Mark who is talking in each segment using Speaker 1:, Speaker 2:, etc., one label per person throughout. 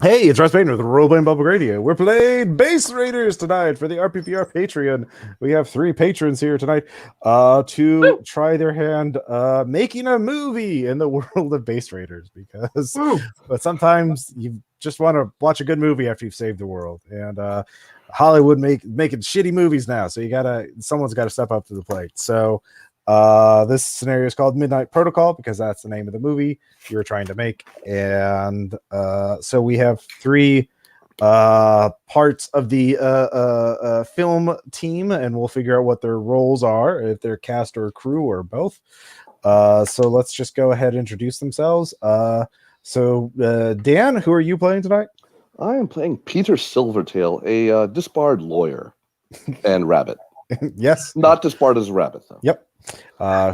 Speaker 1: Hey, it's Russ Payton with Role Playing Public Radio. We're playing Base Raiders tonight for the RPPR Patreon. We have 3 patrons here tonight to
Speaker 2: Woo!
Speaker 1: try their hand making a movie in the world of Base Raiders because
Speaker 2: Woo!
Speaker 1: but sometimes you just want to watch a good movie after you've saved the world. And Hollywood making shitty movies now, so someone's got to step up to the plate. So this scenario is called Midnight Protocol because that's the name of the movie you're trying to make. And so we have 3 parts of the film team, and we'll figure out what their roles are, if they're cast or crew or both. So let's just go ahead and introduce themselves. Dan, who are you playing tonight?
Speaker 3: I am playing Peter Silvertail, a disbarred lawyer and rabbit.
Speaker 1: Yes.
Speaker 3: Not disbarred as a rabbit, though.
Speaker 1: Yep.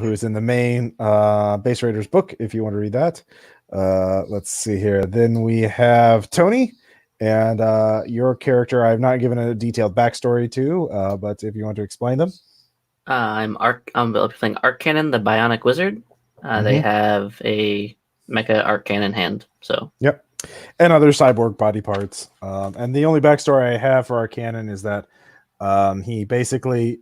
Speaker 1: Who's in the main Base Raiders book, if you want to read that. Let's see here. Then we have Tony, and your character I've not given a detailed backstory to, but if you want to explain them.
Speaker 2: I'm playing Arc Cannon, the Bionic Wizard. They have a mecha Arc Cannon hand. So
Speaker 1: yep. And other cyborg body parts. And the only backstory I have for Arc Cannon is that he basically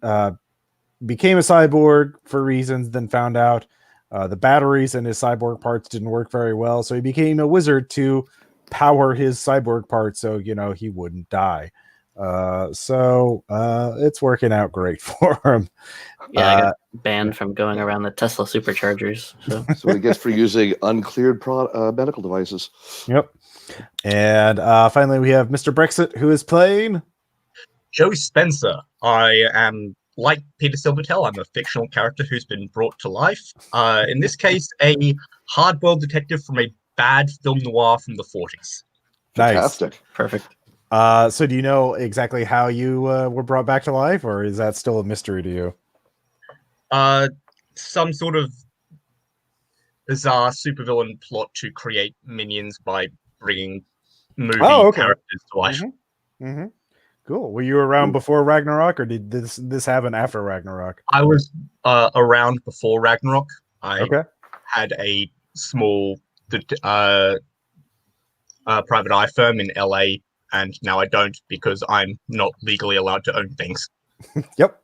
Speaker 1: became a cyborg for reasons, then found out the batteries in his cyborg parts didn't work very well, so he became a wizard to power his cyborg parts so he wouldn't die. So it's working out great for him.
Speaker 2: Yeah, I got banned from going around the Tesla superchargers. So
Speaker 3: That's what he gets for using uncleared medical devices.
Speaker 1: Yep. And finally, we have Mr. Brexit, who is playing
Speaker 4: Joey Spencer. I am, like Peter Silvertail, I'm a fictional character who's been brought to life. In this case, a hard-boiled detective from a bad film noir from the 40s.
Speaker 3: Fantastic.
Speaker 1: Nice.
Speaker 2: Perfect.
Speaker 1: So do you know exactly how you were brought back to life, or is that still a mystery to you?
Speaker 4: Some sort of bizarre supervillain plot to create minions by bringing movie characters to life.
Speaker 1: Mm-hmm. Mm-hmm. Cool. Were you around before Ragnarok, or did this happen after Ragnarok?
Speaker 4: I was around before Ragnarok. I
Speaker 1: Okay.
Speaker 4: had a small private eye firm in LA, and now I don't because I'm not legally allowed to own things.
Speaker 1: Yep.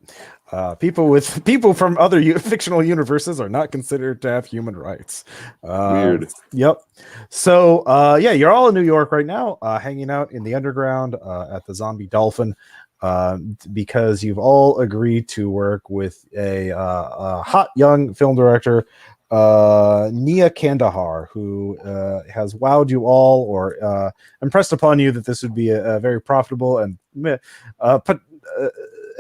Speaker 1: People from other fictional universes are not considered to have human rights.
Speaker 3: Weird.
Speaker 1: Yep. So yeah, you're all in New York right now, hanging out in the underground at the Zombie Dolphin, because you've all agreed to work with a hot young film director, Nia Kandahar, who has wowed you all or impressed upon you that this would be a very profitable and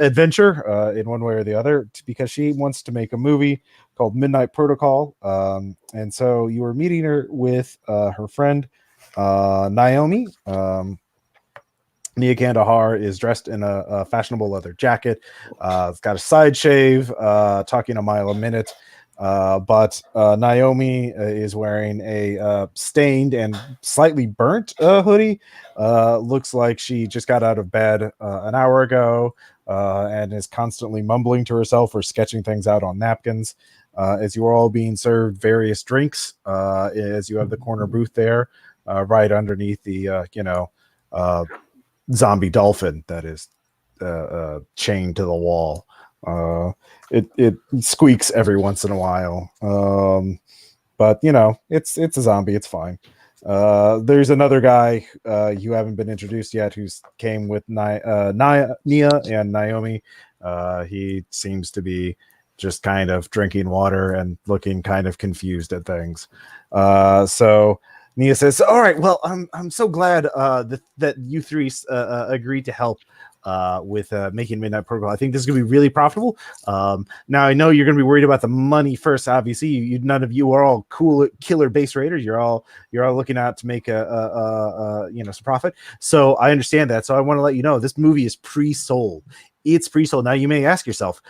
Speaker 1: adventure in one way or the other, because she wants to make a movie called Midnight Protocol. And so you were meeting her with her friend Naomi. Nia Kandahar is dressed in a fashionable leather jacket. It's got a side shave, talking a mile a minute. But Naomi is wearing a stained and slightly burnt hoodie. Looks like she just got out of bed an hour ago and is constantly mumbling to herself or sketching things out on napkins. As you are all being served various drinks, as you have the corner booth there, right underneath the zombie dolphin that is chained to the wall. It squeaks every once in a while, but it's a zombie. It's fine. There's another guy you haven't been introduced yet who's came with Nia and Naomi. He seems to be just kind of drinking water and looking kind of confused at things. So Nia says, "All right, well, I'm so glad that you 3 agreed to help with making Midnight Protocol. I think this is going to be really profitable. Now I know you're going to be worried about the money first. Obviously, none of you are all cool killer base raiders. You're all looking out to make some profit. So I understand that. So I want to let you know this movie is pre-sold. It's pre-sold. Now you may ask yourself,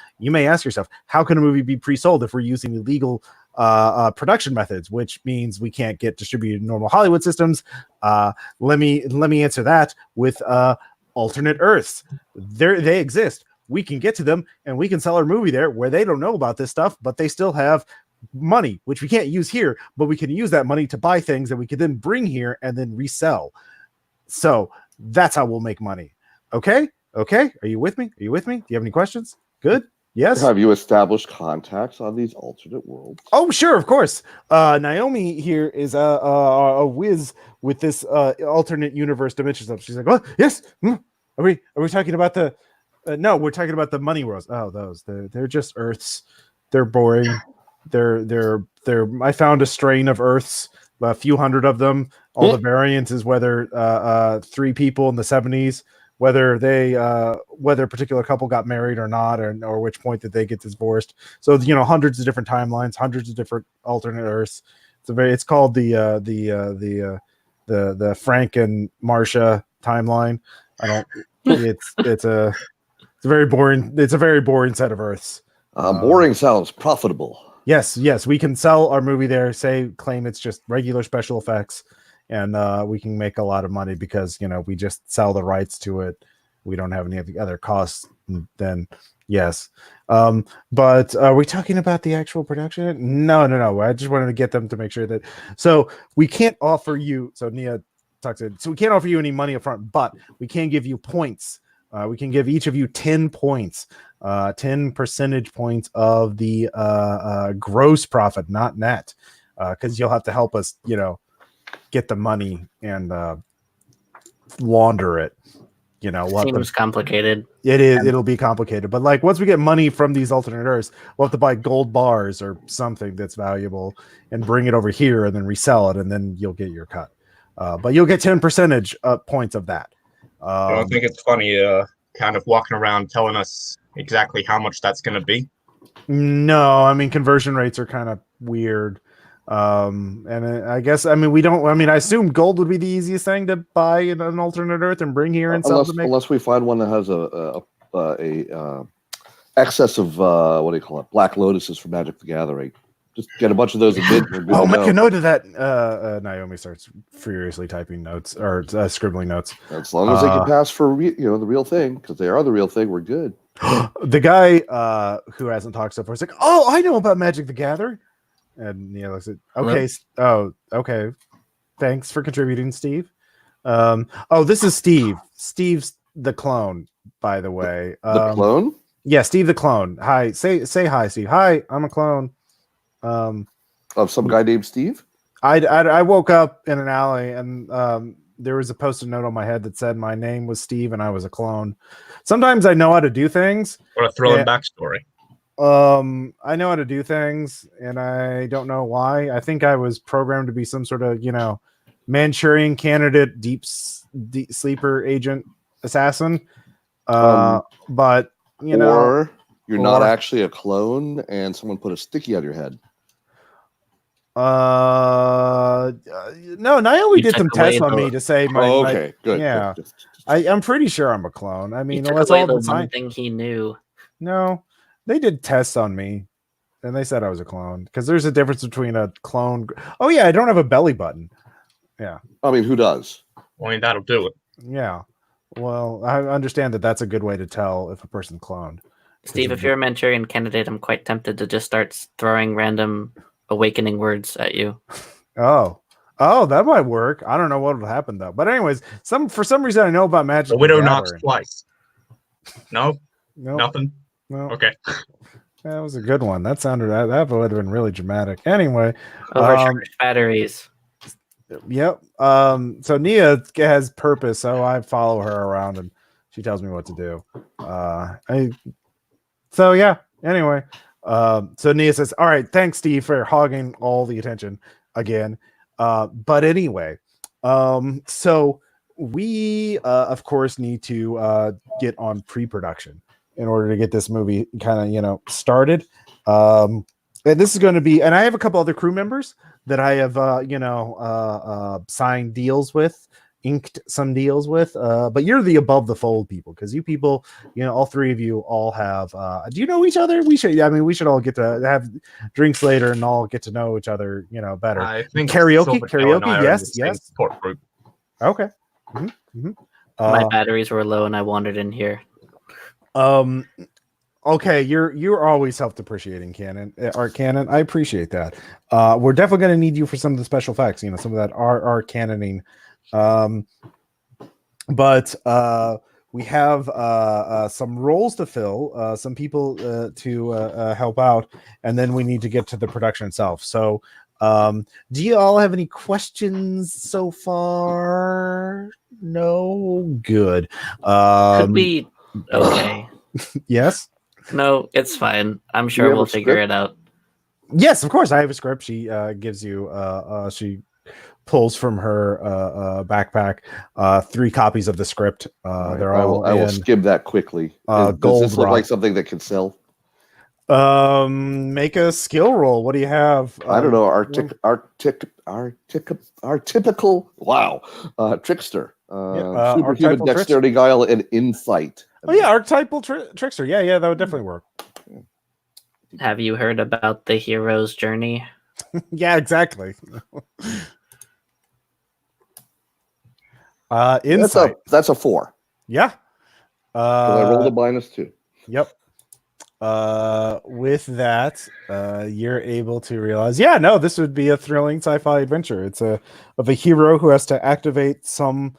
Speaker 1: how can a movie be pre-sold if we're using illegal production methods, which means we can't get distributed in normal Hollywood systems? Let me answer that with alternate Earths. They exist. We can get to them and we can sell our movie there where they don't know about this stuff, but they still have money, which we can't use here, but we can use that money to buy things that we can then bring here and then resell. So that's how we'll make money. Okay. Are you with me? Do you have any questions? Good. Yes.
Speaker 3: Have you established contacts on these alternate worlds?
Speaker 1: Oh, sure, of course. Naomi here is a whiz with this alternate universe dimension stuff. She's like, "Oh, yes. Are we talking about the? No, we're talking about the money rolls. Oh, those. They're just Earths. They're boring. They're. I found a strain of Earths, a few hundred of them. All the variants is whether 3 people in the 70s." Whether a particular couple got married or not, or which point did they get divorced. So hundreds of different timelines, hundreds of different alternate Earths. It's called the Frank and Marcia timeline. It's a very boring set of Earths.
Speaker 3: Boring sounds profitable.
Speaker 1: Yes, we can sell our movie there. Claim it's just regular special effects. And we can make a lot of money because we just sell the rights to it. We don't have any of the other costs. Then yes, but are we talking about the actual production? No. I just wanted to get them to make sure that. So we can't offer you. So Nia talks to. So we can't offer you any money up front, but we can give you points. We can give each of you 10 points, 10 percentage points of the gross profit, not net, because you'll have to help us. Get the money and launder it.
Speaker 2: Seems complicated.
Speaker 1: It is. It'll be complicated, but once we get money from these alternate Earths, we'll have to buy gold bars or something that's valuable and bring it over here and then resell it, and then you'll get your cut. But you'll get 10 percentage points of that.
Speaker 4: I don't think it's funny, kind of walking around telling us exactly how much that's going to be.
Speaker 1: No, I mean conversion rates are kind of weird. And I guess we don't. I assume gold would be the easiest thing to buy in an alternate Earth and bring here and sell to make.
Speaker 3: Unless we find one that has a excess of what do you call it? Black lotuses from Magic the Gathering. Just get a bunch of those.
Speaker 1: Make a note of that. Naomi starts furiously typing notes or scribbling notes.
Speaker 3: As long as they can pass for the real thing, because they are the real thing, we're good.
Speaker 1: The guy who hasn't talked so far is like, "Oh, I know about Magic the Gathering." And Nia looks at, okay. Hello? Oh, okay. Thanks for contributing, Steve. This is Steve. Steve's the clone, by the way.
Speaker 3: The clone?
Speaker 1: Yeah, Steve the clone. Hi. Say hi, Steve. Hi, I'm a clone.
Speaker 3: Of some guy named Steve?
Speaker 1: I woke up in an alley and there was a post-it note on my head that said my name was Steve and I was a clone. Sometimes I know how to do things.
Speaker 4: What a thrilling backstory.
Speaker 1: I know how to do things and I don't know why. I think I was programmed to be some sort of, Manchurian candidate, deep sleeper agent assassin. But
Speaker 3: or you're not actually a clone and someone put a sticky on your head.
Speaker 1: No, Naomi did some tests on me to say
Speaker 3: okay, good.
Speaker 1: Yeah.
Speaker 3: Good.
Speaker 1: I'm pretty sure I'm a clone.
Speaker 2: Unless all the one thing he knew.
Speaker 1: No. They did tests on me, and they said I was a clone because there's a difference between a clone. Oh yeah, I don't have a belly button. Yeah.
Speaker 3: Who does?
Speaker 4: That'll do it.
Speaker 1: Yeah. Well, I understand that that's a good way to tell if a person's cloned.
Speaker 2: Steve, if you're a Manchurian candidate, I'm quite tempted to just start throwing random awakening words at you.
Speaker 1: Oh, that might work. I don't know what will happen though. But anyways, for some reason I know about Magic.
Speaker 4: The Widow knocks twice. No.
Speaker 1: Nope.
Speaker 4: Nothing.
Speaker 1: No.
Speaker 4: Okay.
Speaker 1: That was a good one. That would have been really dramatic. Anyway,
Speaker 2: overcharged batteries.
Speaker 1: Yep. So Nia has purpose, so I follow her around and she tells me what to do. Anyway, so Nia says, "All right, thanks, Steve, for hogging all the attention again." But anyway, so we of course need to get on pre-production in order to get this movie kind of, started. And this is going to be, and I have a couple other crew members that I have, signed deals with, inked some deals with, but you're the above the fold people. Cause you people, all 3 of you all have, do you know each other? We should all get to have drinks later and all get to know each other, better.
Speaker 4: I think
Speaker 1: karaoke. Yes.
Speaker 4: Support group.
Speaker 1: Okay. Mm-hmm. Mm-hmm.
Speaker 2: My batteries were low and I wandered in here.
Speaker 1: Okay, you're always self-depreciating, Art Cannon. I appreciate that. We're definitely going to need you for some of the special effects, some of that art cannoning. but we have some roles to fill, some people to help out, and then we need to get to the production itself. So, do you all have any questions so far? No, good.
Speaker 2: Could we? Okay.
Speaker 1: Yes,
Speaker 2: No, it's fine. I'm
Speaker 3: we
Speaker 2: sure
Speaker 3: have
Speaker 2: we'll
Speaker 3: a
Speaker 2: figure
Speaker 3: script?
Speaker 2: it out.
Speaker 1: yes, of course. I have a script. She gives you. She pulls from her backpack 3 copies of the script.
Speaker 3: All right,
Speaker 1: They're
Speaker 3: I
Speaker 1: all
Speaker 3: will
Speaker 1: in
Speaker 3: skim that quickly. Does
Speaker 1: gold
Speaker 3: this look like
Speaker 1: rock.
Speaker 3: something that can sell?
Speaker 1: Make a skill roll. What do you have?
Speaker 3: I don't know. Our typical trickster. Superhuman
Speaker 1: Archetypal trickster.
Speaker 3: dexterity, guile, and insight.
Speaker 1: Oh yeah, archetypal trickster. Yeah, that would definitely work.
Speaker 2: Have you heard about the hero's journey?
Speaker 1: Yeah, exactly. Insight.
Speaker 3: That's a 4.
Speaker 1: Yeah.
Speaker 3: 'Cause I rolled a -2.
Speaker 1: Yep. With that, you're able to realize, yeah, no, this would be a thrilling sci-fi adventure. It's of a hero who has to activate some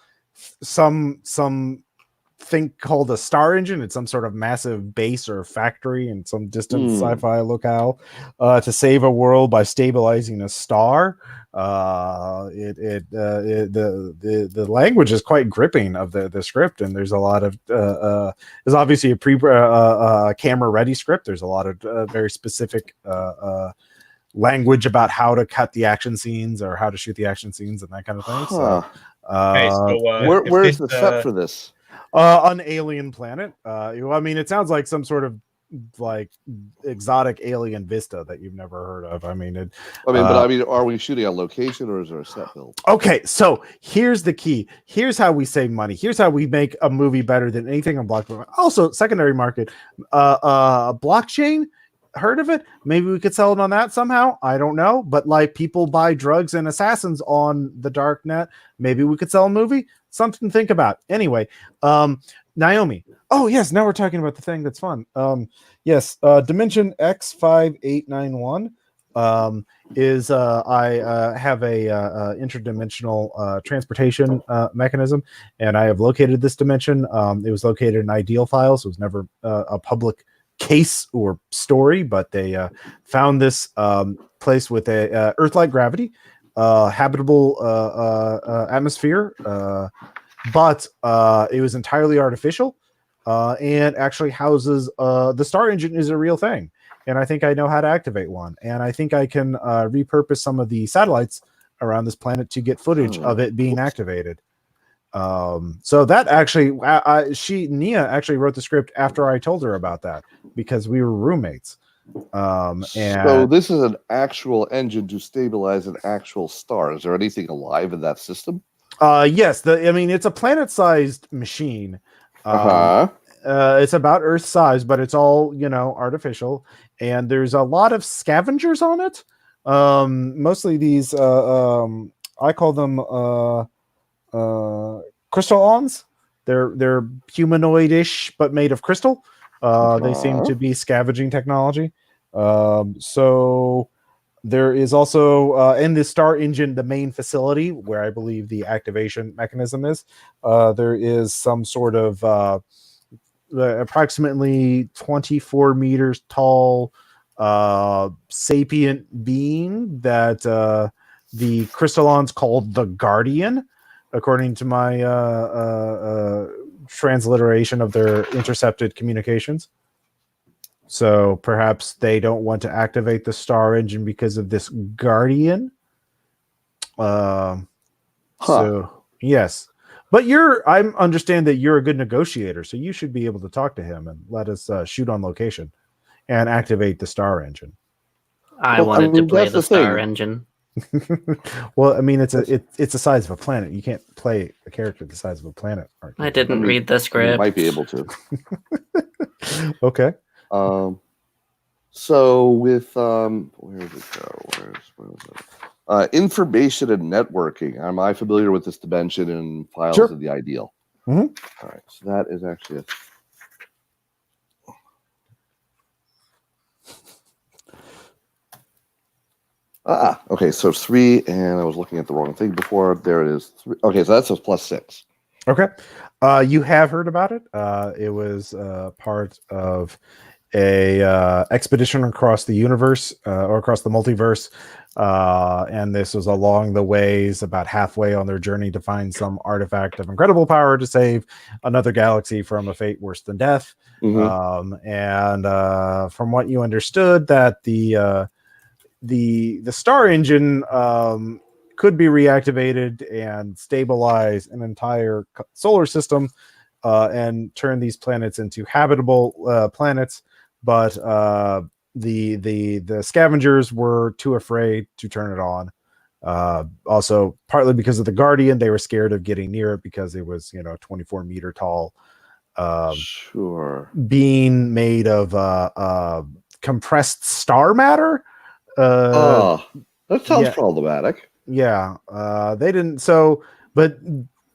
Speaker 1: thing called a star engine. It's some sort of massive base or factory in some distant sci-fi locale to save a world by stabilizing a star. The language is quite gripping of the script, and there's a lot of there's obviously a camera ready script. There's a lot of very specific language about how to cut the action scenes or how to shoot the action scenes and that kind of thing. So,
Speaker 3: where is the set for this?
Speaker 1: An alien planet. I mean, it sounds like some sort of like exotic alien vista that you've never heard of. I mean,
Speaker 3: are we shooting on location or is there a set build?
Speaker 1: Okay, so here's the key. Here's how we save money. Here's how we make a movie better than anything on blockchain. Also, secondary market, blockchain. Heard of it? Maybe we could sell it on that somehow. I don't know, but like people buy drugs and assassins on the dark net. Maybe we could sell a movie. Something to think about. Anyway, Naomi. Oh yes, now we're talking about the thing that's fun. Yes, Dimension X5891 is I have a interdimensional transportation mechanism, and I have located this dimension. It was located in ideal files. It was never a public case or story, but they found this place with a Earth-like gravity, habitable atmosphere, but it was entirely artificial, and actually houses the star engine is a real thing, and I think I know how to activate one, and I think I can repurpose some of the satellites around this planet to get footage of it being activated. So that actually Nia actually wrote the script after I told her about that because we were roommates. And
Speaker 3: so this is an actual engine to stabilize an actual star. Is there anything alive in that system?
Speaker 1: Yes, I mean it's a planet-sized machine. It's about Earth size, but it's all artificial, and there's a lot of scavengers on it. Mostly these I call them crystallons. They're humanoid-ish but made of crystal. They seem to be scavenging technology. So there is also in the star engine, the main facility where I believe the activation mechanism is, there is some sort of approximately 24 meters tall sapient being that the crystallons called the Guardian, according to my transliteration of their intercepted communications. So perhaps they don't want to activate the star engine because of this Guardian. So yes, but I understand that you're a good negotiator, so you should be able to talk to him and let us shoot on location and activate the star engine.
Speaker 2: I wanted to play the star engine.
Speaker 1: Well, I mean, it's the size of a planet. You can't play a character the size of a planet.
Speaker 2: I didn't read the script.
Speaker 3: You might be able to.
Speaker 1: Okay.
Speaker 3: So with where does it go? Where is it? Information and networking. Am I familiar with this dimension and files of the ideal?
Speaker 1: Mm-hmm.
Speaker 3: All right. So that is actually okay, so 3, and I was looking at the wrong thing before. There it is. 3. Okay, so that's a +6.
Speaker 1: Okay. You have heard about it. It was part of a expedition across the universe or across the multiverse. And this was along the ways, about halfway on their journey to find some artifact of incredible power to save another galaxy from a fate worse than death. And from what you understood, that the star engine could be reactivated and stabilize an entire solar system and turn these planets into habitable planets, but the scavengers were too afraid to turn it on. Also, partly because of the Guardian, they were scared of getting near it because it was 24-meter tall
Speaker 3: Sure.
Speaker 1: being made of compressed star matter.
Speaker 3: That sounds
Speaker 1: yeah.
Speaker 3: problematic.
Speaker 1: Yeah, they didn't. But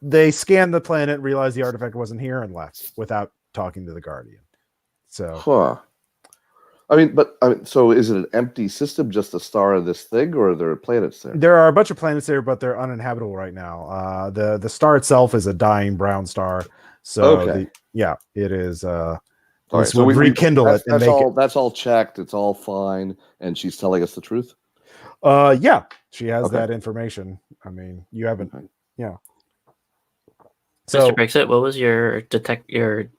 Speaker 1: they scanned the planet, realized the artifact wasn't here, and left without talking to the Guardian. So,
Speaker 3: so is it an empty system, just a star of this thing, or are there planets there?
Speaker 1: there are a bunch of planets there, but they're uninhabitable right now. The star itself is a dying brown star. So,
Speaker 3: Okay.
Speaker 1: it is.
Speaker 3: All right,
Speaker 1: This would rekindle it and make it.
Speaker 3: That's all checked. It's all fine, and she's telling us the truth.
Speaker 1: Yeah, she has
Speaker 3: Okay.
Speaker 1: that information. I mean, you haven't.
Speaker 3: Okay.
Speaker 1: Yeah.
Speaker 2: Mr.
Speaker 1: So,
Speaker 2: Brexit, what was your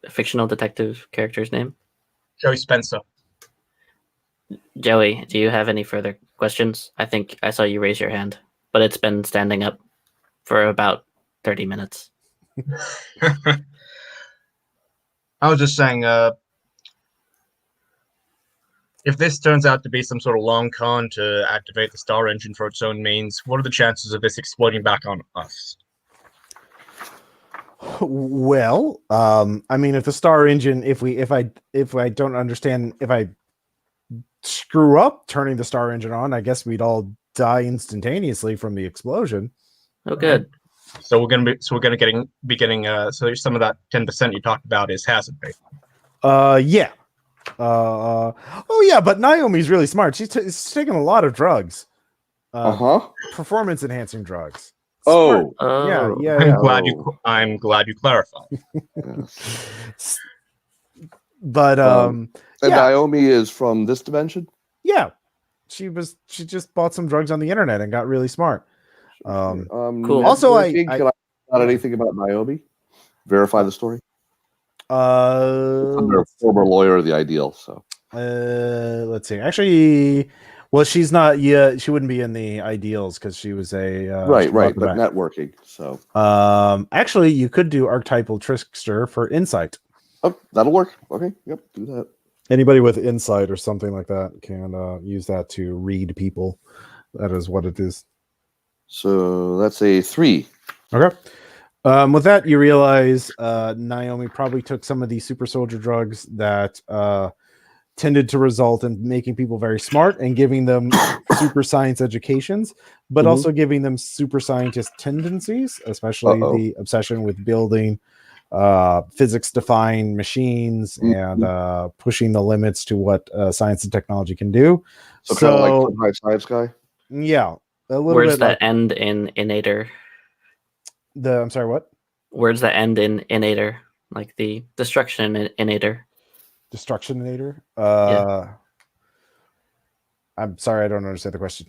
Speaker 2: fictional detective character's name?
Speaker 4: Joey Spencer.
Speaker 2: Joey, do you have any further questions? I think I saw you raise your hand, but it's been standing up for about 30 minutes.
Speaker 4: I was just saying, if this turns out to be some sort of long con to activate the star engine for its own means, what are the chances of this exploding back on us?
Speaker 1: well, I mean, if the star engine, if I don't understand, if I screw up turning the star engine on, I guess we'd all die instantaneously from the explosion.
Speaker 2: Oh, good.
Speaker 4: So we're gonna be getting so some of that 10% you talked about is hazard pay.
Speaker 1: Yeah. Yeah, but Naomi's really smart. She's taking a lot of drugs. Performance enhancing drugs. Smart.
Speaker 2: Oh,
Speaker 1: Yeah.
Speaker 4: I'm glad you clarified.
Speaker 3: Yes.
Speaker 1: But
Speaker 3: And Naomi is from this dimension.
Speaker 1: yeah, she just bought some drugs on the internet and got really smart.
Speaker 2: Cool.
Speaker 1: Also,
Speaker 3: can I not anything about Naomi? Verify the story. I'm a former lawyer, the ideal. So
Speaker 1: let's see. Actually, well, she's not. Yeah, she wouldn't be in the ideals because she was a
Speaker 3: right, but networking. So
Speaker 1: actually, you could do archetypal trickster for insight.
Speaker 3: Oh, that'll work. Okay, yep, do that.
Speaker 1: Anybody with insight or something like that can use that to read people. That is what it is.
Speaker 3: So that's a 3.
Speaker 1: Okay. With that, you realize Naomi probably took some of these super soldier drugs that tended to result in making people very smart and giving them super science educations, but also giving them super scientist tendencies, especially the obsession with building physics-defined machines and pushing the limits to what science and technology can do.
Speaker 3: So kind of like my science guy?
Speaker 1: Yeah. A little
Speaker 2: Where's
Speaker 1: bit
Speaker 2: that end in Innator?
Speaker 1: I'm sorry, what?
Speaker 2: Where's the end in Innator? Like the destruction in Innator?
Speaker 1: Destructionator?
Speaker 2: Yeah.
Speaker 1: I'm sorry, I don't understand the question.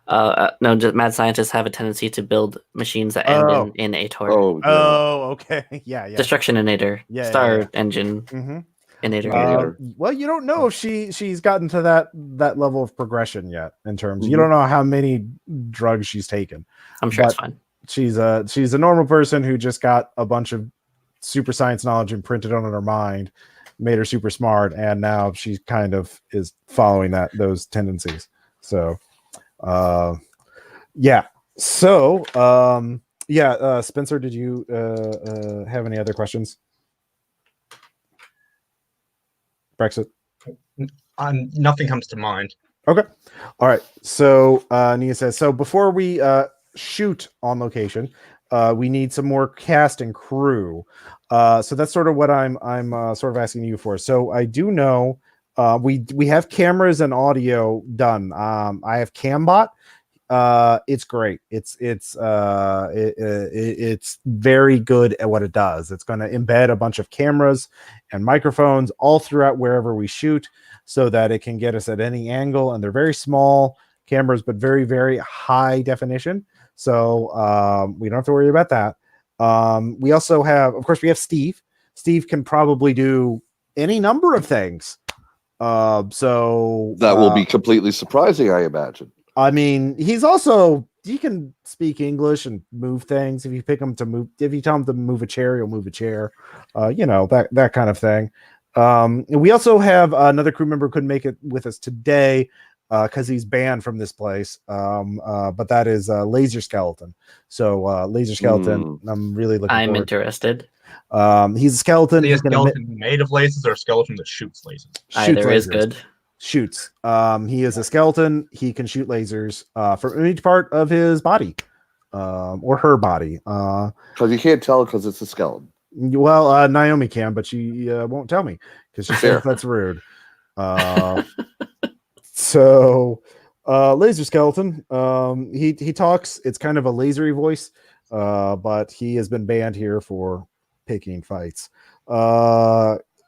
Speaker 2: No, just mad scientists have a tendency to build machines that end in Ator.
Speaker 1: Okay. Yeah.
Speaker 2: Destruction Innator.
Speaker 1: Yeah,
Speaker 2: Star engine Innator.
Speaker 1: Well, you don't know if she's gotten to that level of progression yet in terms. You don't know how many drugs she's taken.
Speaker 2: I'm sure it's fine.
Speaker 1: She's a normal person who just got a bunch of super science knowledge imprinted on her mind, made her super smart, and now she kind of is following those tendencies. So Spencer, did you have any other questions? Brexit?
Speaker 4: Nothing comes to mind.
Speaker 1: Okay. All right. So Nia says, so before we shoot on location, we need some more cast and crew. So that's sort of what I'm sort of asking you for. So I do know we have cameras and audio done. I have Cambot. it's great. It's very good at what it does. It's going to embed a bunch of cameras and microphones all throughout wherever we shoot, so that it can get us at any angle. And they're very small cameras, but very, very high definition. So we don't have to worry about that. We also have, of course, we have Steve. Steve can probably do any number of things. So
Speaker 3: that will be completely surprising, I imagine.
Speaker 1: I mean, he can speak English and move things. If you tell him to move a chair, he'll move a chair. That kind of thing. We also have another crew member who couldn't make it with us today because he's banned from this place. But that is Laser Skeleton. So Laser Skeleton, I'm really looking
Speaker 2: I'm
Speaker 1: forward.
Speaker 2: interested.
Speaker 1: He's a skeleton.
Speaker 4: Is he a
Speaker 1: He's gonna
Speaker 4: skeleton made of lasers or a skeleton that shoots lasers?
Speaker 2: Either is
Speaker 1: lasers.
Speaker 2: good.
Speaker 1: Shoots. He is a skeleton. He can shoot lasers from each part of his body, or her body.
Speaker 3: Because you can't tell because it's a skeleton.
Speaker 1: Well, Naomi can, but she won't tell me because she says that's rude. So, Laser Skeleton. He talks. It's kind of a lasery voice, but he has been banned here for picking fights.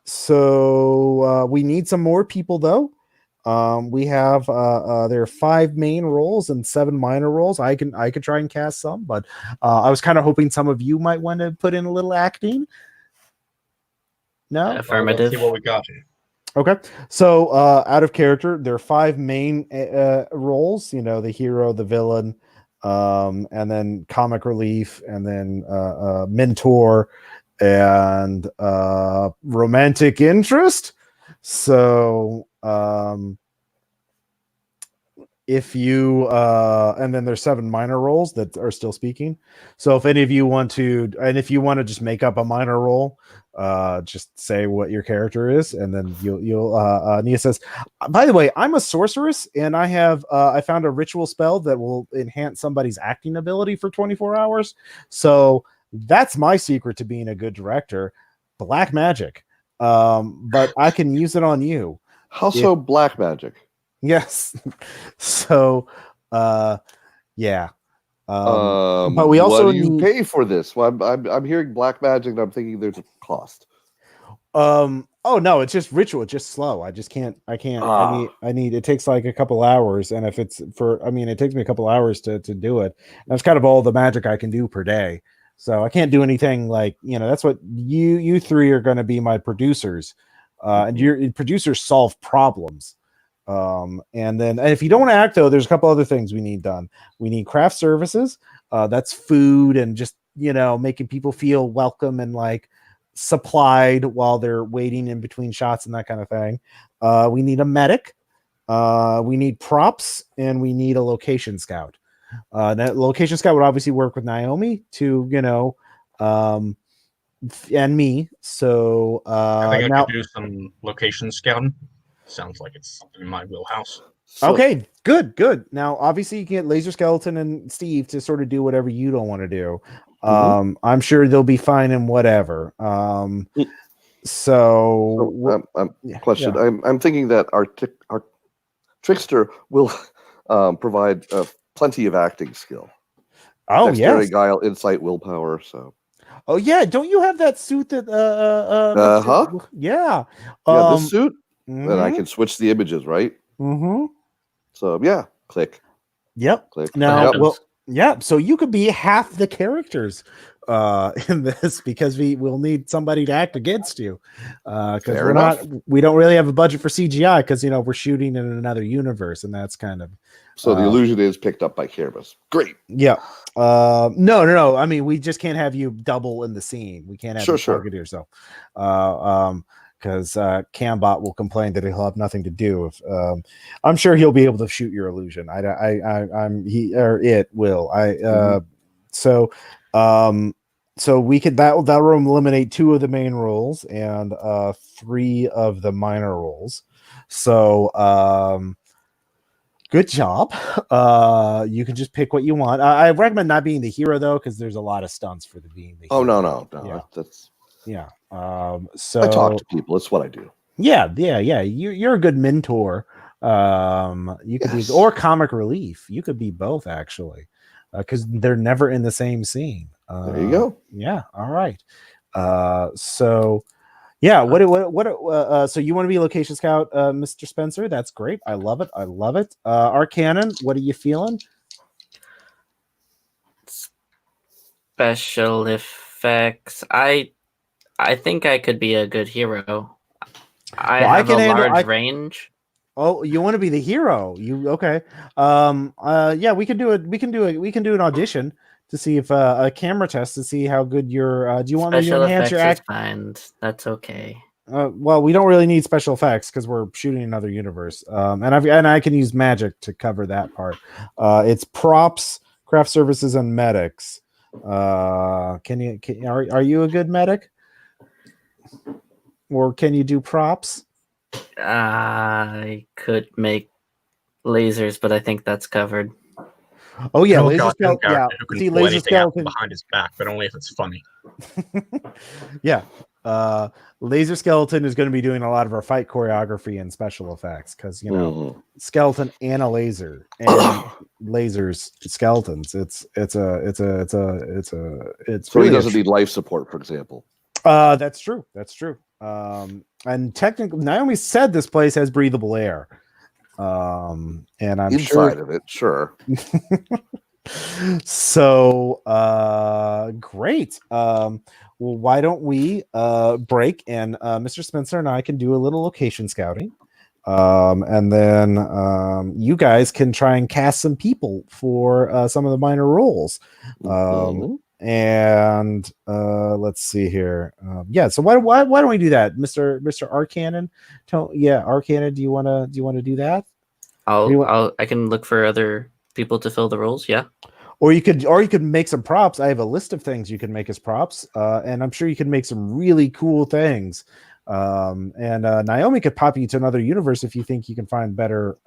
Speaker 1: So we need some more people though. We have there are 5 main roles and 7 minor roles. I could try and cast some, but I was kind of hoping some of you might want to put in a little acting. No,
Speaker 2: Affirmative.
Speaker 4: Let's see what we got here.
Speaker 1: okay. So out of character, there are 5 main roles. The hero, the villain, and then comic relief, and then mentor, and romantic interest. So if you and then there's 7 minor roles that are still speaking. So if any of you want to, and if you want to just make up a minor role, just say what your character is, and then you'll Nia says, by the way, I'm a sorceress, and I found a ritual spell that will enhance somebody's acting ability for 24 hours. So that's my secret to being a good director, black magic. But I can use it on you.
Speaker 3: How so? Black magic?
Speaker 1: Yes. So yeah.
Speaker 3: But
Speaker 1: we also
Speaker 3: what do you pay for this? Well, I'm hearing black magic and I'm thinking there's a cost.
Speaker 1: Oh no, it's just ritual. It's just slow. I can't. I need. It takes like a couple hours, and if it's it takes me a couple hours to do it. That's kind of all the magic I can do per day. So I can't do anything like, that's what you 3 are going to be my producers, and your producers solve problems. And if you don't act though, there's a couple other things we need done. We need craft services. That's food and just, making people feel welcome and like supplied while they're waiting in between shots and that kind of thing. We need a medic. We need props, and we need a location scout. That location scout would obviously work with Naomi to, and me. So
Speaker 4: I think I
Speaker 1: now,
Speaker 4: could do some location scouting. Sounds like it's something in my wheelhouse.
Speaker 1: okay, good. Now, obviously, you can get Laser Skeleton and Steve to sort of do whatever you don't want to do. I'm sure they'll be fine in whatever.
Speaker 3: Question. Yeah. I'm thinking that our trickster will provide plenty of acting skill.
Speaker 1: Oh,
Speaker 3: dexterity,
Speaker 1: yes.
Speaker 3: guile, insight, willpower. So.
Speaker 1: Oh yeah, don't you have that suit that? Yeah.
Speaker 3: Yeah, this suit.
Speaker 1: Mm-hmm.
Speaker 3: And I can switch the images, right?
Speaker 1: Mm-hmm.
Speaker 3: So yeah, click.
Speaker 1: Yep.
Speaker 3: Click.
Speaker 1: Now, yeah. So you could be half the characters in this, because we will need somebody to act against you. Because we don't really have a budget for CGI, because we're shooting in another universe, and that's kind of.
Speaker 3: So the illusion is picked up by cameras. Great.
Speaker 1: Yeah. No. I mean, we just can't have you double in the scene. We can't have you target yourself. Because Cambot will complain that he'll have nothing to do. If I'm sure he'll be able to shoot your illusion. It will. So we could that will eliminate 2 of the main roles and 3 of the minor roles. So good job. You can just pick what you want. I recommend not being the hero though, because there's a lot of stunts for being the hero.
Speaker 3: No.
Speaker 1: Yeah.
Speaker 3: That's.
Speaker 1: Yeah. So
Speaker 3: I talk to people. That's what I do.
Speaker 1: Yeah. You're a good mentor. You could be, or comic relief. You could be both actually, because they're never in the same scene.
Speaker 3: There you go.
Speaker 1: Yeah. All right. So yeah. So you want to be location scout, Mr. Spencer? That's great. I love it. I love it. Arcanon, what are you feeling?
Speaker 2: Special effects. I think I could be a good hero. I
Speaker 1: Well,
Speaker 2: have
Speaker 1: can
Speaker 2: a
Speaker 1: handle-
Speaker 2: large range.
Speaker 1: Oh, you want to be the hero? You okay? Yeah, we can do it. We can do an audition to see if a camera test to see how good your. Do you want me to
Speaker 2: Special
Speaker 1: enhance
Speaker 2: effects
Speaker 1: your
Speaker 2: is
Speaker 1: act?
Speaker 2: fine. That's okay.
Speaker 1: Well, we don't really need special effects because we're shooting another universe. And I can use magic to cover that part. It's props, craft services, and medics. Are you a good medic? Or can you do props?
Speaker 2: I could make lasers, but I think that's covered.
Speaker 1: Oh yeah,
Speaker 4: Real
Speaker 1: laser
Speaker 4: cartoon
Speaker 1: skeleton. Yeah,
Speaker 4: character who can
Speaker 1: see,
Speaker 4: pull
Speaker 1: laser
Speaker 4: anything out
Speaker 1: skeleton.
Speaker 4: from behind his back, but only if it's funny.
Speaker 1: Yeah, laser skeleton is going to be doing a lot of our fight choreography and special effects because skeleton and a laser and lasers skeletons. It's
Speaker 3: So
Speaker 1: really
Speaker 3: he doesn't need life support, for example.
Speaker 1: That's true. That's true. And technically, Naomi said this place has breathable air. And I'm
Speaker 3: Inside of it, sure.
Speaker 1: So great. Well, why don't we break and Mr. Spencer and I can do a little location scouting. And then you guys can try and cast some people for some of the minor roles. And let's see here. Yeah, so why don't we do that, Mr. Arcanon? Arcanon, do you want to do that?
Speaker 2: I can look for other people to fill the roles. Yeah.
Speaker 1: Or you could make some props. I have a list of things you can make as props, and I'm sure you can make some really cool things. And Naomi could pop you to another universe if you think you can find better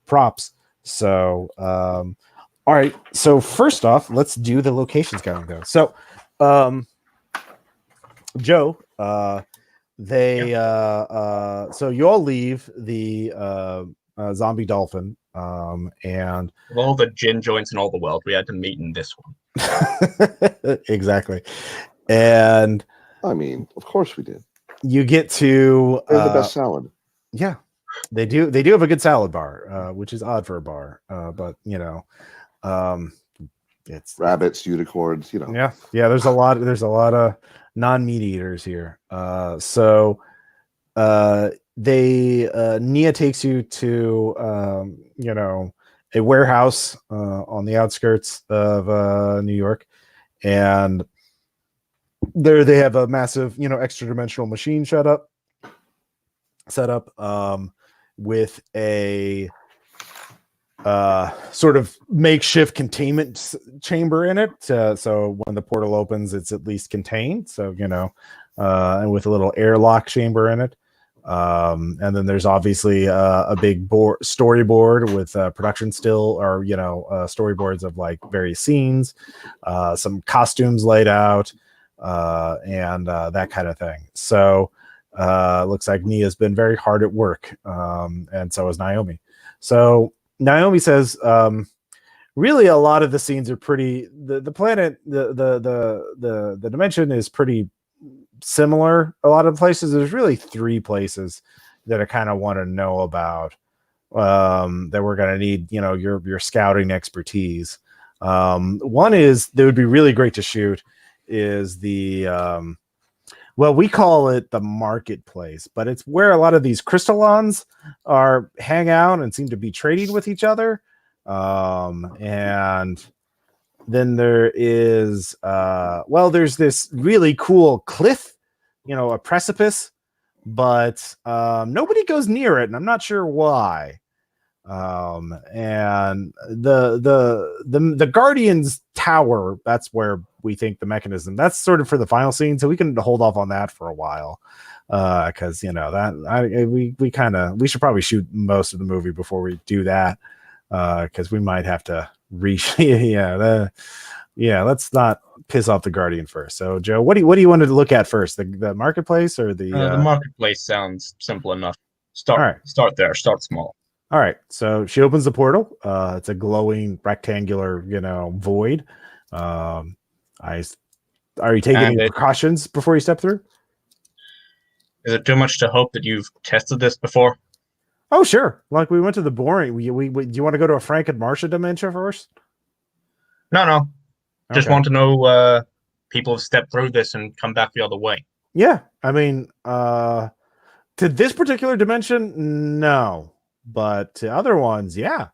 Speaker 1: props. So, all right. So first off, let's do the location scouting though. So, Joe, so you all leave the zombie dolphin. And
Speaker 4: With all the gin joints in all the world, we had to meet in this one.
Speaker 1: Exactly. And
Speaker 3: I mean, of course we did.
Speaker 1: You get to
Speaker 3: They're the best salad.
Speaker 1: Yeah, they do have a good salad bar, which is odd for a bar, but it's
Speaker 3: rabbits, unicorns,
Speaker 1: Yeah, there's a lot of non-meat eaters here. Nia takes you to a warehouse on the outskirts of New York, and there they have a massive extra dimensional machine set up with a sort of makeshift containment chamber in it, so when the portal opens it's at least contained, and with a little airlock chamber in it. And then there's obviously a big storyboard with production still, or storyboards of like various scenes, some costumes laid out, and that kind of thing. So looks like Nia's been very hard at work, and so is Naomi. So Naomi says really a lot of the scenes are pretty, the planet, the dimension is pretty similar. A lot of places, there's really 3 places that I kind of want to know about, that we're going to need your scouting expertise. One is that would be really great to shoot is the we call it the marketplace, but it's where a lot of these crystallons hang out and seem to be trading with each other. And then there is there's this really cool cliff, a precipice, but nobody goes near it, and I'm not sure why. And the Guardian's tower, that's where we think the mechanism, that's sort of for the final scene, so we can hold off on that for a while, because we should probably shoot most of the movie before we do that, because we might have to let's not piss off the Guardian first. So Joe, what do you want to look at first, the marketplace or the
Speaker 4: marketplace sounds simple enough. Start there, start small.
Speaker 1: All right, so she opens the portal. It's a glowing rectangular, void. Are you taking any precautions before you step through?
Speaker 4: Is it too much to hope that you've tested this before?
Speaker 1: Oh, sure. Like we went to the boring. Do you want to go to a Frank and Marcia dementia first?
Speaker 4: No. Just
Speaker 1: Okay.
Speaker 4: want to know people have stepped through this and come back the other way.
Speaker 1: Yeah, I mean, to this particular dimension, no, but to other ones, yeah.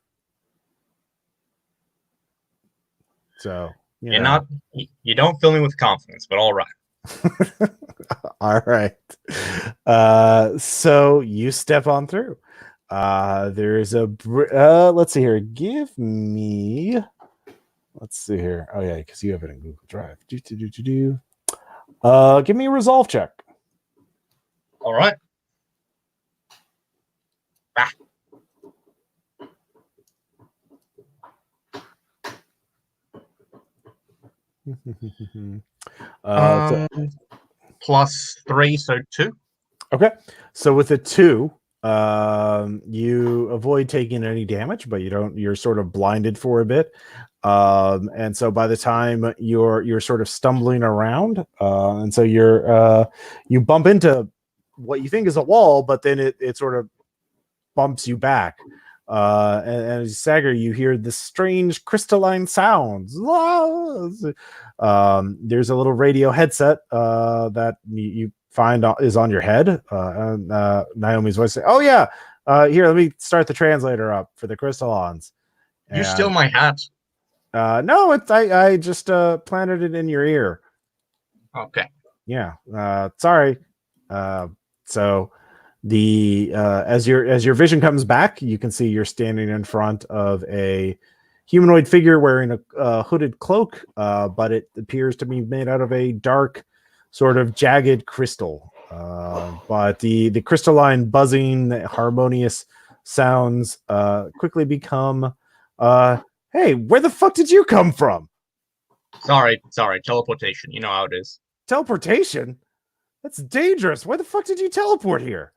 Speaker 1: So
Speaker 4: you don't fill me with confidence, but all right.
Speaker 1: All right. So you step on through. There's a let's see here. Let's see here. Oh yeah, because you have it in Google Drive. Give me a resolve check.
Speaker 4: All right. +3, so 2.
Speaker 1: Okay, so with a 2, you avoid taking any damage, but you're sort of blinded for a bit. And so by the time you're sort of stumbling around, and so you bump into what you think is a wall, but then it sort of bumps you back. And as you stagger, you hear this strange crystalline sounds. There's a little radio headset that you find is on your head. And Naomi's voice say, "Oh yeah, here, let me start the translator up for the crystallons."
Speaker 4: You steal my hat.
Speaker 1: No, I just planted it in your ear.
Speaker 4: Okay.
Speaker 1: Yeah. Sorry. So the as your vision comes back, you can see you're standing in front of a humanoid figure wearing a hooded cloak, but it appears to be made out of a dark, sort of jagged crystal. But the crystalline buzzing, harmonious sounds quickly become hey, where the fuck did you come from?
Speaker 4: Sorry, teleportation. You know how it is.
Speaker 1: Teleportation? That's dangerous. Why the fuck did you teleport here?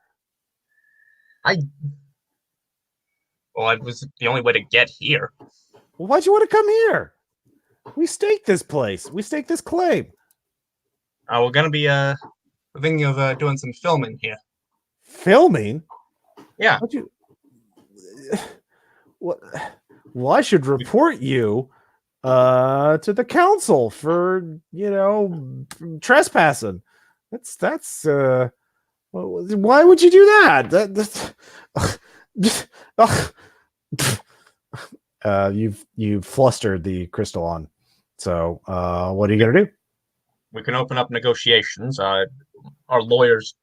Speaker 4: Well, it was the only way to get here.
Speaker 1: Well, why'd you want to come here? We staked this place. We staked this claim.
Speaker 4: We're gonna be thinking of doing some filming here.
Speaker 1: Filming?
Speaker 4: Yeah.
Speaker 1: What? Well, I should report you to the council for trespassing. That's why would you do that? You've flustered the crystalline. So what are you gonna do?
Speaker 4: We can open up negotiations. Our lawyers.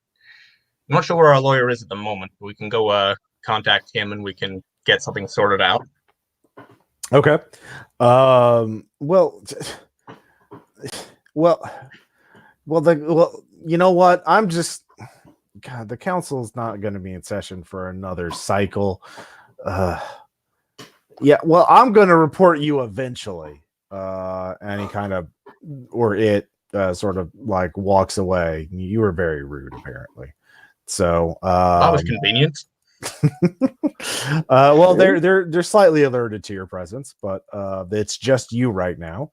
Speaker 4: I'm not sure where our lawyer is at the moment, but we can go contact him and we can get something sorted out.
Speaker 1: Okay. Well, you know what? God, the council's not going to be in session for another cycle. Yeah, well, I'm going to report you eventually. And he kind of, or it sort of like walks away. You were very rude, apparently. So
Speaker 4: that was convenient.
Speaker 1: Well, they're slightly alerted to your presence, but it's just you right now.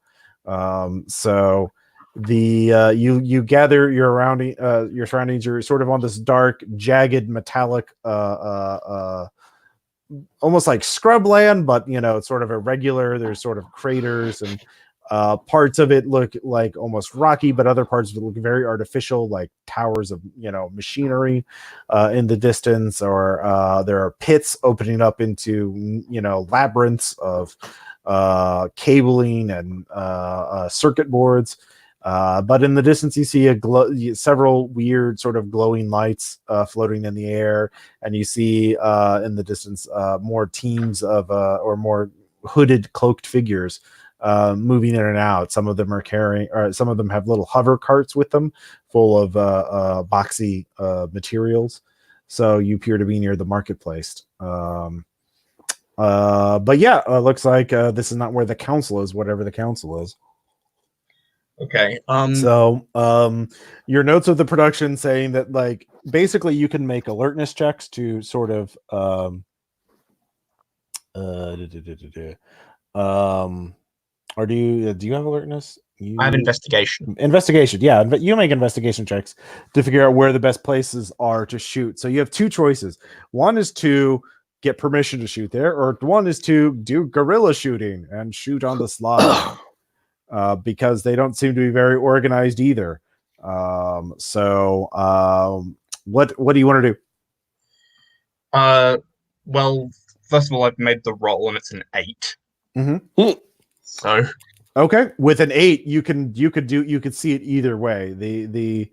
Speaker 1: So the you gather your surroundings. You're sort of on this dark, jagged, metallic, almost like scrubland, but it's sort of irregular. There's sort of craters and parts of it look like almost rocky, but other parts of it look very artificial, like towers of machinery in the distance, or there are pits opening up into labyrinths of cabling and circuit boards. But in the distance, you see several weird sort of glowing lights floating in the air, and you see in the distance more teams of or more hooded, cloaked figures moving in and out. Some of them are carrying, or some of them have little hover carts with them full of boxy materials. So you appear to be near the marketplace. But yeah, looks like this is not where the council is, whatever the council is.
Speaker 4: Okay.
Speaker 1: So your notes of the production saying that, like, basically you can make alertness checks to sort of Or do you have alertness?
Speaker 4: I have investigation.
Speaker 1: Investigation, yeah. You make investigation checks to figure out where the best places are to shoot. So you have two choices. One is to get permission to shoot there, or one is to do guerrilla shooting and shoot on the slide. Because they don't seem to be very organized either. What do you want to do?
Speaker 4: Well, first of all, I've made the roll and it's an 8.
Speaker 1: Mm-hmm.
Speaker 4: So
Speaker 1: okay, with an 8, you could see it either way. The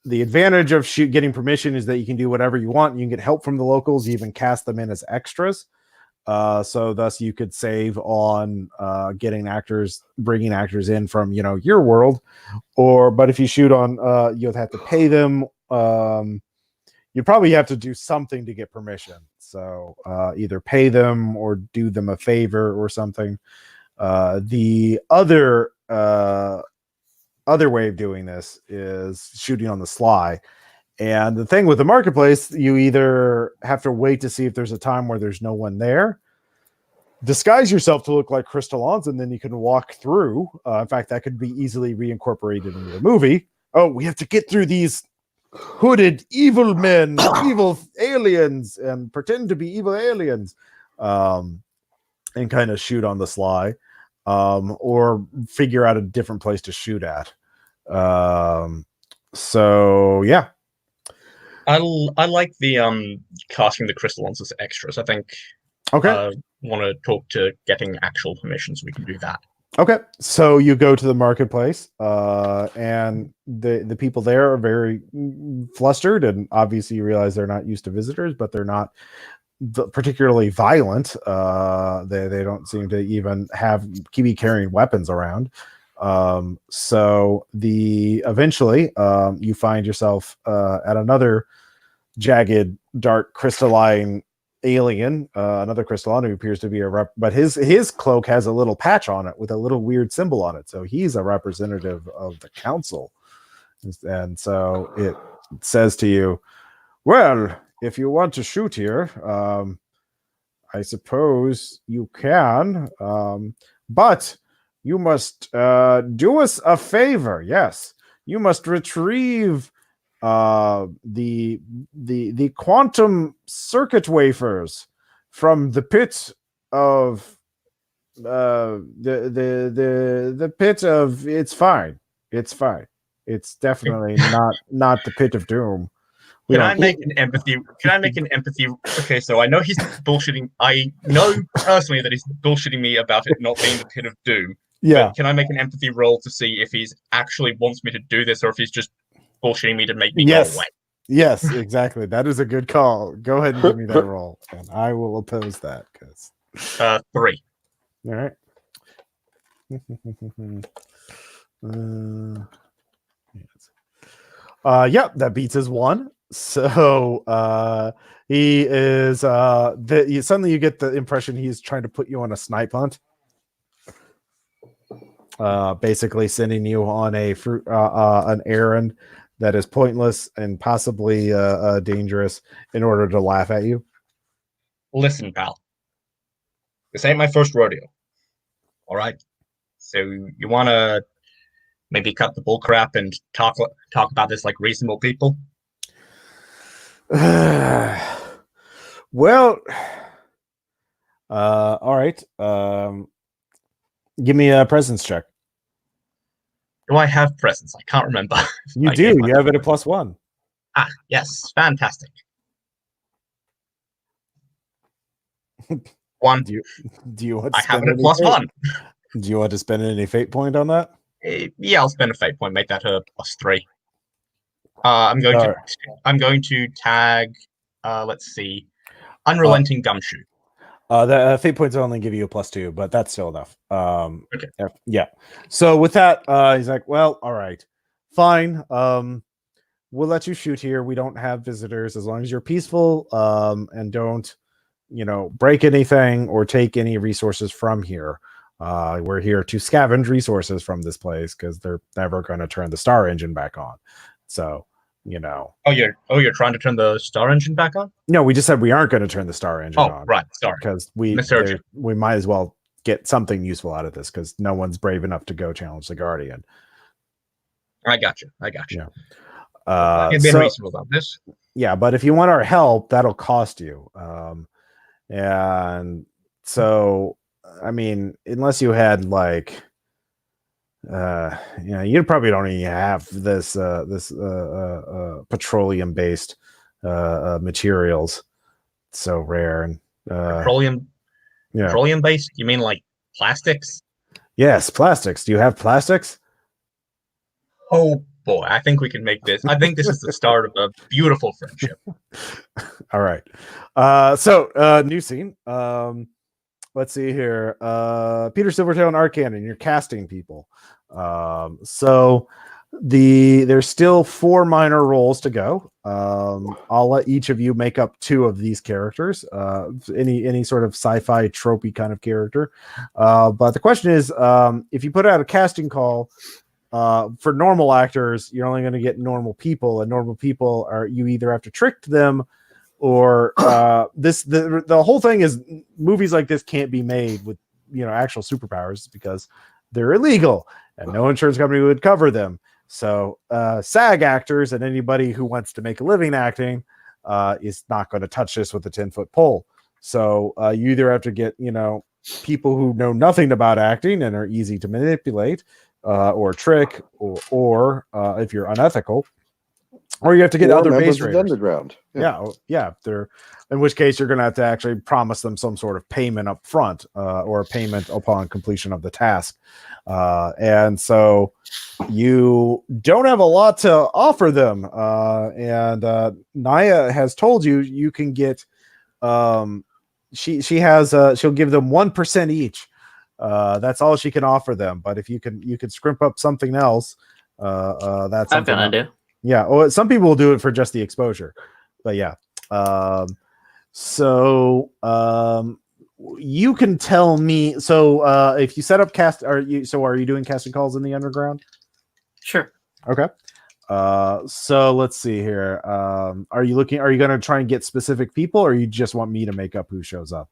Speaker 1: advantage of getting permission is that you can do whatever you want. You can get help from the locals. You even cast them in as extras. So thus you could save on bringing actors in from your world, but if you shoot on you'd have to pay them. You'd probably have to do something to get permission. So either pay them or do them a favor or something. The other way of doing this is shooting on the sly. And the thing with the marketplace, you either have to wait to see if there's a time where there's no one there, disguise yourself to look like Crystallons, and then you can walk through. In fact, that could be easily reincorporated into the movie. Oh, we have to get through these hooded evil men, evil aliens, and pretend to be evil aliens, and kind of shoot on the sly, or figure out a different place to shoot at. So yeah.
Speaker 4: I like the casting the crystallons as extras. I think
Speaker 1: okay.
Speaker 4: Want to talk to getting actual permission so we can do that.
Speaker 1: Okay, so you go to the marketplace, and the people there are very flustered, and obviously you realize they're not used to visitors, but they're not particularly violent. They don't seem to even be carrying weapons around. So eventually you find yourself at another jagged, dark, crystalline alien, another crystalline who appears to be but his cloak has a little patch on it with a little weird symbol on it. So he's a representative of the council. And so it says to you, well, if you want to shoot here, I suppose you can, but you must do us a favor. Yes, you must retrieve the quantum circuit wafers from the pit of the pit of. It's fine. It's definitely not the pit of doom.
Speaker 4: Can I make an empathy? Okay, so I know he's bullshitting. I know personally that he's bullshitting me about it not being the pit of doom.
Speaker 1: Yeah.
Speaker 4: But can I make an empathy roll to see if he's actually wants me to do this or if he's just bullshitting me to make me go away?
Speaker 1: Yes, exactly. That is a good call. Go ahead and give me that roll, and I will oppose that.
Speaker 4: 3.
Speaker 1: All right. Yeah, that beats his 1. So he is suddenly you get the impression he's trying to put you on a snipe hunt. Basically sending you on an errand that is pointless and possibly dangerous in order to laugh at you.
Speaker 4: Listen, pal. This ain't my first rodeo. All right. So you want to maybe cut the bull crap and talk about this like reasonable people?
Speaker 1: Well, all right. Give me a presence check.
Speaker 4: Do I have presence? I can't remember.
Speaker 1: You do. You have it a +1.
Speaker 4: Ah, yes. Fantastic. 1.
Speaker 1: Do you want
Speaker 4: to I have it at +1.
Speaker 1: Do you want to spend any fate point on that?
Speaker 4: Yeah, I'll spend a fate point. Make that a +3. I'm going to tag. Let's see, unrelenting gumshoe.
Speaker 1: The fate points only give you a +2, but that's still enough.
Speaker 4: Okay.
Speaker 1: Yeah. So with that, he's like, well, all right, fine. We'll let you shoot here. We don't have visitors as long as you're peaceful, and don't, break anything or take any resources from here. We're here to scavenge resources from this place because they're never going to turn the star engine back on. So you know.
Speaker 4: Oh, you're trying to turn the star engine back on?
Speaker 1: No, we just said we aren't going to turn the star engine
Speaker 4: Oh,
Speaker 1: on.
Speaker 4: right. Sorry.
Speaker 1: Because
Speaker 4: Misheard
Speaker 1: we might as well get something useful out of this because no one's brave enough to go challenge the Guardian.
Speaker 4: I got you.
Speaker 1: Yeah.
Speaker 4: You've been reasonable about this.
Speaker 1: Yeah, but if you want our help, that'll cost you. And so, I mean, unless you had like, you probably don't even have this petroleum based materials. It's so rare and
Speaker 4: Petroleum based? You mean like plastics?
Speaker 1: Yes, plastics. Do you have plastics?
Speaker 4: Oh boy, I think we can make this. I think this is the start of a beautiful friendship.
Speaker 1: All right. So new scene. Let's see here. Peter Silvertail and Art Cannon, you're casting people. So there's still 4 minor roles to go. I'll let each of you make up 2 of these characters. Any sort of sci-fi tropey kind of character. But the question is, if you put out a casting call for normal actors, you're only going to get normal people, and normal people are you either have to trick them or the whole thing is movies like this can't be made with actual superpowers because they're illegal and no insurance company would cover them. So SAG actors and anybody who wants to make a living acting is not going to touch this with a 10-foot pole. So you either have to get people who know nothing about acting and are easy to manipulate or trick or if you're unethical, or you have to get other base raiders.
Speaker 3: Underground.
Speaker 1: Yeah. They're, in which case you're going to have to actually promise them some sort of payment up front or a payment upon completion of the task. And so you don't have a lot to offer them. And Nia has told you can get, she has, she'll give them 1% each. That's all she can offer them. But if you could scrimp up something else, that's
Speaker 2: I've got an idea.
Speaker 1: Yeah. Well, some people will do it for just the exposure, but yeah. So you can tell me. So if you set up are you doing casting calls in the underground?
Speaker 2: Sure.
Speaker 1: Okay. So let's see here. Are you going to try and get specific people, or you just want me to make up who shows up?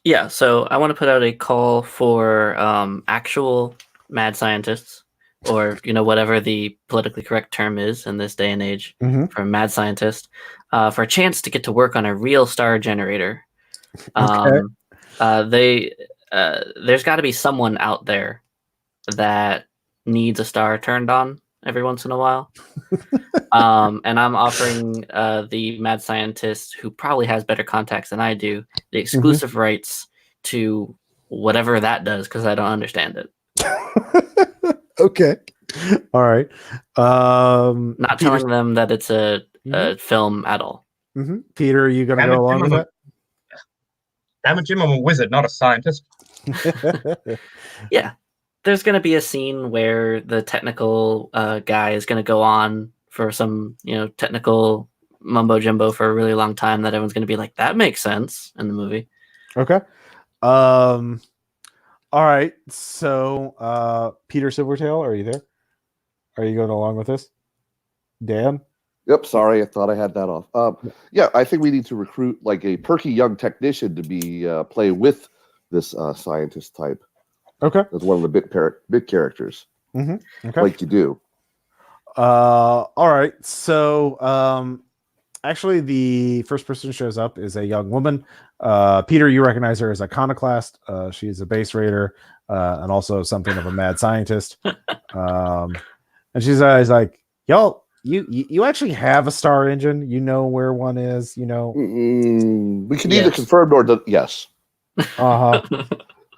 Speaker 2: Yeah. So I want to put out a call for actual mad scientists, or whatever the politically correct term is in this day and age for a mad scientist, for a chance to get to work on a real star generator.
Speaker 1: Okay.
Speaker 2: There's got to be someone out there that needs a star turned on every once in a while. And I'm offering the mad scientist, who probably has better contacts than I do, the exclusive rights to whatever that does, because I don't understand it.
Speaker 1: Okay. All right.
Speaker 2: Not telling them that it's a film at all.
Speaker 1: Peter, are you going to go along with that?
Speaker 4: Damn it, Jim, I'm a wizard, not a scientist.
Speaker 2: Yeah. There's going to be a scene where the technical guy is going to go on for some, technical mumbo jumbo for a really long time that everyone's going to be like, that makes sense in the movie.
Speaker 1: Okay. All right. So, Peter Silvertail, are you there? Are you going along with this? Dan?
Speaker 3: Yep. Sorry, I thought I had that off. Yeah, I think we need to recruit like a perky young technician to be play with this scientist type.
Speaker 1: Okay.
Speaker 3: That's one of the big characters.
Speaker 1: Okay.
Speaker 3: Like you do.
Speaker 1: All right. So, actually, the first person who shows up is a young woman. Peter, you recognize her as Iconoclast. She's a base raider and also something of a mad scientist. And she's always like, y'all, you actually have a star engine. You know where one is,
Speaker 3: We can either confirm or yes.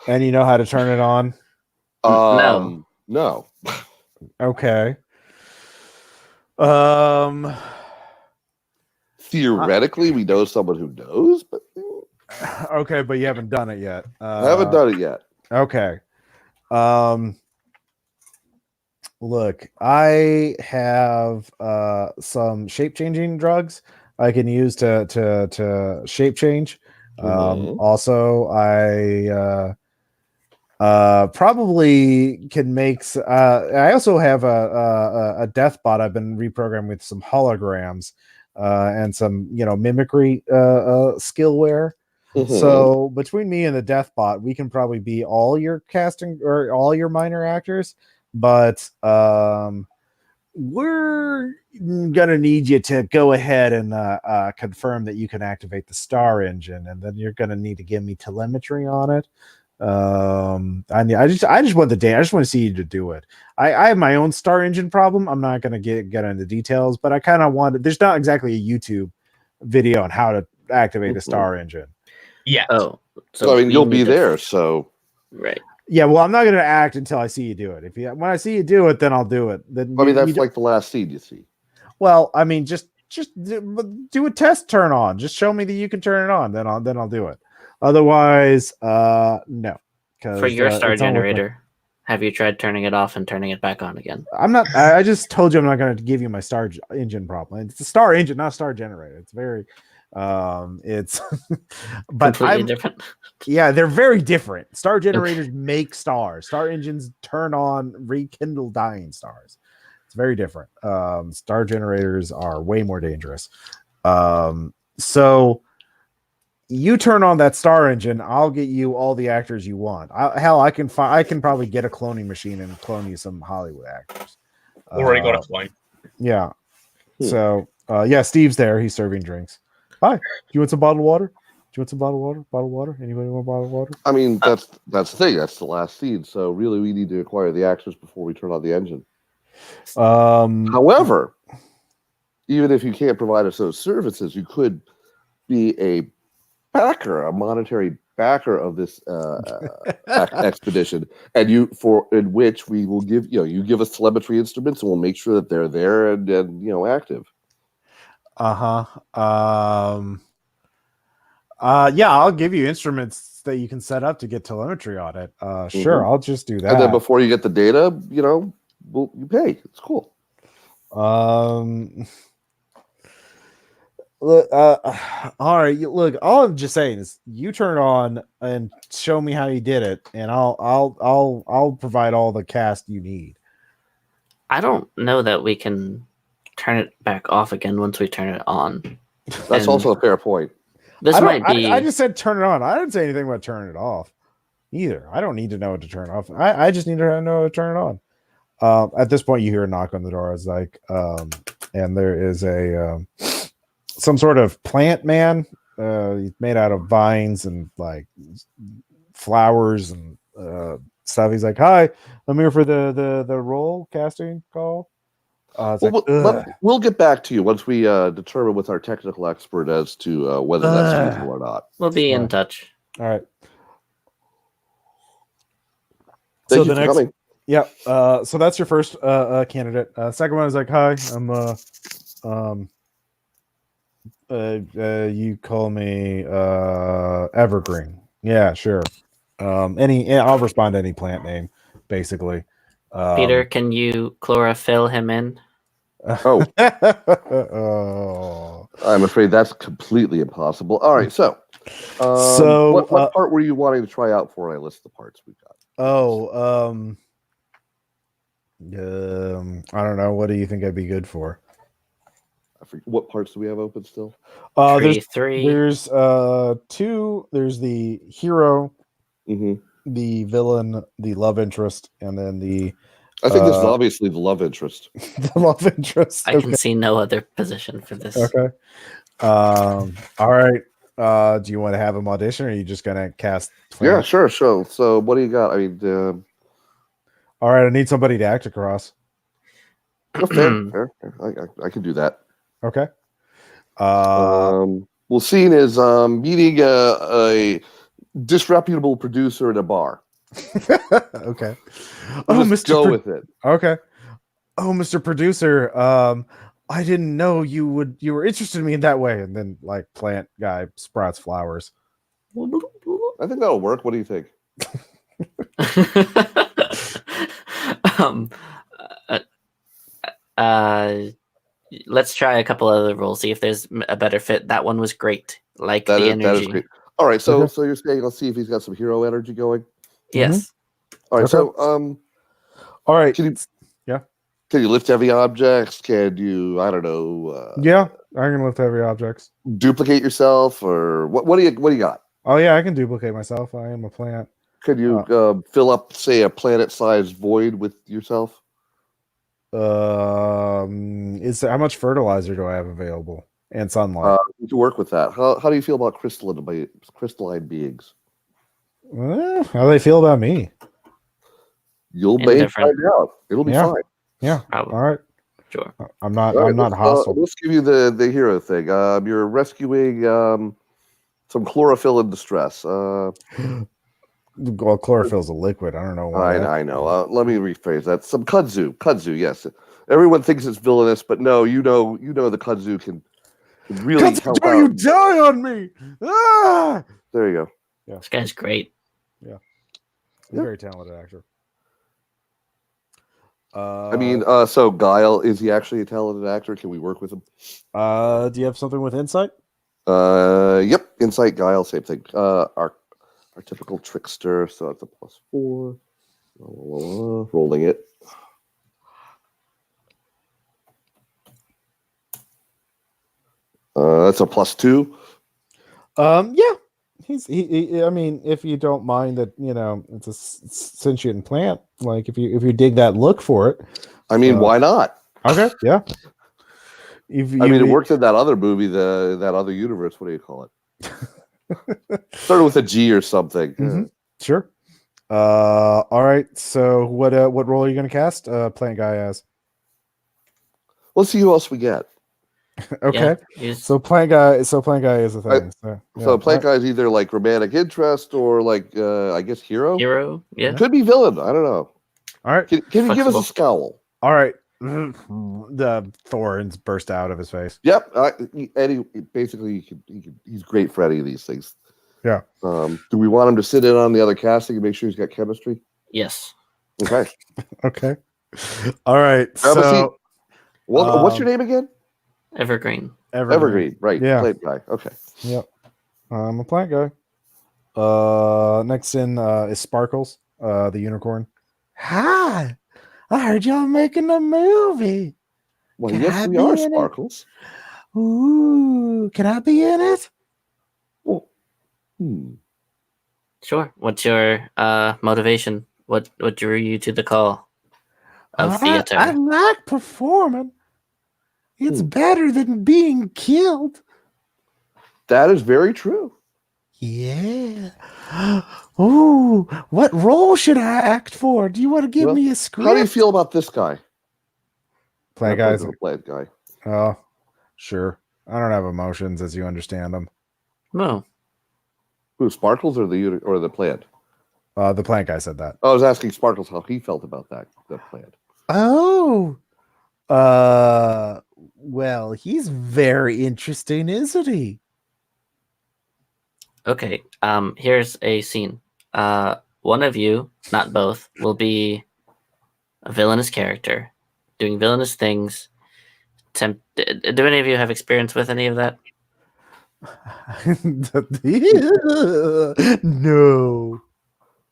Speaker 1: And you know how to turn it on?
Speaker 3: No.
Speaker 1: Okay.
Speaker 3: Theoretically, we know someone who knows, but
Speaker 1: okay, but you haven't done it yet.
Speaker 3: I haven't done it yet.
Speaker 1: Okay. Look, I have some shape changing drugs I can use to shape change. Also, Probably can make. I also have a death bot. I've been reprogramming with some holograms and some mimicry skillware. So between me and the death bot, we can probably be all your casting or all your minor actors, but we're gonna need you to go ahead and confirm that you can activate the star engine, and then you're gonna need to give me telemetry on it. I just want I just want to see you to do it. I have my own star engine problem. I'm not gonna get into details, but I kind of wanted. There's not exactly a YouTube video on how to activate a star engine.
Speaker 4: Yeah.
Speaker 2: Oh,
Speaker 3: So, I mean,
Speaker 2: we
Speaker 3: you'll
Speaker 2: need
Speaker 3: be
Speaker 2: to-
Speaker 3: there, so
Speaker 2: right?
Speaker 1: Yeah, well, I'm not going to act until I see you do it. When I see you do it, then I'll do it. Then
Speaker 3: I mean that's like the last scene you see.
Speaker 1: well, I mean, just do a test turn on. Just show me that you can turn it on. Then I'll do it. Otherwise, no.
Speaker 2: For your star
Speaker 1: it's all with
Speaker 2: generator, have you tried turning it off and turning it back on again?
Speaker 1: I'm not. I just told you I'm not going to give you my star engine problem. It's a star engine, not a star generator. It's very. It's but
Speaker 2: Completely different.
Speaker 1: yeah, they're very different. Star generators make stars. Star engines turn on, rekindle dying stars. It's very different. Star generators are way more dangerous. So you turn on that star engine, I'll get you all the actors you want. I can probably get a cloning machine and clone you some Hollywood actors.
Speaker 4: Already got a clone.
Speaker 1: Yeah. So yeah, Steve's there. He's serving drinks. Hi. Do you want some bottled water? Do you want some bottled water? Bottled water? Anybody want bottled water?
Speaker 3: I mean, that's the thing. That's the last scene. So really, we need to acquire the actors before we turn on the engine. However, even if you can't provide us those services, you could be a backer, a monetary backer of this expedition, and in which we will give you give us telemetry instruments, and we'll make sure that they're there and active.
Speaker 1: Yeah, I'll give you instruments that you can set up to get telemetry on it. Sure, I'll just do that.
Speaker 3: And then before you get the data, you pay. It's cool.
Speaker 1: Look, all right. Look, all I'm just saying is you turn it on and show me how you did it, and I'll provide all the cast you need.
Speaker 2: I don't know that we can turn it back off again once we turn it on.
Speaker 3: That's also a fair point.
Speaker 2: This might be.
Speaker 1: I just said turn it on. I didn't say anything about turning it off either. I don't need to know what to turn off. I just need to know how to turn it on. At this point, you hear a knock on the door. It's like, and there is some sort of plant man. He's made out of vines and like flowers and stuff. He's like, "Hi, I'm here for the role casting call."
Speaker 3: We'll get back to you once we determine with our technical expert as to whether that's feasible or not.
Speaker 2: We'll be in touch.
Speaker 1: All right.
Speaker 3: Thank you for coming.
Speaker 1: Yeah. So that's your first candidate. Second one is like, "Hi, I'm you call me Evergreen." Yeah, sure. I'll respond to any plant name, basically.
Speaker 2: Peter, can you chlorophyll him in?
Speaker 3: Oh,
Speaker 1: oh.
Speaker 3: I'm afraid that's completely impossible. All right, so what part were you wanting to try out for? I list the parts we've got.
Speaker 1: I don't know. What do you think I'd be good for?
Speaker 3: I forget, what parts do we have open still?
Speaker 2: There's three.
Speaker 1: There's two. There's the hero, the villain, the love interest, and then the.
Speaker 3: I think this is obviously the love interest.
Speaker 1: The love interest.
Speaker 2: I can see no other position for this.
Speaker 1: Okay. All right. Do you want to have him audition, or are you just gonna cast?
Speaker 3: Yeah, sure. So what do you got? I mean,
Speaker 1: all right. I need somebody to act across.
Speaker 3: Fair. I can do that.
Speaker 1: Okay.
Speaker 3: Well, scene is meeting a disreputable producer at a bar.
Speaker 1: Okay.
Speaker 3: Let's go with it.
Speaker 1: Okay. Oh, Mr. Producer, I didn't know you were interested in me in that way. And then like plant guy sprouts flowers.
Speaker 3: I think that'll work. What do you think?
Speaker 2: Let's try a couple other roles, see if there's a better fit. That one was great. Like
Speaker 3: that
Speaker 2: the
Speaker 3: is,
Speaker 2: energy.
Speaker 3: That is great. All right, so you're saying let's see if he's got some hero energy going.
Speaker 2: Yes.
Speaker 3: All right.
Speaker 1: Okay.
Speaker 3: So,
Speaker 1: All right.
Speaker 3: can you
Speaker 1: Yeah.
Speaker 3: can you lift heavy objects? Can you, I don't know,
Speaker 1: Yeah, I can lift heavy objects.
Speaker 3: duplicate yourself, or what do you got?
Speaker 1: Oh yeah, I can duplicate myself. I am a plant.
Speaker 3: Could you fill up, say, a planet-sized void with yourself?
Speaker 1: Is how much fertilizer do I have available and sunlight?
Speaker 3: You can work with that. How do you feel about crystalline beings?
Speaker 1: How do they feel about me?
Speaker 3: You'll
Speaker 2: Indifferent.
Speaker 3: find out. It'll be
Speaker 1: Yeah.
Speaker 3: fine.
Speaker 1: Yeah.
Speaker 2: Probably.
Speaker 1: All right.
Speaker 2: Sure.
Speaker 1: I'm not.
Speaker 3: All right,
Speaker 1: I'm not hostile.
Speaker 3: let's give you the hero thing. You're rescuing some chlorophyll in distress.
Speaker 1: Well, chlorophyll's a liquid. I don't know why.
Speaker 3: I know. Let me rephrase that. Some kudzu. Kudzu, yes. Everyone thinks it's villainous, but no, you know the kudzu can really help
Speaker 1: Don't
Speaker 3: out.
Speaker 1: you die on me! Ah!
Speaker 3: There you go.
Speaker 2: This guy's great.
Speaker 1: He's a very talented actor.
Speaker 3: I mean, so Guile, is he actually a talented actor? Can we work with him?
Speaker 1: do you have something with insight?
Speaker 3: Yep. Insight, Guile, same thing. Our typical trickster, so that's a +4. Rolling it. That's a +2.
Speaker 1: Yeah. He. I mean, if you don't mind that, it's a sentient plant. Like if you dig that look for it.
Speaker 3: I mean, why not?
Speaker 1: Okay. Yeah.
Speaker 3: It worked in that other movie, that other universe. What do you call it? Started with a G or something.
Speaker 1: Mm-hmm. Sure. All right. So what role are you going to cast? Plant guy as.
Speaker 3: Let's see who else we get.
Speaker 1: Okay.
Speaker 2: Yeah,
Speaker 1: so plant guy is a thing.
Speaker 3: So plant guy is either like romantic interest or like I guess hero.
Speaker 2: Hero. Yeah.
Speaker 3: Could be villain. I don't know.
Speaker 1: All right.
Speaker 3: Can you give us a scowl?
Speaker 1: All right. The thorns burst out of his face.
Speaker 3: Yep. Eddie, basically, he's great for any of these things.
Speaker 1: Yeah.
Speaker 3: Do we want him to sit in on the other casting and make sure he's got chemistry?
Speaker 2: Yes.
Speaker 3: Okay.
Speaker 1: Okay. All right.
Speaker 3: Grab a seat.
Speaker 1: So,
Speaker 3: what's your name again?
Speaker 2: Evergreen.
Speaker 3: Evergreen. Right.
Speaker 1: Yeah.
Speaker 3: Plant guy. Okay.
Speaker 1: Yep. I'm a plant guy. Next in is Sparkles, the unicorn. Hi. I heard y'all making a movie.
Speaker 3: Well,
Speaker 1: Can
Speaker 3: yes,
Speaker 1: I
Speaker 3: we
Speaker 1: be
Speaker 3: are,
Speaker 1: in it?
Speaker 3: Sparkles.
Speaker 1: Ooh, can I be in it?
Speaker 3: Well,
Speaker 2: Sure. What's your motivation? What drew you to the call of theater?
Speaker 1: I like performing. It's better than being killed.
Speaker 3: that is very true.
Speaker 1: Yeah. Ooh, what role should I act for? Do you want to give me a script?
Speaker 3: How do you feel about this guy?
Speaker 1: Plant guys.
Speaker 3: Plant guy.
Speaker 1: Oh, sure. I don't have emotions as you understand them.
Speaker 2: No.
Speaker 3: Who, Sparkles or the plant?
Speaker 1: The plant guy said that.
Speaker 3: I was asking Sparkles how he felt about that plant.
Speaker 1: Oh. Well, he's very interesting, isn't he?
Speaker 2: Okay. Here's a scene. One of you, not both, will be a villainous character doing villainous things. Do any of you have experience with any of that?
Speaker 1: No.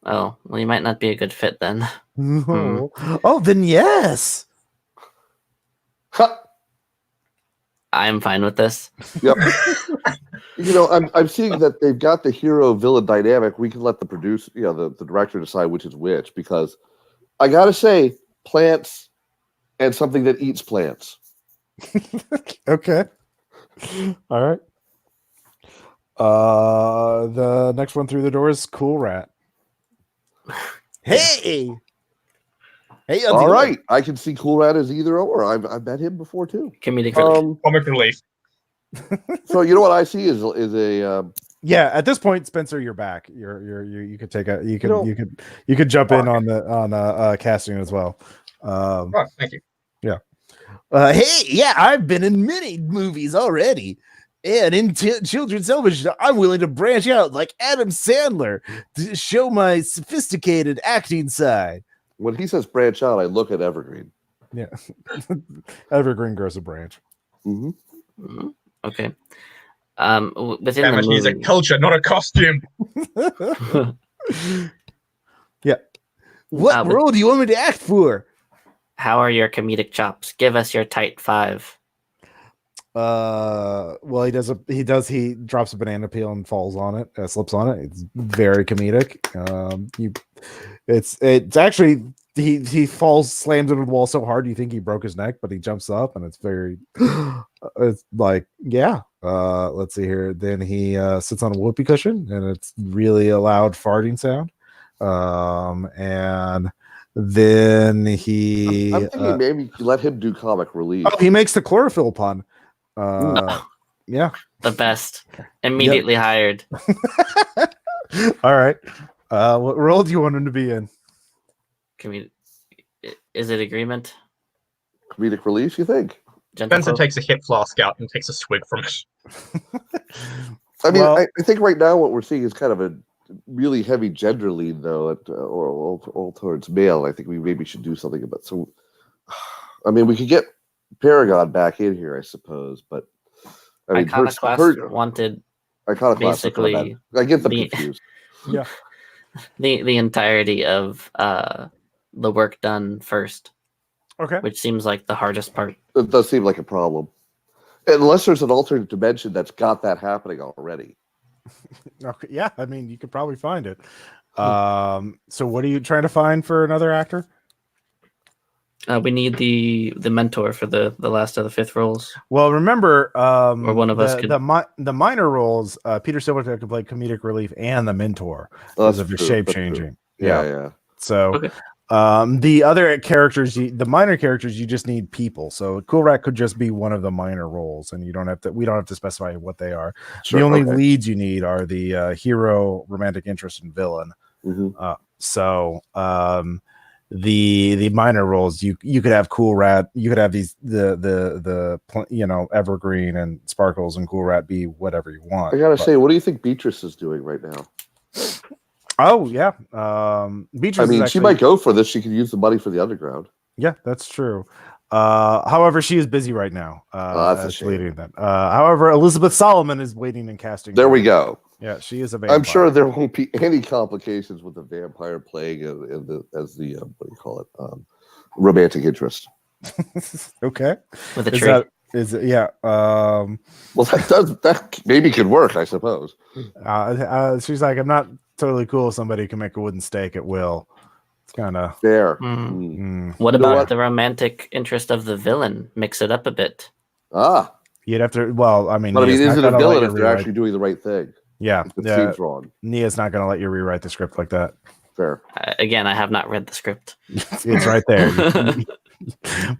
Speaker 2: Oh, well, you might not be a good fit then.
Speaker 1: No. Oh, then yes.
Speaker 3: Ha!
Speaker 2: I'm fine with this.
Speaker 3: Yep. I'm seeing that they've got the hero villain dynamic. We can let the producer, the director decide which is which, because I gotta say, plants and something that eats plants.
Speaker 1: Okay. All right. The next one through the door is Cool Rat. Hey. Hey.
Speaker 3: All right. I can see Cool Rat as either or. I've met him before too.
Speaker 2: Comedic relief.
Speaker 4: Comic relief.
Speaker 3: So you know what I see is a
Speaker 1: Yeah, at this point, Spencer, you're back. You could take a you could jump in on casting as well.
Speaker 4: Oh, thank you.
Speaker 1: Yeah. Hey, yeah, I've been in many movies already. And in children's television, I'm willing to branch out like Adam Sandler to show my sophisticated acting side.
Speaker 3: when he says branch out, I look at Evergreen.
Speaker 1: Yeah. Evergreen grows a branch.
Speaker 3: Mm-hmm.
Speaker 2: Mm-hmm. Okay. Within
Speaker 4: Damn
Speaker 2: the
Speaker 4: it, he's a
Speaker 2: movie,
Speaker 4: culture, not a costume.
Speaker 1: Yeah. What
Speaker 2: with-
Speaker 1: role do you want me to act for?
Speaker 2: How are your comedic chops? Give us your tight 5.
Speaker 1: Well, he drops a banana peel and falls on it, slips on it. It's very comedic. It's actually he falls, slams into the wall so hard you think he broke his neck, but he jumps up and it's very it's like, yeah. Let's see here. Then he sits on a whoopee cushion and it's really a loud farting sound. And then he
Speaker 3: I'm thinking maybe you let him do comic relief.
Speaker 1: oh, he makes the chlorophyll pun. Yeah.
Speaker 2: The best. Immediately hired.
Speaker 1: All right. What role do you want him to be in?
Speaker 2: Is it agreement?
Speaker 3: Comedic relief, you think?
Speaker 4: Spencer
Speaker 2: Gentle
Speaker 4: takes a hip flask out and takes a swig from it.
Speaker 3: I mean,
Speaker 1: Well-
Speaker 3: I think right now what we're seeing is kind of a really heavy gender lean, though, or all towards male. I think we maybe should do something about. So, I mean, we could get Paragon back in here, I suppose, but I mean,
Speaker 2: Iconoclast wanted
Speaker 3: Iconoclast.
Speaker 2: basically
Speaker 3: I get them
Speaker 2: the-
Speaker 3: confused.
Speaker 1: Yeah.
Speaker 2: the entirety of the work done first,
Speaker 1: Okay.
Speaker 2: which seems like the hardest part.
Speaker 3: It does seem like a problem, unless there's an alternate dimension that's got that happening already.
Speaker 1: Okay. Yeah. I mean, you could probably find it. So what are you trying to find for another actor?
Speaker 2: We need the mentor for the last of the 5th roles.
Speaker 1: Well, remember,
Speaker 2: Or one of us could-
Speaker 1: the minor roles. Peter Silverton could play comedic relief and the mentor
Speaker 3: Oh,
Speaker 1: because
Speaker 3: that's
Speaker 1: of his
Speaker 3: true,
Speaker 1: shape
Speaker 3: that's true.
Speaker 1: changing.
Speaker 3: Yeah.
Speaker 1: So,
Speaker 2: Okay.
Speaker 1: the other characters, the minor characters, you just need people. So, Cool Rat could just be one of the minor roles, and we don't have to specify what they are.
Speaker 3: Sure,
Speaker 1: The only
Speaker 3: okay.
Speaker 1: leads you need are the hero, romantic interest, and villain.
Speaker 3: Mhm.
Speaker 1: So, the minor roles, you could have Cool Rat, you could have these the Evergreen and Sparkles and Cool Rat be whatever you want.
Speaker 3: I gotta
Speaker 1: But-
Speaker 3: say, what do you think Beatrice is doing right now?
Speaker 1: oh yeah, Beatrice.
Speaker 3: I mean,
Speaker 1: is
Speaker 3: she
Speaker 1: actually,
Speaker 3: might go for this. She could use the money for the underground.
Speaker 1: Yeah, that's true. However, she is busy right now.
Speaker 3: That's a
Speaker 1: as
Speaker 3: shame.
Speaker 1: leading that. However, Elizabeth Solomon is waiting and casting.
Speaker 3: There we go.
Speaker 1: Yeah, she is a vampire.
Speaker 3: I'm sure there won't be any complications with the vampire playing as the what do you call it? Romantic interest.
Speaker 1: Okay.
Speaker 2: With a
Speaker 1: Is
Speaker 2: tree.
Speaker 1: yeah.
Speaker 3: Well, that maybe could work, I suppose.
Speaker 1: She's like, I'm not totally cool if somebody can make a wooden stake at will. It's kind of.
Speaker 3: Fair.
Speaker 2: Mm.
Speaker 3: Mm.
Speaker 2: What
Speaker 3: You know
Speaker 2: about
Speaker 3: what?
Speaker 2: the romantic interest of the villain? Mix it up a bit.
Speaker 3: Ah,
Speaker 1: You'd have to. Well, I mean,
Speaker 3: but I mean,
Speaker 1: Nia's
Speaker 3: is
Speaker 1: not
Speaker 3: it a
Speaker 1: gonna let
Speaker 3: villain
Speaker 1: you
Speaker 3: if they're
Speaker 1: rewrite-
Speaker 3: actually doing the right thing?
Speaker 1: Yeah,
Speaker 3: It seems wrong.
Speaker 1: Nia's not going to let you rewrite the script like that.
Speaker 3: Fair.
Speaker 2: Again, I have not read the script.
Speaker 1: It's right there,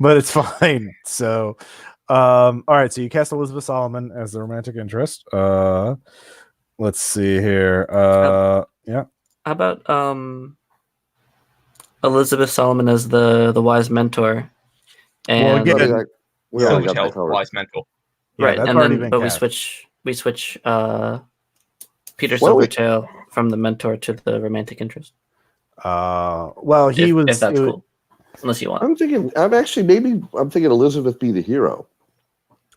Speaker 1: but it's fine. So, all right. So you cast Elizabeth Solomon as the romantic interest. Let's see here. Yeah.
Speaker 2: How about Elizabeth Solomon as the wise mentor? And
Speaker 1: again,
Speaker 3: I mean, we
Speaker 1: Yeah,
Speaker 3: already got
Speaker 4: Silvertail,
Speaker 3: that covered.
Speaker 4: wise mentor.
Speaker 1: Yeah,
Speaker 2: right,
Speaker 1: that's
Speaker 2: and
Speaker 1: already
Speaker 2: then
Speaker 1: been
Speaker 2: but
Speaker 1: cast.
Speaker 2: we switch Peter
Speaker 3: Why don't we-
Speaker 2: Silvertail from the mentor to the romantic interest.
Speaker 1: Well, he
Speaker 2: if
Speaker 1: was.
Speaker 2: that's
Speaker 1: it-
Speaker 2: cool. Unless you want.
Speaker 3: I'm thinking Elizabeth be the hero.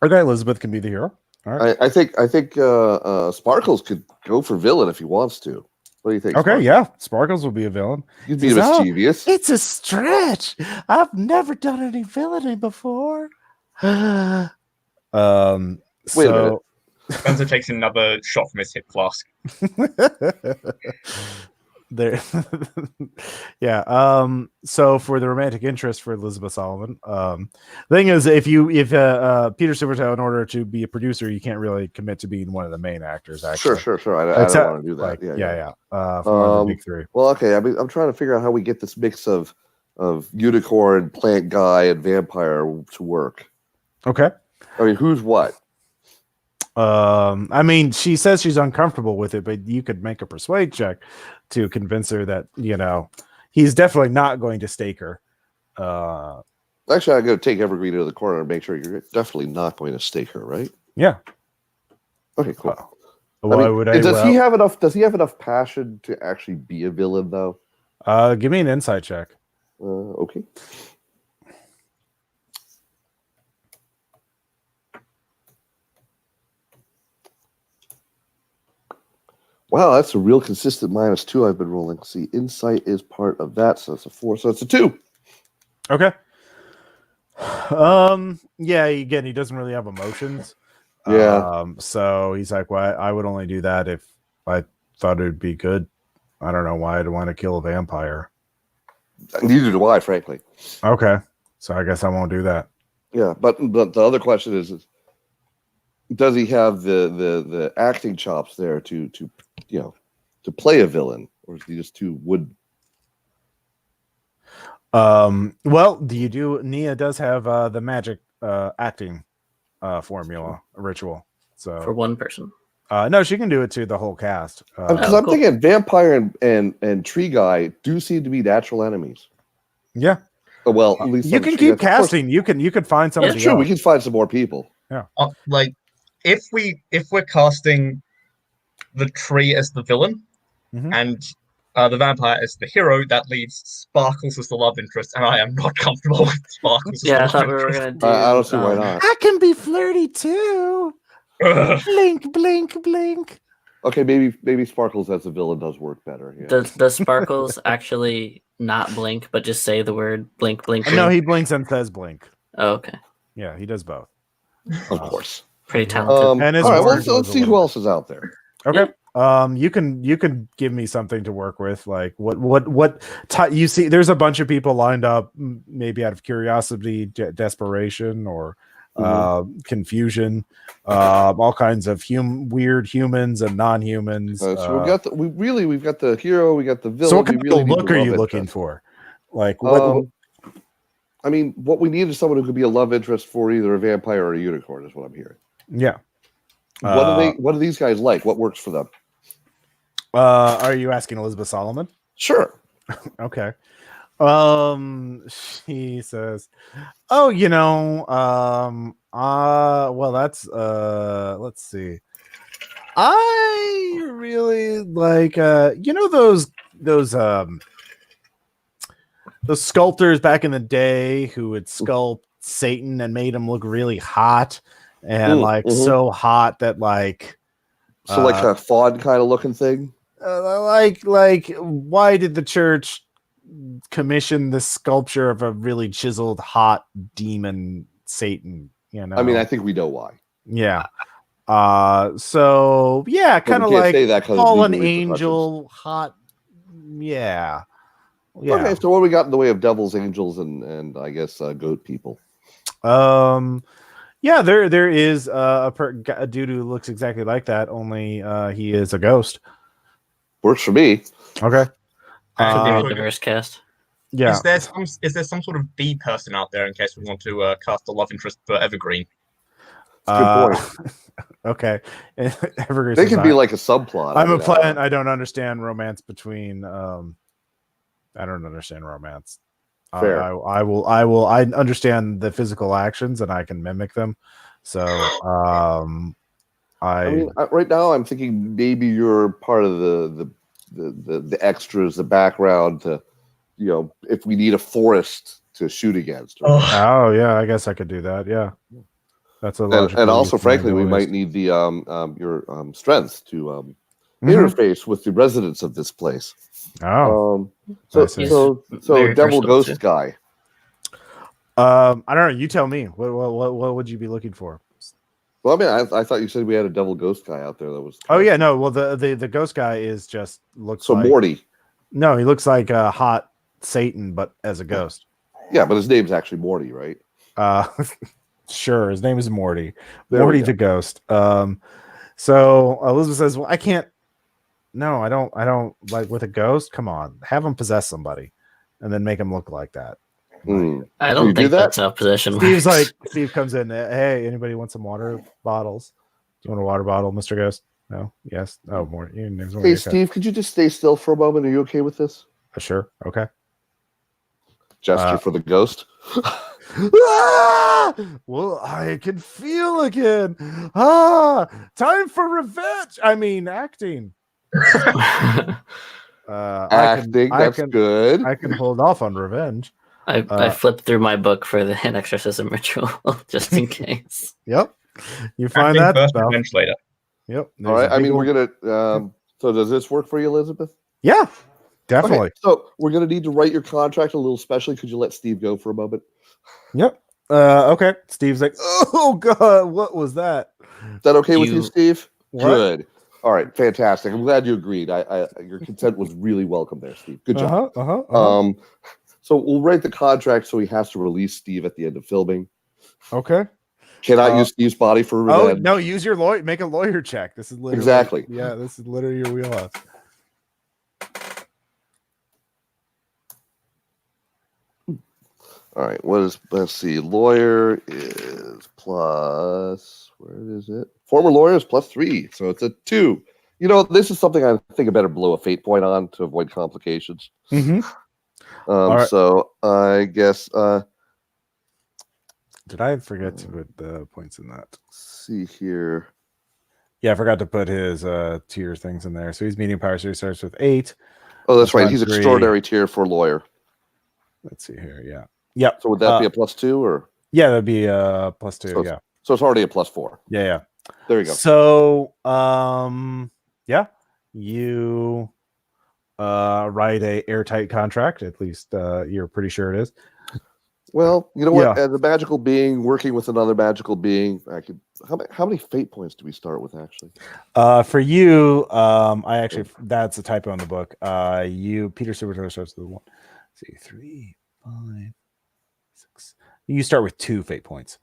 Speaker 1: Okay, Elizabeth can be the hero. All right.
Speaker 3: I think Sparkles could go for villain if he wants to. What do you think?
Speaker 1: Okay,
Speaker 3: Sparkles?
Speaker 1: yeah. Sparkles will be a villain.
Speaker 3: You'd be
Speaker 1: Says, "Oh,
Speaker 3: mischievous.
Speaker 1: It's a stretch. I've never done any villainy before.
Speaker 3: Wait a
Speaker 1: so
Speaker 3: minute.
Speaker 4: Spencer takes another shot from his hip flask.
Speaker 1: there yeah, so for the romantic interest for Elizabeth Solomon, thing is, if Peter Silvertail, in order to be a producer, you can't really commit to being one of the main actors, actually.
Speaker 3: Sure. I
Speaker 1: Except,
Speaker 3: don't want to do that.
Speaker 1: like,
Speaker 3: yeah.
Speaker 1: for one of the big three.
Speaker 3: Well, okay. I mean, I'm trying to figure out how we get this mix of unicorn, plant guy, and vampire to work.
Speaker 1: Okay.
Speaker 3: I mean, who's what?
Speaker 1: I mean, she says she's uncomfortable with it, but you could make a persuade check to convince her that, he's definitely not going to stake her.
Speaker 3: Actually, I'm going to take Evergreen to the corner and make sure you're definitely not going to stake her, right?
Speaker 1: Yeah.
Speaker 3: Okay, cool.
Speaker 1: Why would I?
Speaker 3: Does he have enough? Does he have enough passion to actually be a villain, though?
Speaker 1: Give me an insight check.
Speaker 3: Okay. Wow, that's a real consistent -2 I've been rolling. See, insight is part of that, so that's a 4, so it's a 2.
Speaker 1: Okay. Yeah, again, he doesn't really have emotions.
Speaker 3: Yeah.
Speaker 1: So he's like, well, I would only do that if I thought it would be good. I don't know why I'd want to kill a vampire.
Speaker 3: Neither do I, frankly.
Speaker 1: Okay. So I guess I won't do that.
Speaker 3: Yeah, but the other question is does he have the acting chops there to play a villain, or is he just too wood?
Speaker 1: Well, Nia does have the magic acting formula ritual. So
Speaker 2: For one person.
Speaker 1: no, she can do it to the whole cast.
Speaker 3: Because I'm
Speaker 2: cool.
Speaker 3: thinking vampire and tree guy do seem to be natural enemies.
Speaker 1: Yeah.
Speaker 3: Well, at least
Speaker 1: You
Speaker 3: on
Speaker 1: can
Speaker 3: Tree
Speaker 1: keep
Speaker 3: Guys. Of course,
Speaker 1: casting. You can find somebody
Speaker 3: That's true.
Speaker 1: else.
Speaker 3: We can find some more people.
Speaker 4: Like, if we're casting the tree as the villain
Speaker 1: Mhm.
Speaker 4: and the vampire as the hero, that leaves Sparkles as the love interest, and I am not comfortable with Sparkles as
Speaker 2: Yeah, I
Speaker 4: the
Speaker 2: thought
Speaker 4: love
Speaker 2: we were
Speaker 4: interest.
Speaker 2: gonna do.
Speaker 3: I don't see why not.
Speaker 1: I can be flirty too.
Speaker 4: Ugh.
Speaker 1: Blink, blink, blink.
Speaker 3: Okay, maybe Sparkles as a villain does work better. Yeah.
Speaker 2: Does Sparkles actually not blink, but just say the word blink, blink, blink?
Speaker 1: No, he blinks and says blink.
Speaker 2: Oh, okay.
Speaker 1: Yeah, he does both.
Speaker 3: Of course.
Speaker 2: Pretty talented.
Speaker 1: And his
Speaker 3: all right, well,
Speaker 1: words
Speaker 3: let's
Speaker 1: was a
Speaker 3: see who
Speaker 1: little-
Speaker 3: else is out there.
Speaker 1: Okay. You can give me something to work with. Like what you see? There's a bunch of people lined up, maybe out of curiosity, desperation, or confusion. All kinds of weird humans and non-humans.
Speaker 3: So we've got the hero, we got the villain.
Speaker 1: So what kind
Speaker 3: we really
Speaker 1: of
Speaker 3: need
Speaker 1: look
Speaker 3: the
Speaker 1: are
Speaker 3: love
Speaker 1: you looking
Speaker 3: interest.
Speaker 1: for? Like what?
Speaker 3: I mean, what we need is someone who could be a love interest for either a vampire or a unicorn. Is what I'm hearing.
Speaker 1: Yeah.
Speaker 3: What are these guys like? What works for them?
Speaker 1: Are you asking Elizabeth Solomon?
Speaker 3: Sure.
Speaker 1: Okay. She says, "Oh, well, that's let's see. I really like those sculptors back in the day who would sculpt Satan and made him look really hot and so hot that like
Speaker 3: so like a fawn kind of looking thing.
Speaker 1: Like why did the church commission this sculpture of a really chiseled hot demon Satan?
Speaker 3: I mean, I think we know why.
Speaker 1: Yeah. So yeah, kind of like fallen angel, hot. Yeah. Yeah.
Speaker 3: Okay, so what do we got in the way of devils, angels, and I guess goat people?
Speaker 1: Yeah, there is a dude who looks exactly like that, only he is a ghost.
Speaker 3: Works for me.
Speaker 1: Okay.
Speaker 2: Very diverse cast.
Speaker 1: Yeah.
Speaker 4: Is there some sort of B person out there in case we want to cast a love interest for Evergreen?
Speaker 3: That's a good point.
Speaker 1: Okay. Evergreen
Speaker 3: They
Speaker 1: says,
Speaker 3: could be like a subplot.
Speaker 1: I'm a plant. I don't understand romance between. I don't understand romance.
Speaker 3: Fair.
Speaker 1: I understand the physical actions and I can mimic them. So
Speaker 3: I mean, right now I'm thinking maybe you're part of the extras, the background to, if we need a forest to shoot against.
Speaker 1: Oh yeah, I guess I could do that. Yeah, that's a
Speaker 3: and also, frankly, we might need the your strength to interface with the residents of this place.
Speaker 1: Oh,
Speaker 3: so devil ghost guy.
Speaker 1: I don't know. You tell me. What would you be looking for?
Speaker 3: Well, I mean, I thought you said we had a devil ghost guy out there that was.
Speaker 1: Oh yeah, no. Well, the ghost guy is just looks like
Speaker 3: Morty.
Speaker 1: No, he looks like a hot Satan, but as a ghost.
Speaker 3: Yeah, but his name's actually Morty, right?
Speaker 1: Sure. His name is Morty. Morty the ghost. So Elizabeth says, "Well, I can't. No, I don't like with a ghost. Come on, have him possess somebody, and then make him look like that."
Speaker 2: I don't think that's how possession
Speaker 1: works.
Speaker 2: works.
Speaker 1: Steve comes in. Hey, anybody want some water bottles? Do you want a water bottle, Mr. Ghost? No. Yes. Oh, more.
Speaker 3: Hey, Steve, could you just stay still for a moment? Are you okay with this?
Speaker 1: Sure. Okay.
Speaker 3: Gesture for the ghost.
Speaker 1: Well, I can feel again. Time for revenge. I mean, acting.
Speaker 3: Acting. That's good.
Speaker 1: I can hold off on revenge.
Speaker 2: I flipped through my book for the hand exorcism ritual just in case.
Speaker 1: Yep. You find
Speaker 4: Acting
Speaker 1: that
Speaker 4: first,
Speaker 1: stuff.
Speaker 4: revenge later.
Speaker 1: Yep.
Speaker 3: All right. I mean, we're gonna. So does this work for you, Elizabeth?
Speaker 1: Yeah, definitely.
Speaker 3: Okay, so we're going to need to write your contract a little specially. Could you let Steve go for a moment?
Speaker 1: Yep. Okay. Steve's like, oh god, what was that?
Speaker 3: Is that okay with you, Steve?
Speaker 1: What?
Speaker 3: Good. All right, fantastic. I'm glad you agreed. Your consent was really welcome there, Steve. Good job. So we'll write the contract so he has to release Steve at the end of filming.
Speaker 1: Okay.
Speaker 3: Cannot use Steve's body for revenge.
Speaker 1: Oh no, use your lawyer. Make a lawyer check. This is literally
Speaker 3: exactly.
Speaker 1: Yeah, this is literally your wheelhouse.
Speaker 3: All right. Let's see. Lawyer is plus. Where is it? Former lawyer is +3, so it's a 2. You know, this is something I think I better blow a fate point on to avoid complications.
Speaker 1: Mm-hmm. Right.
Speaker 3: So I guess.
Speaker 1: Did I forget to put the points in that?
Speaker 3: Let's see here.
Speaker 1: Yeah, I forgot to put his tier things in there. So he's medium power, so he starts with 8.
Speaker 3: Oh, that's right. He's extraordinary tier for lawyer.
Speaker 1: Let's see here. Yeah. Yep.
Speaker 3: So would that be a +2 or?
Speaker 1: Yeah, that'd be a +2.
Speaker 3: So
Speaker 1: yeah.
Speaker 3: So it's already a +4.
Speaker 1: Yeah.
Speaker 3: There you go.
Speaker 1: So yeah, you write a airtight contract. At least you're pretty sure it is.
Speaker 3: Well, you know what? As a magical being working with another magical being, I could. How many fate points do we start with actually?
Speaker 1: For you, I actually that's a typo in the book. Peter Silvertail starts with 1, 2, 3, 5, 6. You start with 2 fate points.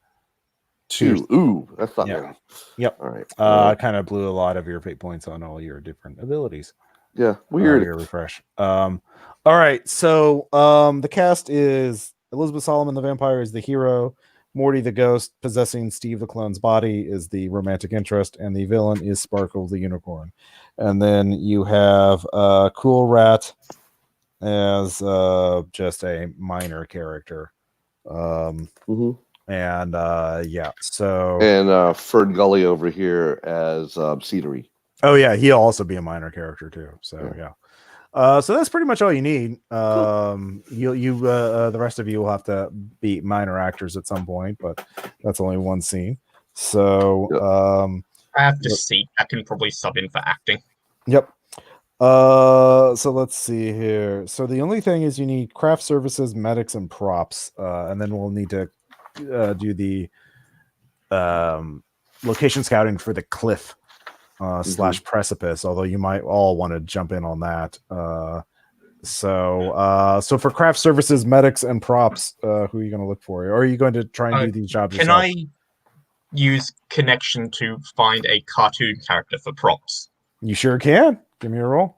Speaker 3: 2. Ooh, that's not many.
Speaker 1: Yep.
Speaker 3: All right.
Speaker 1: I kind of blew a lot of your fate points on all your different abilities.
Speaker 3: Yeah. Weird.
Speaker 1: Refresh. All right. So the cast is Elizabeth Solomon, the vampire, is the hero. Morty, the ghost, possessing Steve the clone's body, is the romantic interest, and the villain is Sparkle, the unicorn. And then you have Cool Rat as just a minor character. And so
Speaker 3: Fern Gully over here as Cedary.
Speaker 1: Oh yeah, he'll also be a minor character too. So yeah. So that's pretty much all you need. The rest of you will have to be minor actors at some point, but that's only one scene. So
Speaker 4: I have to see. I can probably sub in for acting.
Speaker 1: Yep. So let's see here. So the only thing is you need craft services, medics, and props, and then we'll need to do the location scouting for the cliff / precipice, although you might all want to jump in on that. So for craft services, medics, and props, who are you going to look for? Or are you going to try and do these jobs yourself?
Speaker 4: Can I use connection to find a cartoon character for props?
Speaker 1: You sure can. Give me a roll.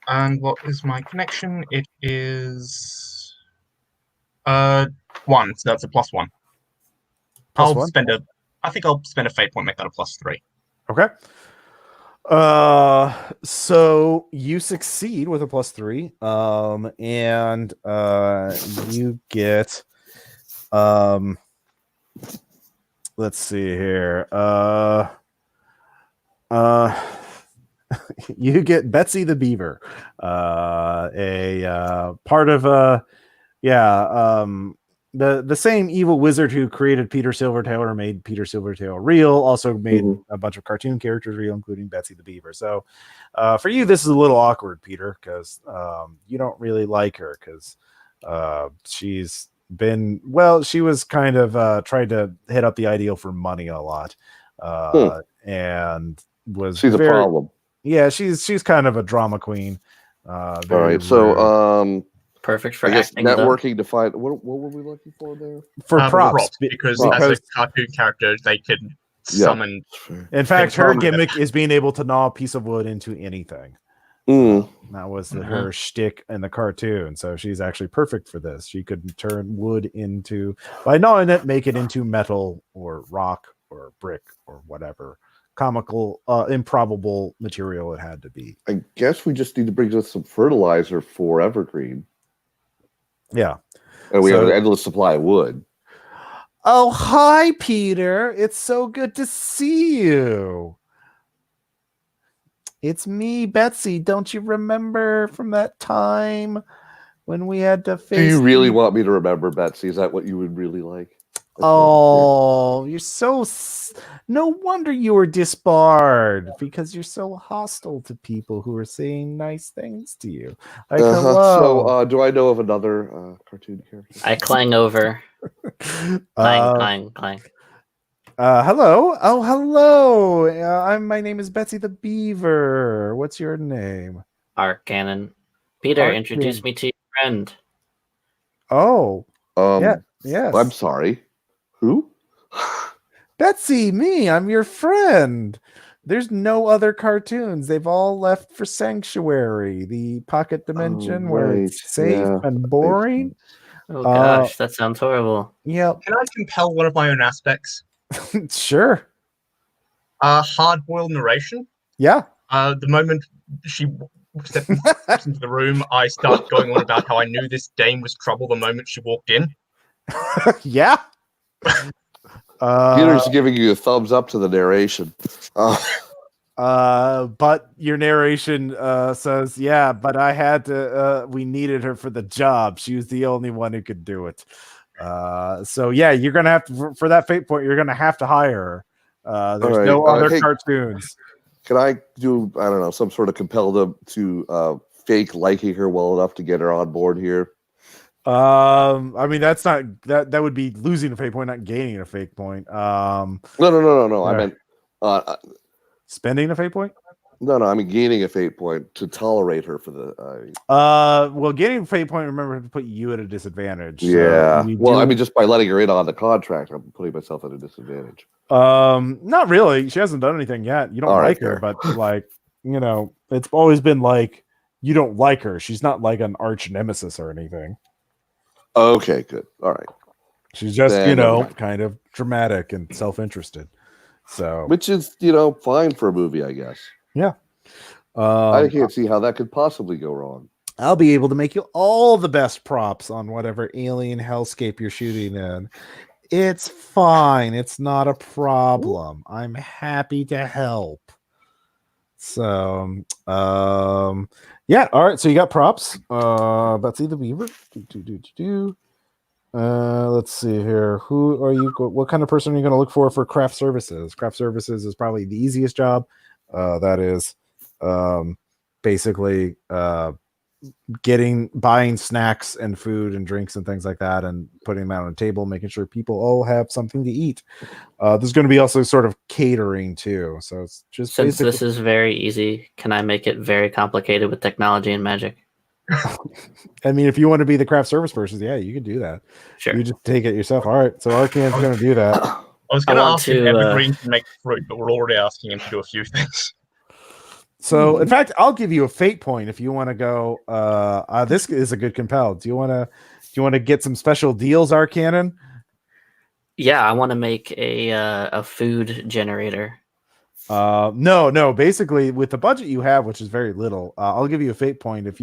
Speaker 4: And what is my connection? It is 1, so that's a +1. I think I'll spend a fate point, make that a +3.
Speaker 1: Okay. So you succeed with a +3, and you get let's see here. You get Betsy the Beaver, a part of the same evil wizard who created Peter Silvertail or made Peter Silvertail real, also made a bunch of cartoon characters real, including Betsy the Beaver. So for you, this is a little awkward, Peter, because you don't really like her because she's been, she was kind of tried to hit up the ideal for money a lot, and she's
Speaker 3: a problem.
Speaker 1: Yeah, she's kind of a drama queen.
Speaker 3: All right, so
Speaker 2: perfect for
Speaker 3: I guess
Speaker 2: acting.
Speaker 3: Networking to find what were we looking for there?
Speaker 1: For props,
Speaker 4: because as a cartoon character, they can summon.
Speaker 1: In fact, her gimmick is being able to gnaw a piece of wood into anything. That was her shtick in the cartoon. So she's actually perfect for this. She could turn wood into, by gnawing it, make it into metal or rock or brick or whatever comical, improbable material it had to be.
Speaker 3: I guess we just need to bring us some fertilizer for Evergreen.
Speaker 1: Yeah.
Speaker 3: And we have an endless supply of wood.
Speaker 1: Oh, hi, Peter. It's so good to see you. It's me, Betsy. Don't you remember from that time when we had to face...
Speaker 3: Do you really want me to remember, Betsy? Is that what you would really like?
Speaker 1: Oh, you're so. No wonder you were disbarred because you're so hostile to people who are saying nice things to you. Like, hello.
Speaker 3: So, do I know of another cartoon character?
Speaker 2: I clang over. Clang, clang, clang.
Speaker 1: Hello. Oh, hello. My name is Betsy the Beaver. What's your name?
Speaker 2: Arc Cannon. Peter,
Speaker 1: Arc
Speaker 2: introduce
Speaker 1: Cannon.
Speaker 2: me to your friend.
Speaker 1: Oh, yeah. Yes.
Speaker 3: I'm sorry. Who?
Speaker 1: Betsy, me. I'm your friend. There's no other cartoons. They've all left for Sanctuary, the pocket dimension where it's safe and boring.
Speaker 2: Oh gosh, that sounds horrible.
Speaker 1: Yep.
Speaker 4: Can I compel one of my own aspects?
Speaker 1: Sure.
Speaker 4: Hard-boiled narration.
Speaker 1: Yeah.
Speaker 4: The moment she stepped into the room, I start going on about how I knew this dame was trouble the moment she walked in.
Speaker 1: Yeah.
Speaker 3: Peter's giving you a thumbs up to the narration.
Speaker 1: But your narration says, yeah, but I had to, we needed her for the job. She was the only one who could do it. So yeah, you're going to have to, for that fate point, you're going to have to hire her. There's no other cartoons.
Speaker 3: Can I do, I don't know, some sort of compel them to fake liking her well enough to get her on board here?
Speaker 1: I mean, that's not, that would be losing a fate point, not gaining a fate point.
Speaker 3: No. I meant
Speaker 1: spending a fate point.
Speaker 3: No, I mean gaining a fate point to tolerate her for the.
Speaker 1: Well, gaining a fate point, remember, to put you at a disadvantage.
Speaker 3: Yeah.
Speaker 1: So
Speaker 3: well, I mean, just by letting her in on the contract, I'm putting myself at a disadvantage.
Speaker 1: Not really. She hasn't done anything yet. You don't like her, but like, you know, it's always been like you don't like her. She's not like an arch nemesis or anything.
Speaker 3: Okay, good. All right.
Speaker 1: She's just, you know, kind of dramatic and self-interested. So,
Speaker 3: which is, you know, fine for a movie, I guess.
Speaker 1: Yeah.
Speaker 3: I can't see how that could possibly go wrong.
Speaker 1: I'll be able to make you all the best props on whatever alien hellscape you're shooting in. It's fine. It's not a problem. I'm happy to help. So, yeah. All right. So you got props. Betsy the Beaver. Let's see here. Who are you? What kind of person are you going to look for craft services? Craft services is probably the easiest job. That is basically buying snacks and food and drinks and things like that and putting them out on a table, making sure people all have something to eat. There's going to be also sort of catering too. So it's just
Speaker 2: since this is very easy, can I make it very complicated with technology and magic?
Speaker 1: I mean, if you want to be the craft service person, yeah, you can do that.
Speaker 2: Sure.
Speaker 1: You just take it yourself. All right. So Arcan's going to do that.
Speaker 4: I was going to ask if Evergreen can make fruit, but we're already asking him to do a few things.
Speaker 1: So, in fact, I'll give you a fate point if you want to go. This is a good compel. Do you want to get some special deals, Arcanon?
Speaker 2: Yeah, I want to make a food generator.
Speaker 1: No. Basically, with the budget you have, which is very little, I'll give you a fate point if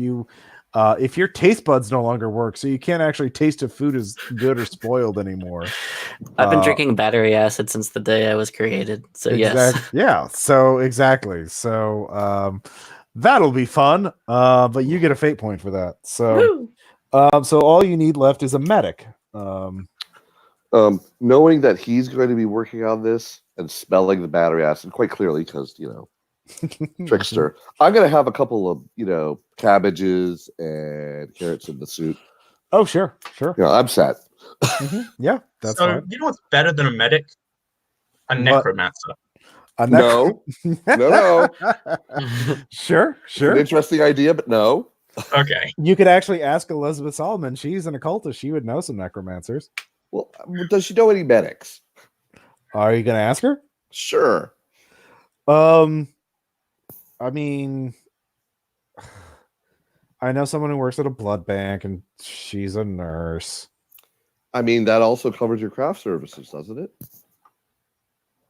Speaker 1: your taste buds no longer work, so you can't actually taste if food is good or spoiled anymore.
Speaker 2: I've been drinking battery acid since the day I was created. So yes.
Speaker 1: Yeah. So exactly. So that'll be fun. But you get a fate point for that. So so all you need left is a medic.
Speaker 3: Knowing that he's going to be working on this and smelling the battery acid quite clearly, because you know, trickster. I'm going to have a couple of, you know, cabbages and carrots in the soup.
Speaker 1: Oh, sure.
Speaker 3: Yeah, I'm set.
Speaker 1: Yeah, that's fine.
Speaker 4: You know what's better than a medic? A necromancer.
Speaker 3: No.
Speaker 1: Sure.
Speaker 3: An interesting idea, but no.
Speaker 4: Okay.
Speaker 1: You could actually ask Elizabeth Solomon. She's an occultist. She would know some necromancers.
Speaker 3: Well, does she know any medics?
Speaker 1: Are you going to ask her?
Speaker 3: Sure.
Speaker 1: I mean, I know someone who works at a blood bank, and she's a nurse.
Speaker 3: I mean, that also covers your craft services, doesn't it?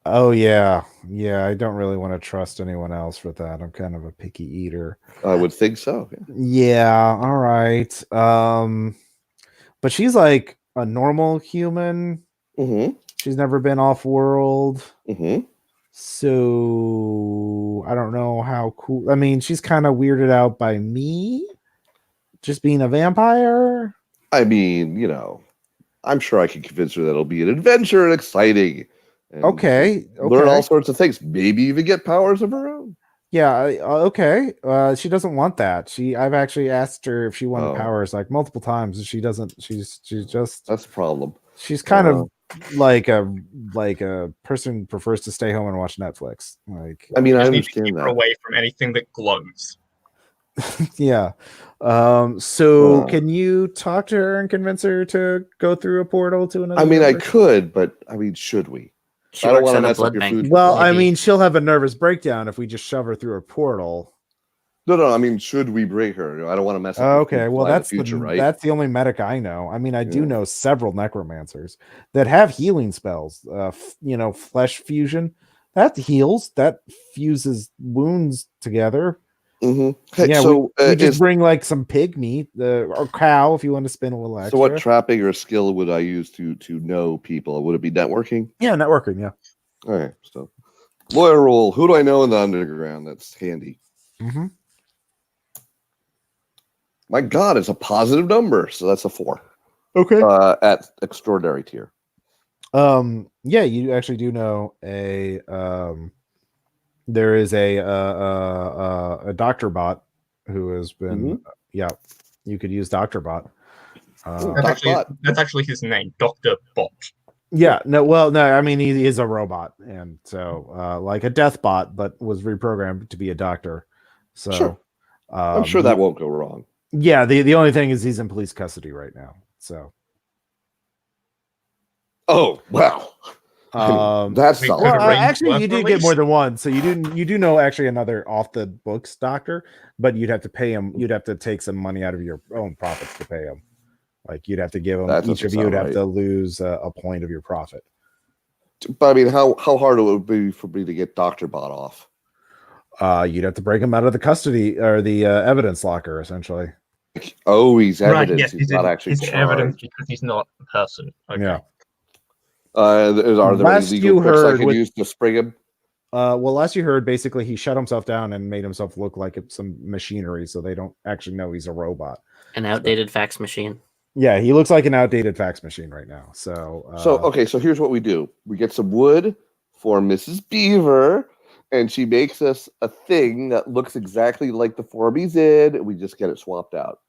Speaker 1: Oh, yeah. I don't really want to trust anyone else for that. I'm kind of a picky eater.
Speaker 3: I would think so.
Speaker 1: Yeah. All right. But she's like a normal human. She's never been off-world. So I don't know how cool. I mean, she's kind of weirded out by me just being a vampire.
Speaker 3: I mean, you know, I'm sure I can convince her that it'll be an adventure and exciting. And
Speaker 1: Okay.
Speaker 3: learn all
Speaker 1: Okay.
Speaker 3: sorts of things. Maybe even get powers of her own.
Speaker 1: Yeah. Okay. She doesn't want that. I've actually asked her if she wanted
Speaker 3: Oh.
Speaker 1: powers like multiple times. She doesn't. She's just.
Speaker 3: That's a problem.
Speaker 1: She's kind of like a person who prefers to stay home and watch Netflix. Like,
Speaker 3: I mean, I
Speaker 4: Just need to
Speaker 3: understand
Speaker 4: keep her
Speaker 3: that.
Speaker 4: away from anything that glows.
Speaker 1: yeah. So
Speaker 3: Oh.
Speaker 1: can you talk to her and convince her to go through a portal to another?
Speaker 3: I mean, I
Speaker 1: universe?
Speaker 3: could, but I mean, should we?
Speaker 2: She
Speaker 3: I don't
Speaker 2: works
Speaker 3: want to
Speaker 2: at a
Speaker 3: mess up
Speaker 2: blood
Speaker 3: your
Speaker 2: bank.
Speaker 3: food.
Speaker 1: Well, I
Speaker 2: Maybe.
Speaker 1: mean, she'll have a nervous breakdown if we just shove her through a portal.
Speaker 3: No. I mean, should we bring her? I don't want to mess up. your
Speaker 1: Okay,
Speaker 3: food
Speaker 1: well,
Speaker 3: supply in
Speaker 1: that's
Speaker 3: the future, right?
Speaker 1: that's the only medic I know. I mean, I do
Speaker 3: Yeah.
Speaker 1: know several necromancers that have healing spells. Flesh fusion that heals, that fuses wounds together.
Speaker 3: Mm-hmm. Hey,
Speaker 1: Yeah,
Speaker 3: so
Speaker 1: we just bring like some pig meat, or cow if you want to spin a little extra.
Speaker 3: So, what trapping or skill would I use to know people? Would it be networking?
Speaker 1: Yeah, networking. Yeah.
Speaker 3: All right. So, lawyer role. Who do I know in the underground that's handy?
Speaker 1: Mm-hmm.
Speaker 3: My God, it's a positive number, so that's a 4.
Speaker 1: Okay.
Speaker 3: At extraordinary tier.
Speaker 1: Yeah, you actually do know there is a doctor bot who has been yeah, you could use Doctor Bot.
Speaker 4: That's actually his name, Dr. Bot.
Speaker 1: Yeah, no, I mean he is a robot, and so like a death bot, but was reprogrammed to be a doctor. So
Speaker 3: Sure. I'm sure that won't go wrong.
Speaker 1: Yeah, the only thing is he's in police custody right now. So
Speaker 3: oh wow. That's solid.
Speaker 1: Well,
Speaker 4: arrange
Speaker 1: actually,
Speaker 4: work
Speaker 1: you did get
Speaker 4: release?
Speaker 1: more than one, so you do know actually another off the books doctor, but you'd have to pay him. You'd have to take some money out of your own profits to pay him. Like you'd have to give him
Speaker 3: That
Speaker 1: each
Speaker 3: doesn't
Speaker 1: of you would
Speaker 3: sound
Speaker 1: have to lose a point of your profit.
Speaker 3: But I mean, how hard it would be for me to get Dr. Bot off?
Speaker 1: You'd have to break him out of the custody or the evidence locker, essentially.
Speaker 3: Oh, he's evidence.
Speaker 4: Right, yes,
Speaker 3: he's not actually
Speaker 4: he's evidence
Speaker 3: charged.
Speaker 4: because he's not a person. Okay.
Speaker 1: Yeah.
Speaker 3: Are there
Speaker 1: Last
Speaker 3: any
Speaker 1: you
Speaker 3: legal tricks I
Speaker 1: heard
Speaker 3: can
Speaker 1: with-
Speaker 3: use to spring him?
Speaker 1: Well, last you heard, basically he shut himself down and made himself look like some machinery, so they don't actually know he's a robot.
Speaker 2: An outdated fax machine.
Speaker 1: Yeah, he looks like an outdated fax machine right now. So
Speaker 3: Okay, so here's what we do. We get some wood for Mrs. Beaver, and she makes us a thing that looks exactly like the form he's in, and we just get it swapped out.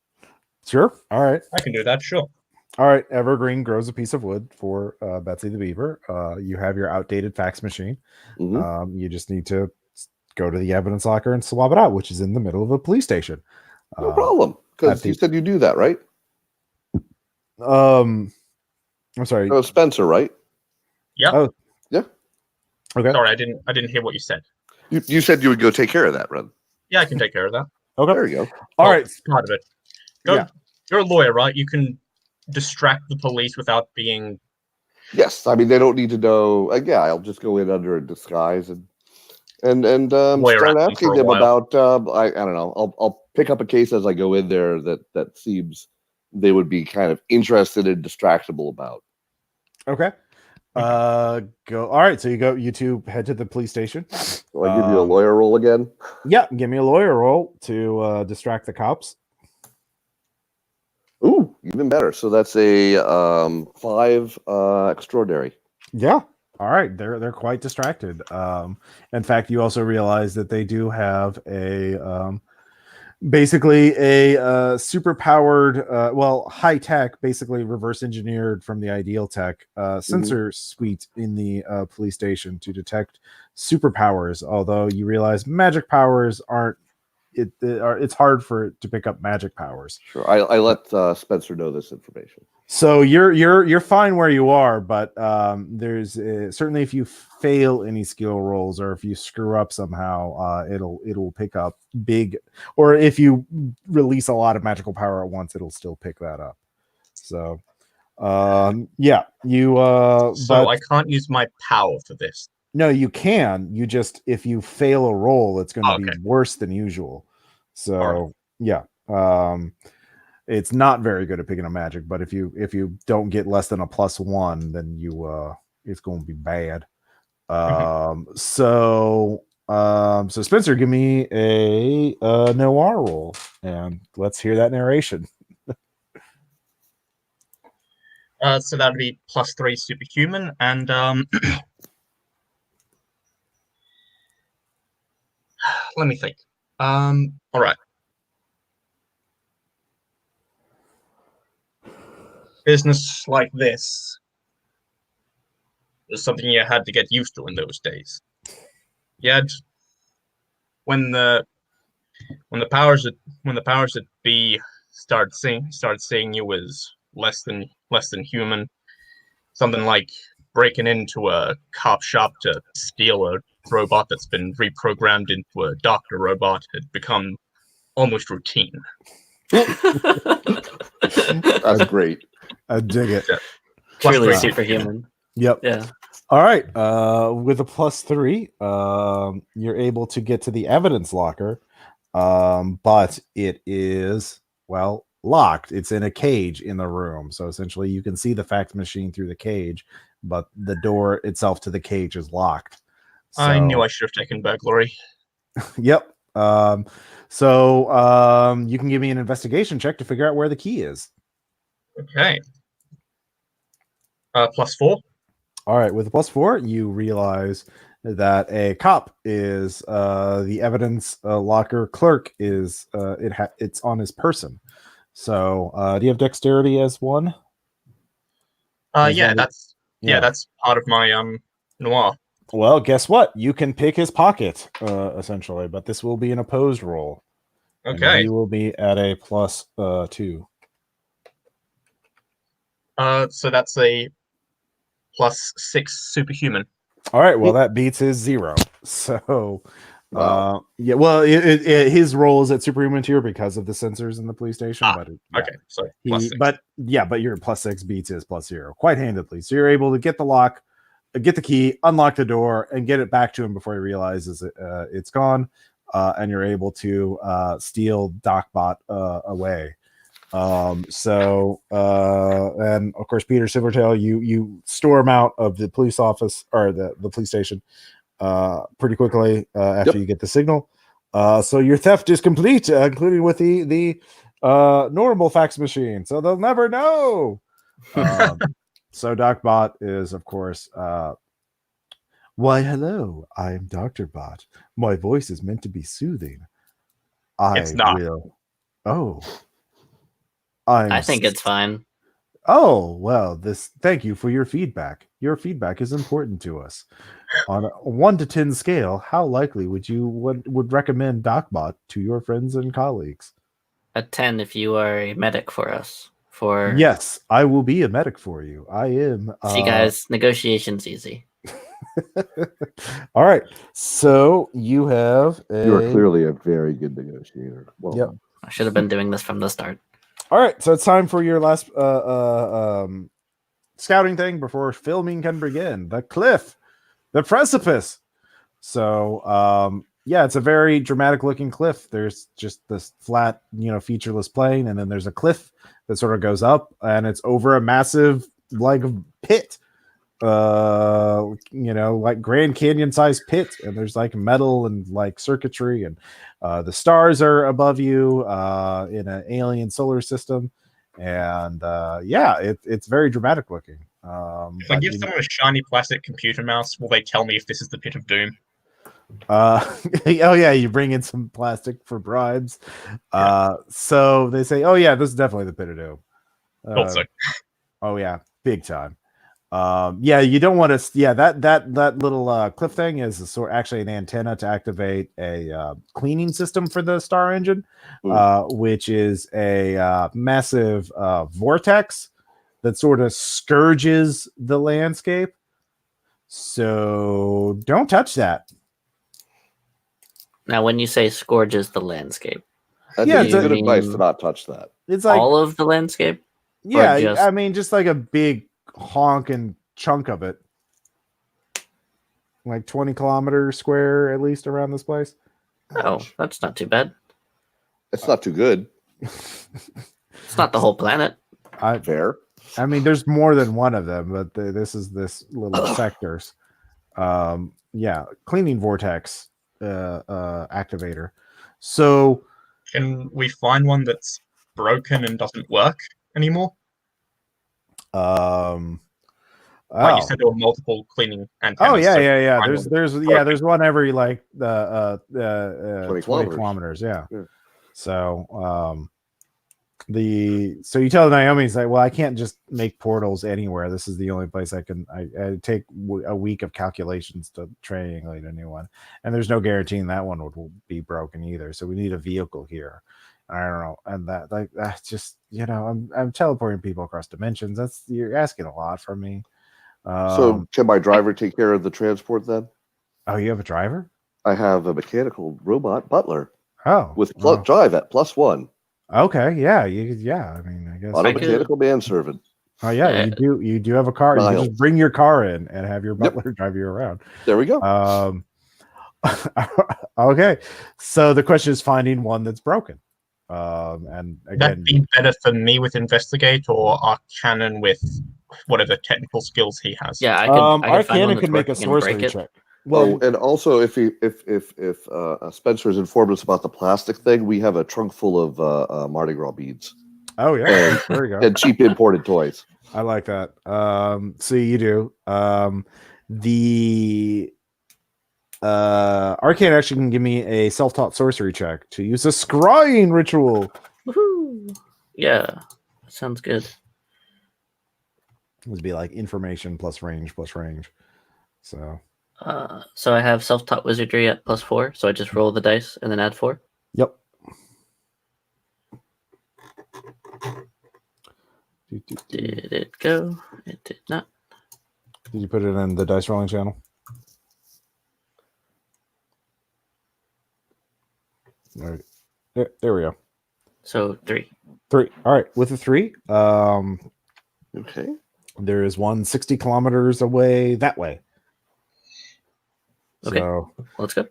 Speaker 1: Sure. All right.
Speaker 4: I can do that, sure.
Speaker 1: All right. Evergreen grows a piece of wood for Betsy the Beaver. You have your outdated fax machine.
Speaker 3: Mhm.
Speaker 1: You just need to go to the evidence locker and swap it out, which is in the middle of a police station.
Speaker 3: No problem, because you said you do that, right?
Speaker 1: I'm sorry.
Speaker 3: Oh, Spencer, right?
Speaker 4: Yeah.
Speaker 1: Oh.
Speaker 3: Yeah.
Speaker 1: Okay.
Speaker 4: Sorry, I didn't hear what you said.
Speaker 3: You said you would go take care of that, Ren.
Speaker 4: Yeah, I can take care of that.
Speaker 1: Okay.
Speaker 3: There you go.
Speaker 1: All
Speaker 4: Well,
Speaker 1: right.
Speaker 4: Part of it. You're a lawyer, right? You can distract the police without being.
Speaker 3: Yes, I mean they don't need to know. Yeah, I'll just go in under a disguise and
Speaker 4: Lawyer
Speaker 3: start
Speaker 4: at them for
Speaker 3: asking
Speaker 4: a
Speaker 3: them
Speaker 4: while.
Speaker 3: about. I don't know. I'll pick up a case as I go in there that seems they would be kind of interested and distractible about.
Speaker 1: Okay. Go. All right. So you two head to the police station.
Speaker 3: So I give you a lawyer role again.
Speaker 1: Yeah. Give me a lawyer roll to distract the cops.
Speaker 3: Ooh, even better. So that's a 5 extraordinary.
Speaker 1: Yeah. All right. They're quite distracted. In fact, you also realize that they do have basically a super powered, high tech, basically reverse engineered from the Ideal Tech sensor suite in the police station to detect superpowers. Although you realize magic powers aren't. It's hard for it to pick up magic powers.
Speaker 3: Sure, I let Spencer know this information.
Speaker 1: So you're fine where you are, but there's certainly if you fail any skill rolls or if you screw up somehow, it'll pick up big, or if you release a lot of magical power at once, it'll still pick that up. So yeah, you
Speaker 4: So I can't use my power for this.
Speaker 1: no, you can. You just if you fail a roll, it's going to
Speaker 4: Okay.
Speaker 1: be worse than usual. So
Speaker 3: All
Speaker 1: yeah, it's not very good at picking up magic. But if you don't get less than a +1, then it's going to be bad. So Spencer, give me a noir roll, and let's hear that narration.
Speaker 4: So that would be +3 superhuman, and let me think. All right. Business like this is something you had to get used to in those days. You had when the powers that be started seeing you as less than human, something like breaking into a cop shop to steal a robot that's been reprogrammed into a doctor robot had become almost routine.
Speaker 3: That's great.
Speaker 1: I dig it.
Speaker 4: Yeah.
Speaker 2: Truly
Speaker 4: +3
Speaker 2: superhuman.
Speaker 1: Yep.
Speaker 2: Yeah.
Speaker 1: All right. With a +3, you're able to get to the evidence locker, but it is locked. It's in a cage in the room, so essentially you can see the fax machine through the cage, but the door itself to the cage is locked.
Speaker 4: I knew I should have taken burglary.
Speaker 1: Yep. You can give me an investigation check to figure out where the key is.
Speaker 4: Okay. +4.
Speaker 1: All right, with a +4, you realize that a cop is the evidence locker clerk is it's on his person. So, do you have dexterity as 1?
Speaker 4: Yeah, that's part of my noir.
Speaker 1: Well, guess what? You can pick his pocket essentially, but this will be an opposed roll.
Speaker 4: Okay.
Speaker 1: And he will be at a +2.
Speaker 4: So that's a +6 superhuman.
Speaker 1: All right, well that beats his 0. So,
Speaker 3: Wow.
Speaker 1: yeah, well, his role is at superhuman tier because of the sensors in the police station. But
Speaker 4: okay, so +6.
Speaker 1: but your +6 beats his +0 quite handedly. So you're able to get the lock, get the key, unlock the door, and get it back to him before he realizes it's gone. And you're able to steal DocBot away. And of course Peter Silvertail, you storm out of the police office or the police station pretty quickly after you get the signal. So your theft is complete, including with the normal fax machine, so they'll never know. So DocBot is, of course, why hello, I'm Dr. Bot. My voice is meant to be soothing.
Speaker 4: It's not.
Speaker 2: I think it's fine.
Speaker 1: Oh, well, thank you for your feedback. Your feedback is important to us. On a 1 to 10 scale, how likely would you would recommend DocBot to your friends and colleagues?
Speaker 2: A 10 if you are a medic for us.
Speaker 1: Yes, I will be a medic for you. I am.
Speaker 2: See, guys, negotiation's easy.
Speaker 1: All right, so you have
Speaker 3: You are clearly a very good negotiator. Well,
Speaker 1: yep.
Speaker 2: I should have been doing this from the start.
Speaker 1: All right, so it's time for your last scouting thing before filming can begin. The cliff, the precipice. So, it's a very dramatic looking cliff. There's just this flat, featureless plain, and then there's a cliff that sort of goes up, and it's over a massive pit. Like Grand Canyon sized pit, and there's like metal and like circuitry, and the stars are above you in an alien solar system, and it's very dramatic looking.
Speaker 4: If I give someone a shiny plastic computer mouse, will they tell me if this is the pit of doom?
Speaker 1: You bring in some plastic for bribes. So they say, this is definitely the pit of doom. Big time. You don't want to. That little cliff thing is actually an antenna to activate a cleaning system for the star engine, which is a massive vortex that sort of scourges the landscape. So don't touch that.
Speaker 2: Now, when you say scourges the landscape,
Speaker 3: it's good advice to not touch that.
Speaker 2: It's like all of the landscape.
Speaker 1: Yeah, I mean, just like a big honking chunk of it, like 20 kilometers square at least around this place.
Speaker 2: Oh, that's not too bad.
Speaker 3: It's not too good.
Speaker 2: It's not the whole planet.
Speaker 3: Fair.
Speaker 1: I mean, there's more than one of them, but this is this little sectors. Cleaning vortex activator. So
Speaker 4: can we find one that's broken and doesn't work anymore? Like you
Speaker 1: Oh.
Speaker 4: said, there were multiple cleaning antennas.
Speaker 1: Oh yeah,
Speaker 4: so
Speaker 1: yeah.
Speaker 4: I
Speaker 1: There's one every like
Speaker 3: 20
Speaker 1: 20
Speaker 3: kilometers.
Speaker 1: kilometers. Yeah.
Speaker 3: Yeah.
Speaker 1: So so you tell Naomi's like, well, I can't just make portals anywhere. This is the only place I can. I take a week of calculations to triangulate a new one, and there's no guaranteeing that one would be broken either. So we need a vehicle here. I don't know, and that's just I'm teleporting people across dimensions. You're asking a lot from me.
Speaker 3: So can my driver take care of the transport then?
Speaker 1: Oh, you have a driver?
Speaker 3: I have a mechanical robot butler
Speaker 1: Oh,
Speaker 3: with drive at +1.
Speaker 1: okay, yeah, I mean, I guess.
Speaker 3: On a mechanical manservant.
Speaker 1: Oh yeah, you do have a car.
Speaker 3: Miles.
Speaker 1: You just bring your car in and have your butler drive you around.
Speaker 3: There we go.
Speaker 1: Okay, so the question is finding one that's broken. And again,
Speaker 4: that'd be better for me with investigate or Arcanon with whatever technical skills he has.
Speaker 2: Yeah, I could find one
Speaker 1: Arcana
Speaker 2: that's
Speaker 1: can make a
Speaker 2: working and break
Speaker 1: sorcery
Speaker 2: it.
Speaker 1: check.
Speaker 3: Well, and also if Spencer has informed us about the plastic thing, we have a trunk full of Mardi Gras beads.
Speaker 1: Oh yeah, there you go.
Speaker 3: And cheap imported toys.
Speaker 1: I like that. So you do. The Arcane actually can give me a self-taught sorcery check to use a scrying ritual.
Speaker 2: Woohoo! Yeah, that sounds good.
Speaker 1: It would be like information plus range. So
Speaker 2: I have self-taught wizardry at +4, so I just roll the dice and then add 4.
Speaker 1: Yep.
Speaker 2: Did it go? It did not.
Speaker 1: Did you put it in the dice rolling channel? All right. There we go.
Speaker 2: So 3.
Speaker 1: 3. All right. With a 3,
Speaker 3: Okay.
Speaker 1: there is one 60 kilometers away that way.
Speaker 2: Okay.
Speaker 1: So,
Speaker 2: Let's go.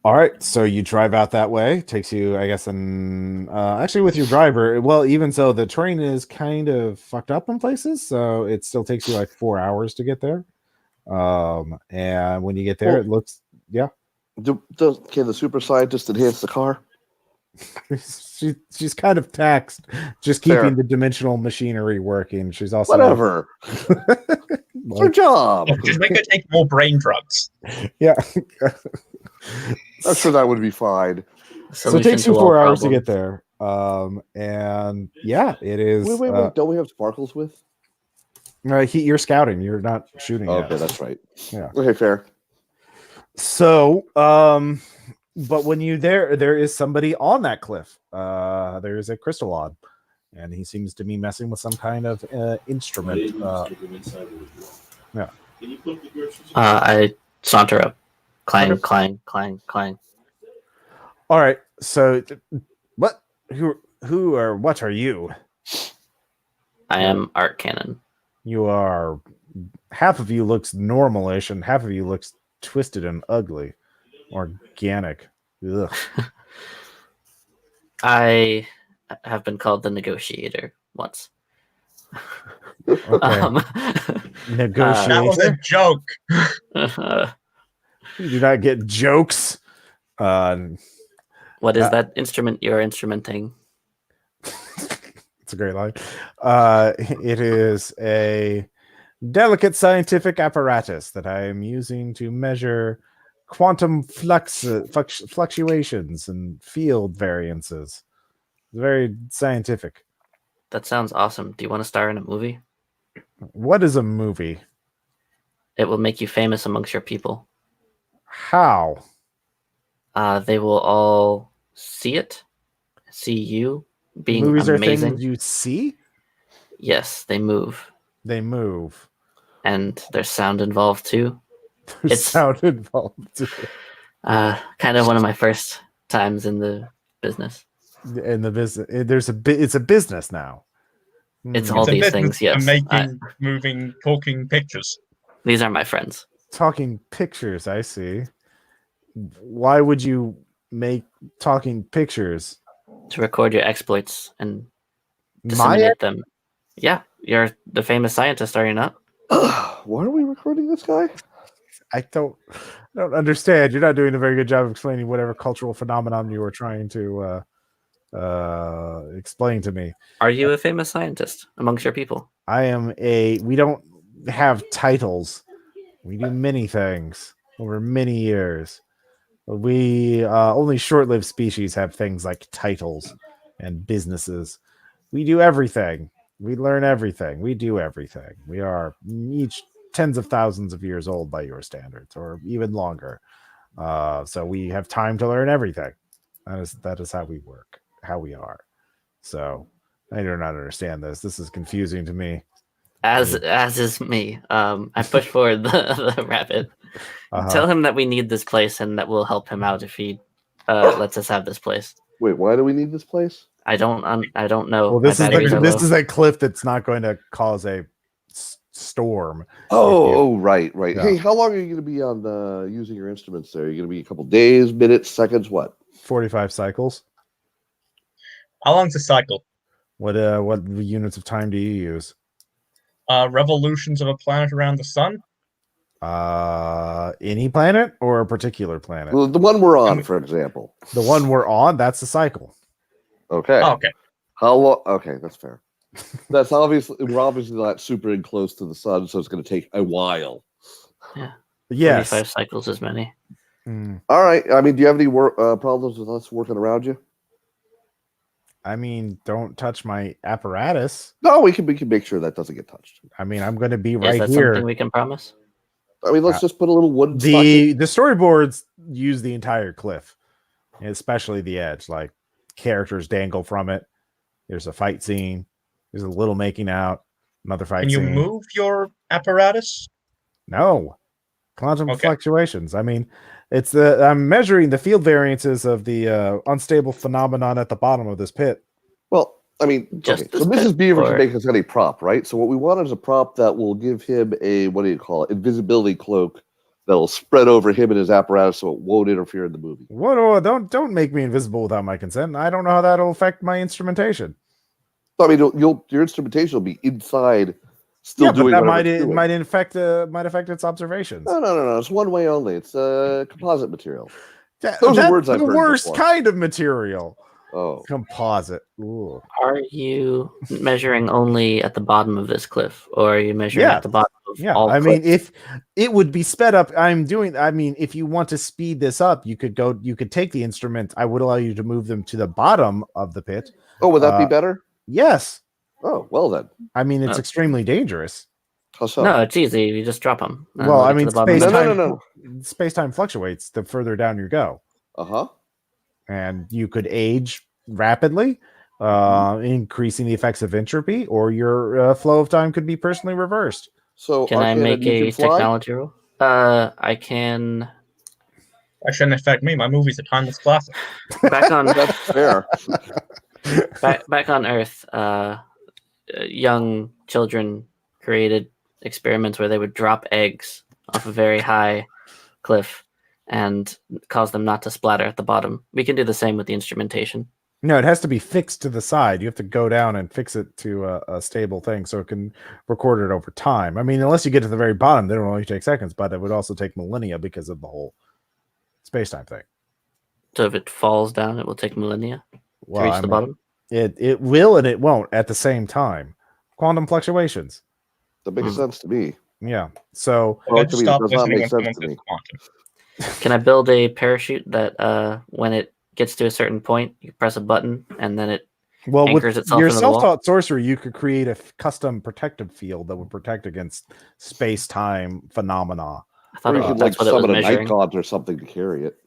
Speaker 1: all right. So you drive out that way. Takes you, I guess, actually with your driver. Well, even so, the train is kind of fucked up in places, so it still takes you like 4 hours to get there. And when you get there,
Speaker 3: Well,
Speaker 1: it looks, yeah.
Speaker 3: Can the super scientist enhance the car?
Speaker 1: She's kind of taxed just
Speaker 3: Fair.
Speaker 1: keeping the dimensional machinery working. She's also
Speaker 3: Whatever. It's her job.
Speaker 4: Just make her take more brain drugs.
Speaker 1: Yeah.
Speaker 3: I'm sure that would be fine.
Speaker 1: So it takes you 4 hours to get there. And yeah, it is.
Speaker 3: Wait. Don't we have sparkles with?
Speaker 1: You're scouting. You're not shooting.
Speaker 3: Okay,
Speaker 1: yet.
Speaker 3: that's right.
Speaker 1: Yeah.
Speaker 3: Okay, fair.
Speaker 1: So, but when you there is somebody on that cliff. There is a crystallod, and he seems to be messing with some kind of instrument. Yeah.
Speaker 2: I saunter up. Clang, clang, clang, clang.
Speaker 1: All right. So, what? Who or what are you?
Speaker 2: I am Art Cannon.
Speaker 1: You are. Half of you looks normalish, and half of you looks twisted and ugly, organic. Ugh.
Speaker 2: I have been called the negotiator once.
Speaker 1: Okay. Negotiator.
Speaker 4: That was a joke.
Speaker 1: You do not get jokes.
Speaker 2: What is that instrument you're instrumenting?
Speaker 1: It's a great line. It is a delicate scientific apparatus that I am using to measure quantum fluctuations and field variances. It's very scientific.
Speaker 2: That sounds awesome. Do you want to star in a movie?
Speaker 1: What is a movie?
Speaker 2: It will make you famous amongst your people.
Speaker 1: How?
Speaker 2: They will all see you being
Speaker 1: Movies
Speaker 2: amazing.
Speaker 1: are things you see?
Speaker 2: Yes, they move.
Speaker 1: They move.
Speaker 2: And there's sound involved too.
Speaker 1: There's sound involved too.
Speaker 2: Kind of one of my first times in the business.
Speaker 1: In the business, it's a business now.
Speaker 2: It's all these things. Yes,
Speaker 4: making, moving, talking pictures.
Speaker 2: These are my friends.
Speaker 1: Talking pictures. I see. Why would you make talking pictures?
Speaker 2: To record your exploits and disseminate them. Yeah, you're the famous scientist, are you not?
Speaker 3: Why are we recording this guy?
Speaker 1: I don't understand. You're not doing a very good job of explaining whatever cultural phenomenon you were trying to explain to me.
Speaker 2: Are you a famous scientist amongst your people?
Speaker 1: We don't have titles. We do many things over many years. We only short-lived species have things like titles and businesses. We do everything. We learn everything. We do everything. We are each tens of thousands of years old by your standards, or even longer. So we have time to learn everything. That is how we work, how we are. So I do not understand this. This is confusing to me.
Speaker 2: As is me. I push forward the rabbit. Tell him that we need this place and that we'll help him out if he lets us have this place.
Speaker 3: Wait, why do we need this place?
Speaker 2: I don't know.
Speaker 1: Well, this is a cliff that's not going to cause a storm.
Speaker 3: Right.
Speaker 1: Yeah.
Speaker 3: Hey, how long are you going to be on using your instruments there? Are you going to be a couple days, minutes, seconds, what?
Speaker 1: 45 cycles.
Speaker 4: How long's a cycle?
Speaker 1: What units of time do you use?
Speaker 4: Revolutions of a planet around the sun.
Speaker 1: Any planet or a particular planet?
Speaker 3: Well, the one we're on, for example.
Speaker 1: The one we're on, that's the cycle.
Speaker 3: Okay.
Speaker 4: Oh, okay.
Speaker 3: How long? Okay, that's fair. We're obviously not super close to the sun, so it's going to take a while.
Speaker 2: Yeah.
Speaker 1: Yes.
Speaker 2: 45 cycles as many.
Speaker 3: All right. I mean, do you have any problems with us working around you?
Speaker 1: I mean, don't touch my apparatus.
Speaker 3: No, we can make sure that doesn't get touched.
Speaker 1: I mean, I'm going to be
Speaker 2: Is
Speaker 1: right
Speaker 2: that
Speaker 1: here.
Speaker 2: something we can promise?
Speaker 3: I mean, let's just put a little wooden
Speaker 1: The storyboards use the entire cliff, especially the edge. Like characters dangle from it. There's a fight scene. There's a little making out. Another fight
Speaker 4: Can you
Speaker 1: scene.
Speaker 4: move your apparatus?
Speaker 1: No. Quantum fluctuations. I mean, I'm measuring the field variances of the unstable phenomenon at the bottom of this pit.
Speaker 3: Well, I mean,
Speaker 2: Just
Speaker 3: okay, so Mrs. Beaver can make us any prop, right? So what we want is a prop that will give him a, what do you call it, invisibility cloak that'll spread over him and his apparatus so it won't interfere in the movie.
Speaker 1: What? Don't make me invisible without my consent. I don't know how that'll affect my instrumentation.
Speaker 3: I mean, your instrumentation will be inside, still doing
Speaker 1: but that
Speaker 3: whatever it's doing.
Speaker 1: might affect its observations.
Speaker 3: No. It's one way only. It's composite material. Those are words I've heard
Speaker 1: the worst
Speaker 3: before.
Speaker 1: kind of material.
Speaker 3: Oh,
Speaker 1: composite. Ooh.
Speaker 2: Are you measuring only at the bottom of this cliff, or are you measuring at the bottom of all
Speaker 1: I
Speaker 2: cliffs?
Speaker 1: mean, if it would be sped up, if you want to speed this up, you could take the instrument. I would allow you to move them to the bottom of the pit.
Speaker 3: Oh, would that be better?
Speaker 1: Yes.
Speaker 3: Oh, well then.
Speaker 1: I mean, it's extremely dangerous.
Speaker 3: How so?
Speaker 2: No, it's easy. You just drop them.
Speaker 1: Well, I mean,
Speaker 3: No.
Speaker 1: Space-time fluctuates the further down you go. And you could age rapidly, increasing the effects of entropy, or your flow of time could be personally reversed.
Speaker 3: So
Speaker 2: can I make a technology roll? I can.
Speaker 4: That shouldn't affect me. My movie's a timeless classic.
Speaker 2: Back on
Speaker 3: That's fair.
Speaker 2: back on Earth, young children created experiments where they would drop eggs off a very high cliff and cause them not to splatter at the bottom. We can do the same with the instrumentation.
Speaker 1: No, it has to be fixed to the side. You have to go down and fix it to a stable thing so it can record it over time. I mean, unless you get to the very bottom, then it will only take seconds, but it would also take millennia because of the whole space-time thing.
Speaker 2: So if it falls down, it will take millennia to reach the bottom?
Speaker 1: It will and it won't at the same time. Quantum fluctuations.
Speaker 3: That makes sense to me.
Speaker 1: Yeah. So
Speaker 3: it does not make sense to me.
Speaker 2: Can I build a parachute that when it gets to a certain point, you press a button and then it anchors itself
Speaker 1: your
Speaker 2: into the wall?
Speaker 1: self-taught sorcery, you could create a custom protective field that would protect against space-time phenomena.
Speaker 2: I thought
Speaker 3: you could
Speaker 2: that's what it was
Speaker 3: summon a
Speaker 2: measuring.
Speaker 3: night god or something to carry it.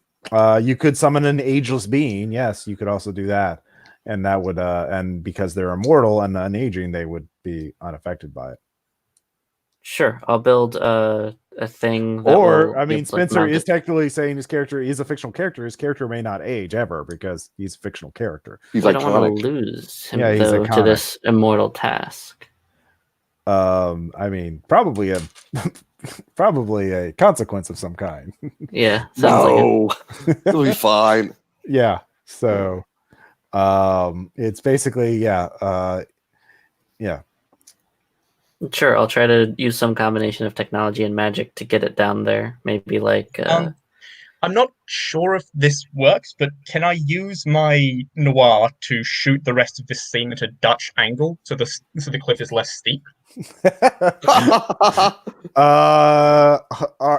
Speaker 1: You could summon an ageless being. Yes, you could also do that, and that would and because they're immortal and unaging, they would be unaffected by it.
Speaker 2: Sure, I'll build a thing.
Speaker 1: Or I mean, Spencer is technically saying his character is a fictional character. His character may not age ever because he's a fictional character.
Speaker 3: He's
Speaker 2: I don't want to lose him
Speaker 1: he's
Speaker 2: though to this immortal task.
Speaker 1: I mean, probably a consequence of some kind.
Speaker 2: Yeah.
Speaker 3: No, it'll be fine.
Speaker 1: Yeah. So, it's basically yeah.
Speaker 2: Sure, I'll try to use some combination of technology and magic to get it down there. Maybe like.
Speaker 4: I'm not sure if this works, but can I use my noir to shoot the rest of this scene at a Dutch angle so the cliff is less steep?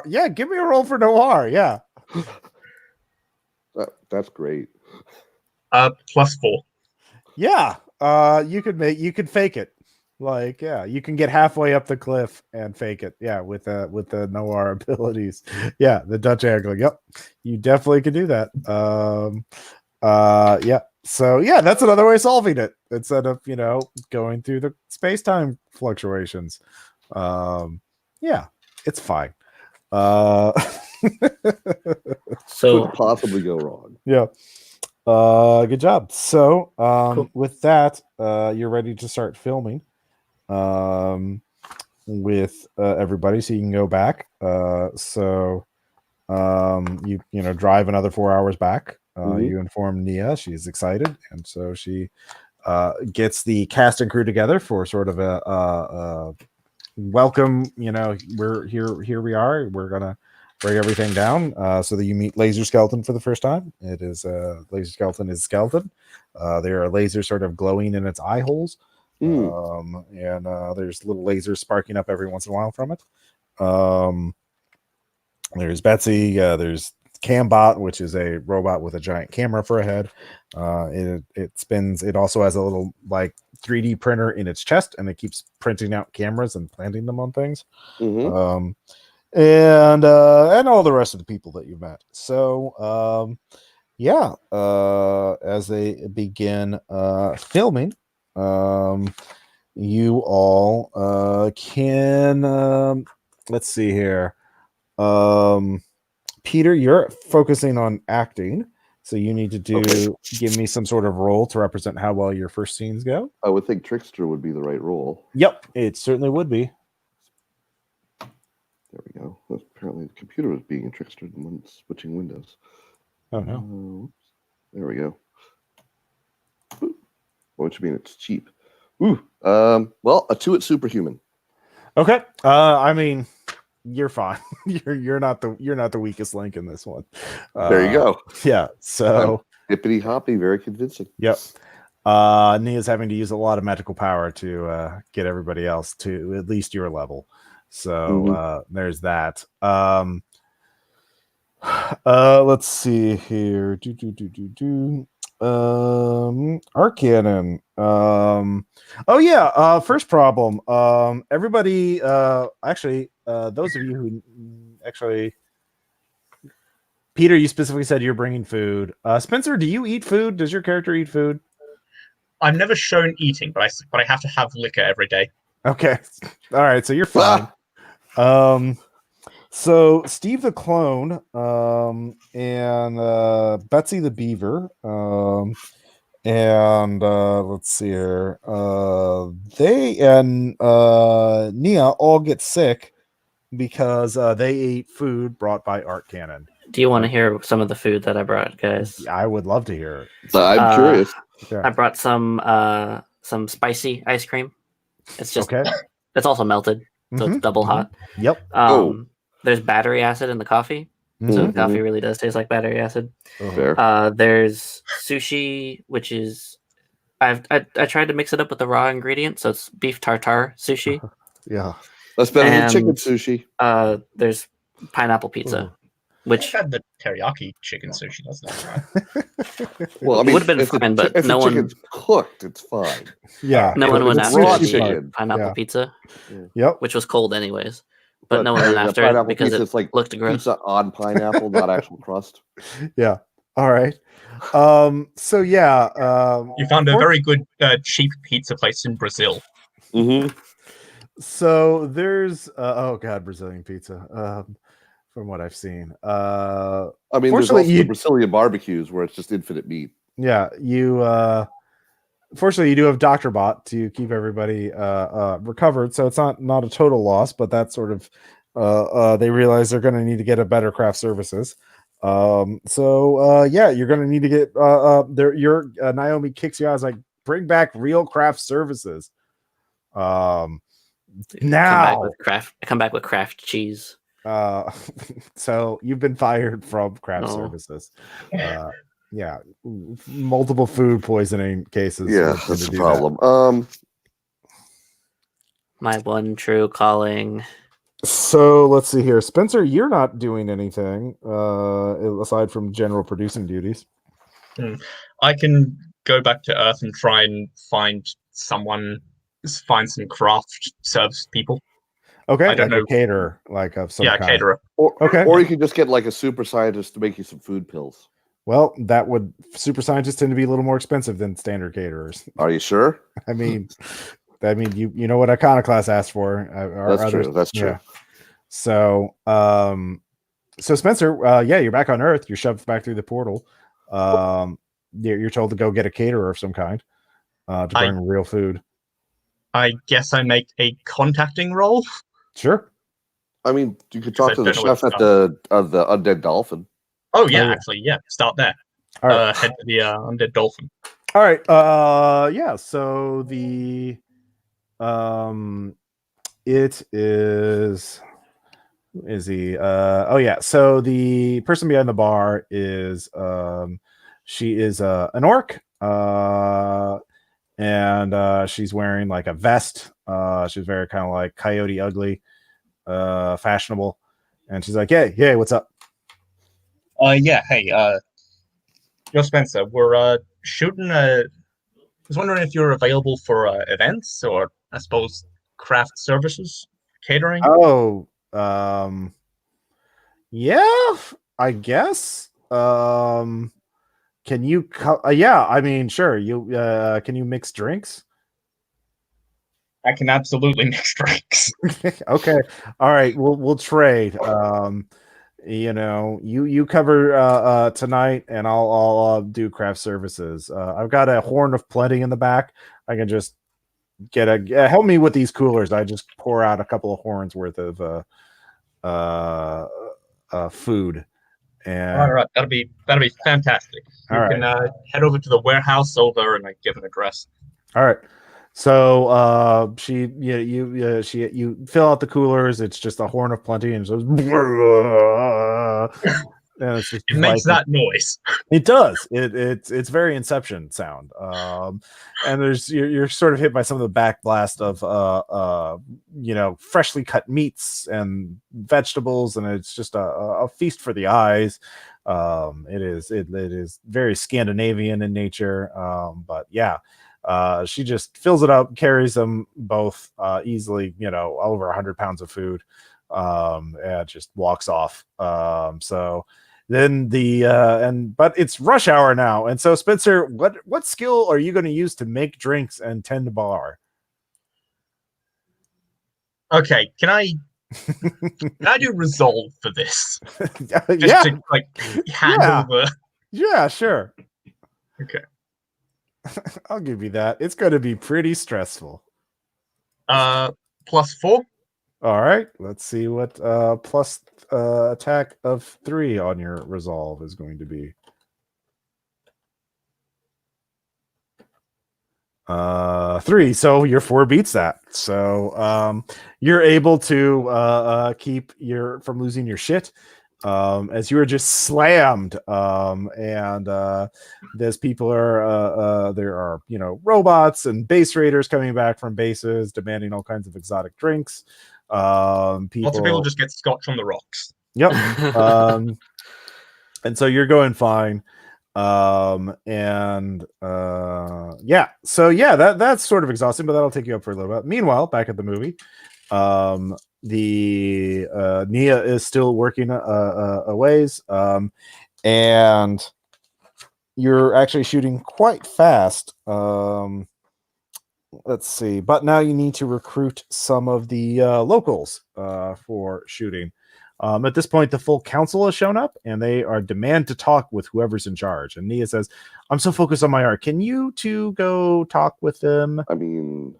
Speaker 1: Yeah, give me a roll for noir. Yeah.
Speaker 3: That's great.
Speaker 4: +4.
Speaker 1: Yeah. You could fake it. Like, yeah, you can get halfway up the cliff and fake it. Yeah, with the noir abilities. Yeah, the Dutch angling. Yep. You definitely could do that. Yeah. So yeah, that's another way of solving it instead of, going through the space-time fluctuations. Yeah, it's fine.
Speaker 2: So
Speaker 3: Could possibly go wrong.
Speaker 1: Yeah. Good job. So,
Speaker 2: Cool.
Speaker 1: with that, you're ready to start filming. With everybody, so you can go back. You drive another 4 hours back.
Speaker 3: Mhm.
Speaker 1: You inform Nia, she's excited, and so she gets the cast and crew together for sort of a welcome. We're here. Here we are. We're gonna break everything down so that you meet Laser Skeleton for the first time. It is Laser Skeleton is skeleton. There are lasers sort of glowing in its eye holes. And there's little lasers sparking up every once in a while from it. There's Betsy. There's Cambot, which is a robot with a giant camera for a head. It spins. It also has a little 3D printer in its chest, and it keeps printing out cameras and planting them on things.
Speaker 3: Mhm.
Speaker 1: And all the rest of the people that you met. So as they begin filming, you all can let's see here. Peter, you're focusing on acting, so you need to give me some sort of role to represent how well your first scenes go.
Speaker 3: I would think Trickster would be the right role.
Speaker 1: Yep, it certainly would be.
Speaker 3: There we go. Apparently the computer was being a trickster when switching windows.
Speaker 1: Oh no.
Speaker 3: There we go. Ooh. What you mean it's cheap? Ooh. Well, a 2 at superhuman.
Speaker 1: Okay. I mean, you're fine. you're not the weakest link in this one.
Speaker 3: There you go.
Speaker 1: Yeah. So
Speaker 3: Hippity hoppy, very convincing.
Speaker 1: Yep. Nia's having to use a lot of magical power to get everybody else to at least your level. So there's that. Let's see here. Arc cannon. First problem. Everybody, actually, those of you who actually, Peter, you specifically said you're bringing food. Spencer, do you eat food? Does your character eat food?
Speaker 4: I'm never shown eating, but I have to have liquor every day.
Speaker 1: Okay. All right. So you're fine. So Steve the Clone, and Betsy the Beaver, and let's see here. They and Nia all get sick because they ate food brought by Art Cannon.
Speaker 2: do you want to hear some of the food that I brought, guys?
Speaker 1: I would love to hear it.
Speaker 3: I'm curious.
Speaker 1: Okay.
Speaker 2: I brought some spicy ice cream. It's just
Speaker 1: Okay.
Speaker 2: it's also melted, so it's double hot.
Speaker 1: Yep.
Speaker 2: There's battery acid in the coffee. So the coffee really does taste like battery acid.
Speaker 3: Fair.
Speaker 2: There's sushi, which is I tried to mix it up with the raw ingredients, so it's beef tartare sushi.
Speaker 1: Yeah.
Speaker 3: That's better than
Speaker 2: And,
Speaker 3: chicken sushi.
Speaker 2: There's pineapple pizza, which
Speaker 4: I've had the teriyaki chicken sushi. That's not right.
Speaker 3: Well, I mean,
Speaker 2: would have been
Speaker 3: if the
Speaker 2: fine, but
Speaker 3: if
Speaker 2: no
Speaker 3: the
Speaker 2: one
Speaker 3: chicken's cooked, it's fine.
Speaker 1: Yeah.
Speaker 2: no
Speaker 3: If
Speaker 2: one went
Speaker 3: it's
Speaker 2: after
Speaker 3: raw
Speaker 2: the
Speaker 3: chicken,
Speaker 2: pineapple
Speaker 1: yeah.
Speaker 2: pizza,
Speaker 1: Yep.
Speaker 2: which was cold anyways. But no one went
Speaker 3: the
Speaker 2: after it
Speaker 3: pineapple
Speaker 2: because
Speaker 3: pizza
Speaker 2: it
Speaker 3: is like
Speaker 2: looked gross.
Speaker 3: pizza on pineapple, not actual crust.
Speaker 1: Yeah. All right. So yeah.
Speaker 4: You found a very good cheap pizza place in Brazil.
Speaker 3: Mm-hmm.
Speaker 1: So there's Brazilian pizza. From what I've seen.
Speaker 3: I mean, there's
Speaker 1: Fortunately,
Speaker 3: also the Brazilian barbecues where it's just infinite meat.
Speaker 1: Yeah, fortunately you do have Dr. Bot to keep everybody recovered, so it's not a total loss, but that's sort of they realize they're going to need to get a better craft services. You're going to need to get your Naomi kicks you out, is like, bring back real craft services. Now
Speaker 2: Come back with craft cheese.
Speaker 1: So you've been fired from craft services. Yeah, multiple food poisoning cases.
Speaker 3: Yeah, that's the problem.
Speaker 2: my one true calling.
Speaker 1: So let's see here, Spencer. You're not doing anything aside from general producing duties.
Speaker 4: I can go back to Earth and try and find some craft service people.
Speaker 1: Okay,
Speaker 4: I don't
Speaker 1: like
Speaker 4: know.
Speaker 1: a caterer, like of some
Speaker 4: Yeah,
Speaker 1: kind.
Speaker 4: caterer.
Speaker 1: Okay.
Speaker 3: Or you could just get like a super scientist to make you some food pills.
Speaker 1: Well, that would super scientists tend to be a little more expensive than standard caterers.
Speaker 3: Are you sure?
Speaker 1: I mean, you know what Iconoclast asked for.
Speaker 3: That's true. That's true.
Speaker 1: Yeah. So, so Spencer, yeah, you're back on Earth. You're shoved back through the portal. You're told to go get a caterer of some kind to bring real food.
Speaker 4: I guess I make a contacting roll.
Speaker 1: Sure.
Speaker 3: I mean, you could talk to the
Speaker 4: don't know
Speaker 3: chef at the Undead Dolphin.
Speaker 4: Oh yeah,
Speaker 1: Oh, yeah.
Speaker 4: actually, yeah. Start there.
Speaker 1: All right.
Speaker 4: Head to the undead dolphin.
Speaker 1: All right. Yeah. So the it is. Who is he? Oh yeah. So the person behind the bar is she is an orc. And she's wearing like a vest. She's very kind of like Coyote Ugly, fashionable. And she's like, hey, what's up?
Speaker 4: Yeah. Hey, yo, Spencer. We're shooting I was wondering if you're available for events or I suppose craft services, catering.
Speaker 1: Oh, yeah, I guess. Can you? Yeah, I mean, sure. You can you mix drinks?
Speaker 4: I can absolutely mix drinks.
Speaker 1: Okay, all right. We'll trade. You cover tonight, and I'll do craft services. I've got a horn of plenty in the back. I can just get help me with these coolers. I just pour out a couple of horns worth of food. And
Speaker 4: All right, that'll be fantastic. You
Speaker 1: all
Speaker 4: can head over to the warehouse over and give an address.
Speaker 1: all right. So you fill out the coolers. It's just a horn of plenty, and so and it's just
Speaker 4: It makes that noise.
Speaker 1: It does. It's very Inception sound. And you're sort of hit by some of the backblast of freshly cut meats and vegetables, and it's just a feast for the eyes. It is very Scandinavian in nature. But yeah. She just fills it up, carries them both easily, over 100 pounds of food, and just walks off. So then but it's rush hour now, and so Spencer, what skill are you going to use to make drinks and tend a bar?
Speaker 4: Okay, can I do resolve for this?
Speaker 1: Yeah,
Speaker 4: to handle the.
Speaker 1: Yeah, sure.
Speaker 4: Okay.
Speaker 1: I'll give you that. It's going to be pretty stressful.
Speaker 4: +4.
Speaker 1: All right. Let's see what plus attack of 3 on your resolve is going to be. 3. So your 4 beats that. So you're able to keep from losing your shit. As you are just slammed, and there's people there are robots and base raiders coming back from bases demanding all kinds of exotic drinks.
Speaker 4: Lots of people just get scotch on the rocks.
Speaker 1: Yep. And so you're going fine. Yeah. So yeah, that's sort of exhausting, but that'll take you up for a little bit. Meanwhile, back at the movie, the Nia is still working a ways, and you're actually shooting quite fast. Let's see, but now you need to recruit some of the locals for shooting. At this point, the full council has shown up, and they demand to talk with whoever's in charge. And Nia says, "I'm so focused on my art. Can you two go talk with them?"
Speaker 3: I mean,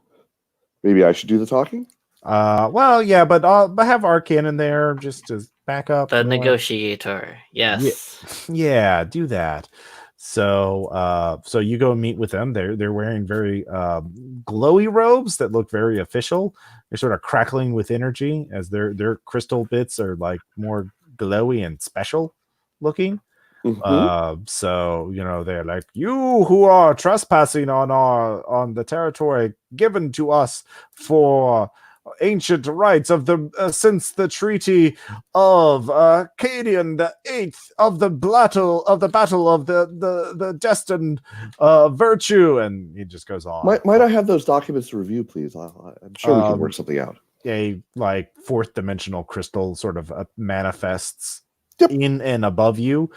Speaker 3: maybe I should do the talking.
Speaker 1: Well, yeah, but have Arcan in there just to back up.
Speaker 2: The negotiator. Yes.
Speaker 1: Yeah, do that. So you go meet with them. They're wearing very glowy robes that look very official. They're sort of crackling with energy as their crystal bits are like more glowy and special looking.
Speaker 3: Mm-hmm.
Speaker 1: So they're like, you who are trespassing on the territory given to us for ancient rights of the since the treaty of Cadian the 8th of the battle of the destined virtue, and he just goes on.
Speaker 3: Might I have those documents to review, please? I'm sure we can work something out.
Speaker 1: A like fourth dimensional crystal sort of manifests
Speaker 3: Yep.
Speaker 1: in and above you.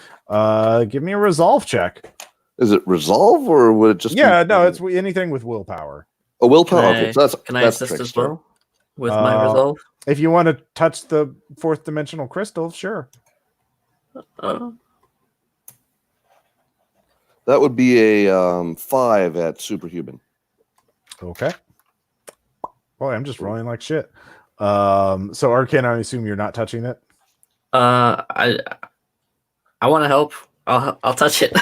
Speaker 1: Give me a resolve check.
Speaker 3: Is it resolve or would it just?
Speaker 1: Yeah, no, it's anything with willpower.
Speaker 3: A willpower. Okay, so
Speaker 2: Can I
Speaker 3: that's
Speaker 2: assist as
Speaker 3: trickster.
Speaker 2: well with my resolve?
Speaker 1: If you want to touch the fourth dimensional crystal, sure.
Speaker 3: That would be a 5 at superhuman.
Speaker 1: Okay. Boy, I'm just rolling like shit. So Arcane, I assume you're not touching it.
Speaker 2: I want to help. I'll touch it.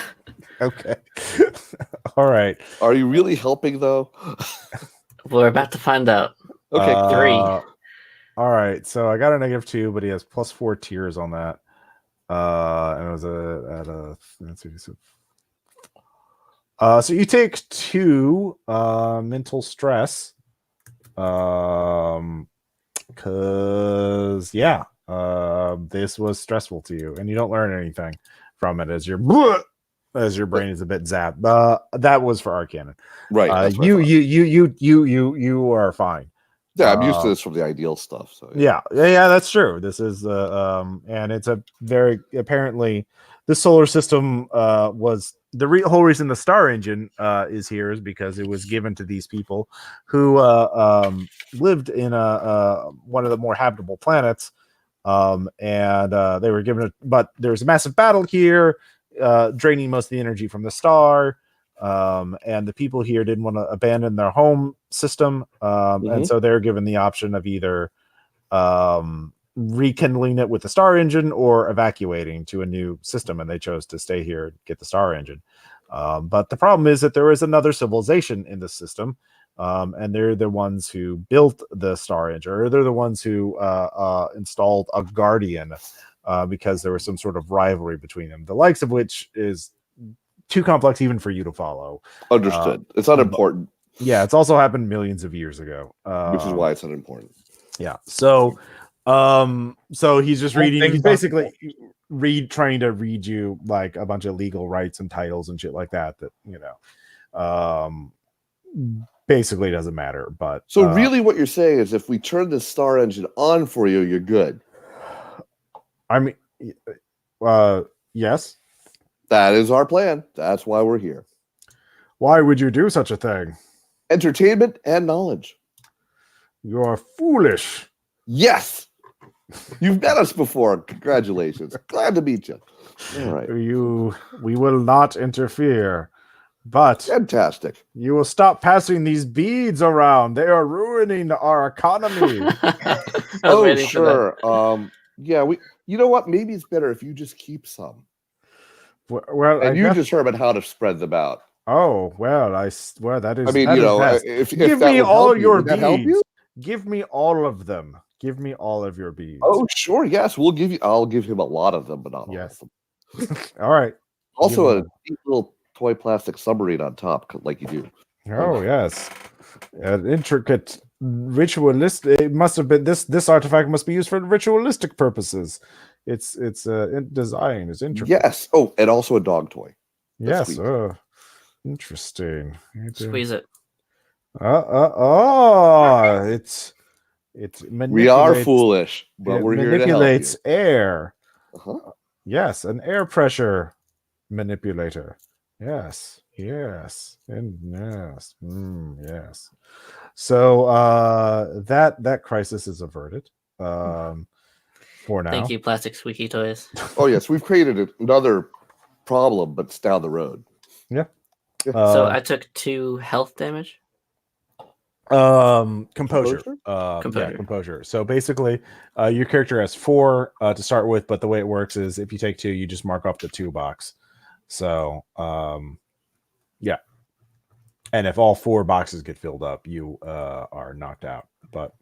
Speaker 1: Okay. All right.
Speaker 3: Are you really helping though?
Speaker 2: We're about to find out.
Speaker 3: Okay,
Speaker 2: 3.
Speaker 1: All right. So I got a -2, but he has +4 tiers on that. And it was let's see. So you take 2 mental stress. Because this was stressful to you, and you don't learn anything from it as your brain is a bit zapped. That was for Arcanon.
Speaker 3: right.
Speaker 1: You are fine.
Speaker 3: Yeah, I'm used to this from the ideal stuff. So
Speaker 1: Yeah, that's true. This is and it's a very apparently the solar system was the whole reason the star engine is here is because it was given to these people who lived in one of the more habitable planets, and they were given but there's a massive battle here, draining most of the energy from the star. And the people here didn't want to abandon their home system, and so they're given the option of either rekindling it with the star engine or evacuating to a new system, and they chose to stay here and get the star engine. But the problem is that there is another civilization in the system, and they're the ones who built the star engine, or they're the ones who installed a guardian, because there was some sort of rivalry between them, the likes of which is too complex even for you to follow.
Speaker 3: Understood. It's unimportant.
Speaker 1: Yeah, it's also happened millions of years ago,
Speaker 3: which is why it's unimportant.
Speaker 1: Yeah. So he's just reading. He's basically trying to read you like a bunch of legal rights and titles and shit like that. That basically doesn't matter. But
Speaker 3: so really, what you're saying is, if we turn the star engine on for you, you're good.
Speaker 1: I mean, yes.
Speaker 3: That is our plan. That's why we're here.
Speaker 1: Why would you do such a thing?
Speaker 3: Entertainment and knowledge.
Speaker 1: You are foolish.
Speaker 3: Yes. You've met us before. Congratulations. Glad to meet you. All right.
Speaker 1: We will not interfere. But
Speaker 3: fantastic.
Speaker 1: You will stop passing these beads around. They are ruining our economy.
Speaker 3: Oh, sure. Yeah, you know what? Maybe it's better if you just keep some.
Speaker 1: Well,
Speaker 3: and you determine how to spread them out.
Speaker 1: Oh, well, that is.
Speaker 3: I mean, if
Speaker 1: give me all your beads. Give me all of them. Give me all of your beads.
Speaker 3: Oh, sure. Yes, I'll give him a lot of them, but not all of them.
Speaker 1: All right.
Speaker 3: Also, a neat little toy plastic submarine on top, like you do.
Speaker 1: Oh, yes. An intricate ritualistic. It must have been this artifact must be used for ritualistic purposes. It's design is intricate.
Speaker 3: Yes. Oh, and also a dog toy.
Speaker 1: Yes. Interesting.
Speaker 2: Squeeze it.
Speaker 1: It's
Speaker 3: we are foolish, but we're here to help you.
Speaker 1: Manipulates air. Yes, an air pressure manipulator. Yes, and yes, yes. So that crisis is averted. For now.
Speaker 2: Thank you, plastic squeaky toys.
Speaker 3: Oh yes, we've created another problem, but it's down the road.
Speaker 1: Yeah.
Speaker 2: So I took 2 health damage.
Speaker 1: Composure.
Speaker 2: Composure.
Speaker 1: Composure. So basically, your character has 4 to start with, but the way it works is if you take 2, you just mark off the 2 box. So yeah. And if all 4 boxes get filled up, you are knocked out. But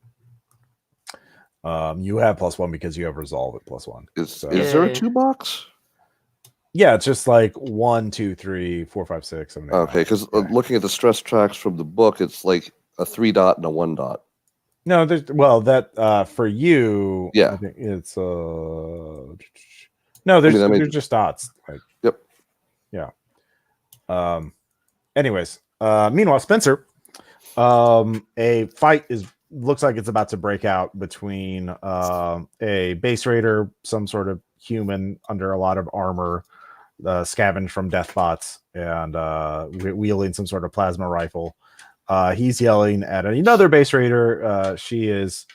Speaker 1: you have +1 because you have resolve at +1.
Speaker 3: Is there a 2 box?
Speaker 1: Yeah, it's just like 1, 2, 3, 4, 5, 6, 7, 8.
Speaker 3: Okay, because looking at the stress tracks from the book, it's like a 3 dot and a 1 dot.
Speaker 1: No, there's that for you.
Speaker 3: Yeah.
Speaker 1: I think it's no. There's just dots. Like,
Speaker 3: Yep.
Speaker 1: yeah. Anyways, meanwhile, Spencer, a fight looks like it's about to break out between a base raider, some sort of human under a lot of armor, scavenged from death bots, and wielding some sort of plasma rifle. He's yelling at another base raider. She is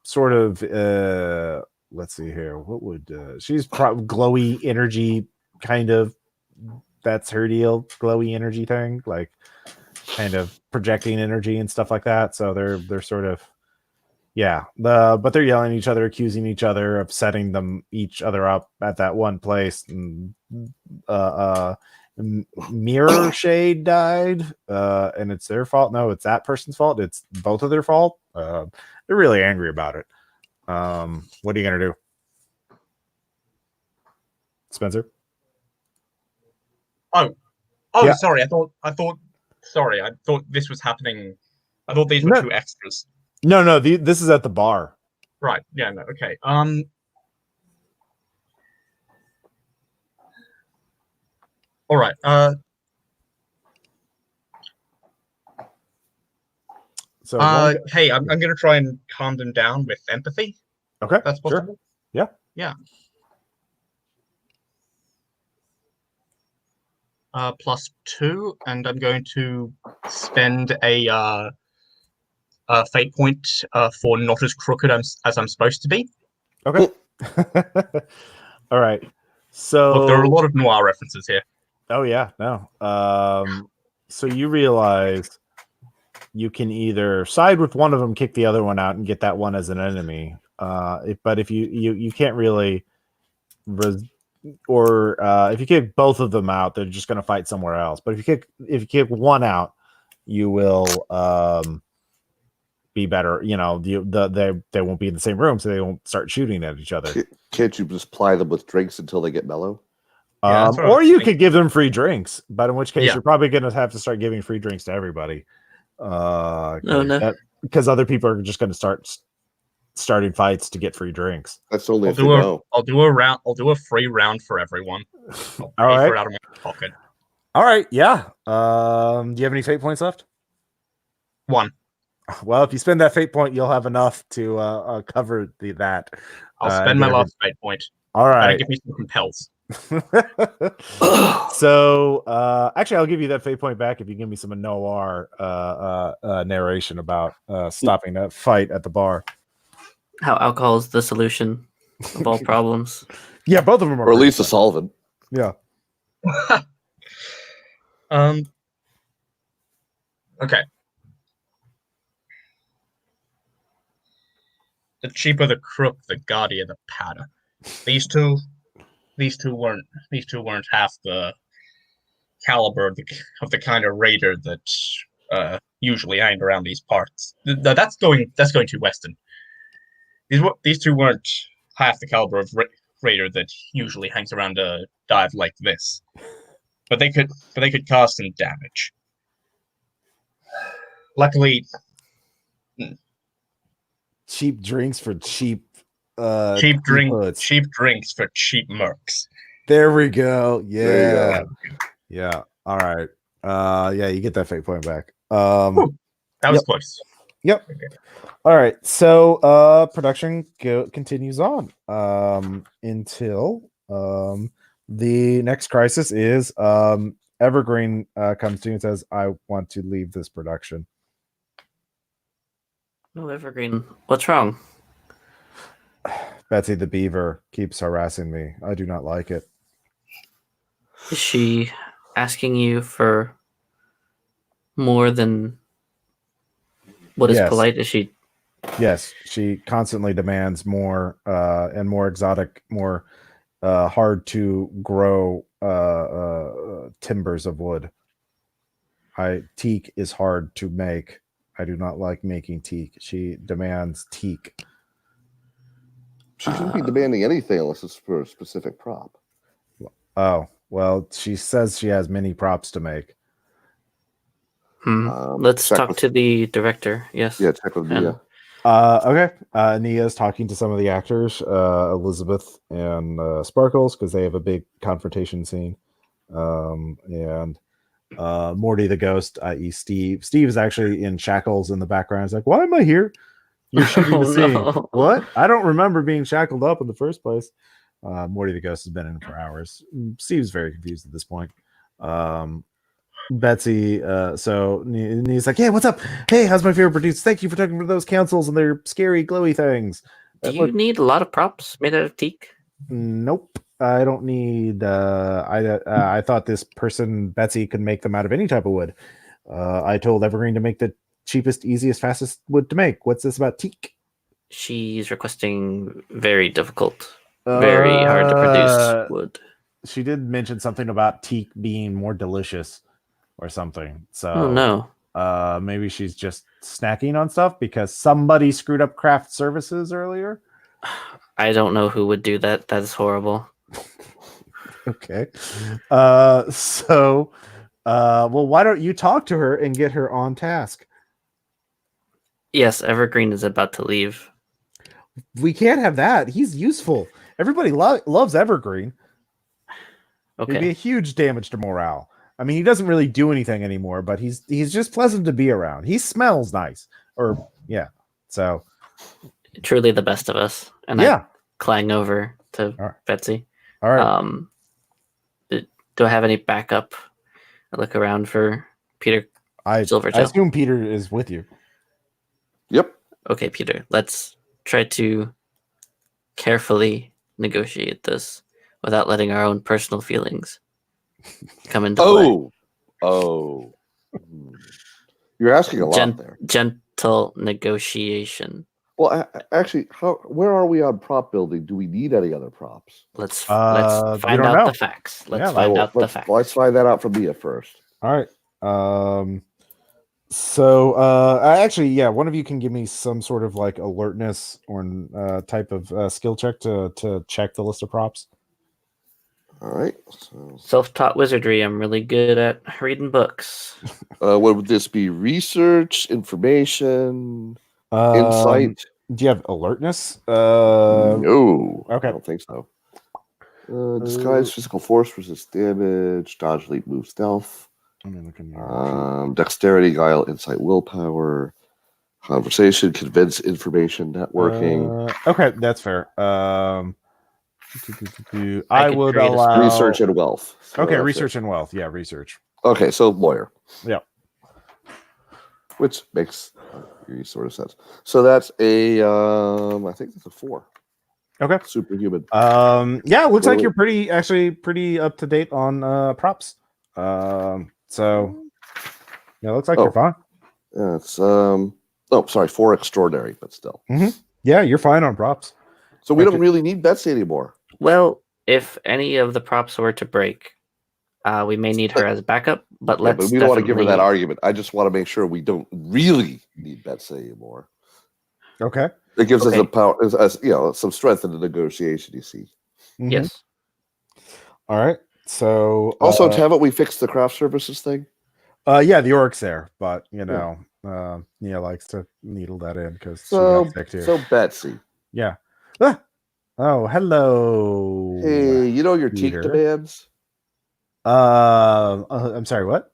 Speaker 1: sort of let's see here. What would she's probably glowy energy kind of. That's her deal, glowy energy thing, like kind of projecting energy and stuff like that. So they're sort of but they're yelling at each other, accusing each other of setting them each other up at that one place. And Mirror Shade died, and it's their fault. No, it's that person's fault. It's both of their fault. They're really angry about it. What are you gonna do, Spencer? Yeah.
Speaker 4: Sorry. I thought this was happening. I thought these were two extras.
Speaker 1: No. This is at the bar.
Speaker 4: Right. Yeah. No. Okay. All right.
Speaker 1: So
Speaker 4: hey, I'm gonna try and calm them down with empathy.
Speaker 1: Okay.
Speaker 4: That's possible.
Speaker 1: Sure.
Speaker 4: Yeah. +2, and I'm going to spend a fate point for not as crooked as I'm supposed to be.
Speaker 1: Okay. All right. So
Speaker 4: look, there are a lot of noir references here.
Speaker 1: Oh yeah, no. So you realize you can either side with one of them, kick the other one out, and get that one as an enemy. But if you can't really, if you kick both of them out, they're just going to fight somewhere else. But if you kick one out, you will be better. You know, they won't be in the same room, so they won't start shooting at each other.
Speaker 3: Can't you just ply them with drinks until they get mellow?
Speaker 1: Or you could give them free drinks, but in which case you're probably going to have to start giving free drinks to everybody.
Speaker 2: No.
Speaker 1: Because other people are just going to starting fights to get free drinks.
Speaker 3: That's only
Speaker 4: I'll do a round. I'll do a free round for everyone.
Speaker 1: All right.
Speaker 4: For it out of my pocket.
Speaker 1: All right. Yeah. Do you have any fate points left?
Speaker 4: 1.
Speaker 1: Well, if you spend that fate point, you'll have enough to cover that.
Speaker 4: I'll spend my last fate point.
Speaker 1: All right.
Speaker 4: Give me some compels.
Speaker 1: So actually I'll give you that fate point back if you give me some noir narration about stopping that fight at the bar.
Speaker 2: How alcohol is the solution of all problems.
Speaker 1: Yeah, both of them are,
Speaker 3: or at least a solvent.
Speaker 1: Yeah.
Speaker 4: Okay. The cheaper the crook, the gaudier the patter. These two weren't half the caliber of the kind of raider that usually hang around these parts. That's going too western. These two weren't half the caliber of raider that usually hangs around a dive like this, but they could cause some damage. Luckily,
Speaker 1: cheap drinks for cheap
Speaker 4: cheap drinks for cheap mercs.
Speaker 1: There we go. Yeah.
Speaker 3: There you go.
Speaker 1: Yeah. All right. Yeah, you get that fate point back.
Speaker 4: That was close.
Speaker 1: Yep. Okay. All right. So production continues on until the next crisis is Evergreen comes to you and says, I want to leave this production.
Speaker 2: No, Evergreen. What's wrong?
Speaker 1: Betsy the Beaver keeps harassing me. I do not like it.
Speaker 2: Is she asking you for more than what is polite? Is she?
Speaker 1: Yes, she constantly demands more and more exotic, more hard to grow timbers of wood. Teak is hard to make. I do not like making teak. She demands teak.
Speaker 3: She shouldn't be demanding anything unless it's for a specific prop.
Speaker 1: Oh, well, she says she has many props to make.
Speaker 2: Let's
Speaker 3: check
Speaker 2: talk
Speaker 3: with-
Speaker 2: to the director. Yes.
Speaker 3: Yeah, check with
Speaker 2: And-
Speaker 3: Nia.
Speaker 1: Okay. Nia's talking to some of the actors, Elizabeth and Sparkles, because they have a big confrontation scene. And Morty the ghost, i.e., Steve. Steve is actually in shackles in the background. He's like, "Why am I here? You're shooting the
Speaker 2: Oh,
Speaker 1: scene.
Speaker 2: no.
Speaker 1: What? I don't remember being shackled up in the first place." Morty the ghost has been in for hours. Steve's very confused at this point. Betsy, and he's like, "Hey, what's up? Hey, how's my favorite producer? Thank you for talking to those councils and their scary glowy things."
Speaker 2: Do you need a lot of props made out of teak?
Speaker 1: Nope, I don't need. I thought this person Betsy could make them out of any type of wood. I told Evergreen to make the cheapest, easiest, fastest wood to make. What's this about teak?
Speaker 2: She's requesting very difficult, very hard to produce wood.
Speaker 1: She did mention something about teak being more delicious or something. So
Speaker 2: Oh no.
Speaker 1: maybe she's just snacking on stuff because somebody screwed up craft services earlier.
Speaker 2: I don't know who would do that. That is horrible.
Speaker 1: Okay. Well, why don't you talk to her and get her on task?
Speaker 2: Yes, Evergreen is about to leave.
Speaker 1: We can't have that. He's useful. Everybody loves Evergreen. He'd be
Speaker 2: Okay.
Speaker 1: a huge damage to morale. I mean, he doesn't really do anything anymore, but he's just pleasant to be around. He smells nice. Or yeah. So
Speaker 2: Truly the best of us. And
Speaker 1: yeah.
Speaker 2: I clang over to
Speaker 1: All right.
Speaker 2: Betsy.
Speaker 1: All right.
Speaker 2: Do I have any backup? I look around for Peter
Speaker 1: I
Speaker 2: Silvertail.
Speaker 1: assume Peter is with you.
Speaker 3: Yep.
Speaker 2: Okay, Peter, let's try to carefully negotiate this without letting our own personal feelings come into play.
Speaker 3: Oh. You're asking a lot there.
Speaker 2: Gentle negotiation.
Speaker 3: Well, actually, where are we on prop building? Do we need any other props?
Speaker 2: Let's
Speaker 1: we
Speaker 2: find
Speaker 1: don't
Speaker 2: out
Speaker 1: know.
Speaker 2: the facts. Let's
Speaker 1: Yeah,
Speaker 2: find out the facts.
Speaker 3: Let's find that out from Nia first.
Speaker 1: All right. Actually, yeah, one of you can give me some sort of like alertness or type of skill check to check the list of props.
Speaker 3: All right. So,
Speaker 2: Self-taught wizardry. I'm really good at reading books.
Speaker 3: what would this be? Research, information, insight?
Speaker 1: Do you have alertness?
Speaker 3: No.
Speaker 1: okay.
Speaker 3: I don't think so. Disguise, physical force, resist damage, dodge, leap, move, stealth.
Speaker 1: Let me look in your
Speaker 3: Dexterity, guile, insight, willpower, conversation, convince, information, networking,
Speaker 1: okay, that's fair. I
Speaker 2: could
Speaker 1: would
Speaker 2: create a
Speaker 1: allow
Speaker 3: research, and wealth. So
Speaker 1: okay,
Speaker 3: that's
Speaker 1: research
Speaker 3: it.
Speaker 1: and wealth. Yeah, research.
Speaker 3: Okay, so lawyer.
Speaker 1: Yeah.
Speaker 3: Which makes sort of sense. So that's a, I think that's a 4.
Speaker 1: Okay.
Speaker 3: Superhuman.
Speaker 1: Yeah, it looks like
Speaker 3: Cool.
Speaker 1: you're pretty up to date on props. So yeah, it looks like you're fine.
Speaker 3: Yeah, it's 4 extraordinary, but still.
Speaker 1: Yeah, you're fine on props.
Speaker 3: So we don't really need Betsy anymore.
Speaker 2: Well, if any of the props were to break, we may need her as backup. But
Speaker 3: Yeah,
Speaker 2: let's.
Speaker 3: but we don't want to give her that
Speaker 2: definitely-
Speaker 3: argument. I just want to make sure we don't really need Betsy anymore.
Speaker 1: Okay.
Speaker 3: It gives us
Speaker 2: Okay.
Speaker 3: a power, some strength in the negotiation. You see.
Speaker 1: Mhm.
Speaker 2: Yes.
Speaker 1: All right. So
Speaker 3: Also, haven't we fixed the craft services thing?
Speaker 1: yeah, the orc's there, but Nia likes to needle that in because she got sick too.
Speaker 3: So Betsy,
Speaker 1: Yeah. Ah! Oh, hello.
Speaker 3: hey, you know your teak
Speaker 1: Peter.
Speaker 3: demands?
Speaker 1: I'm sorry, what?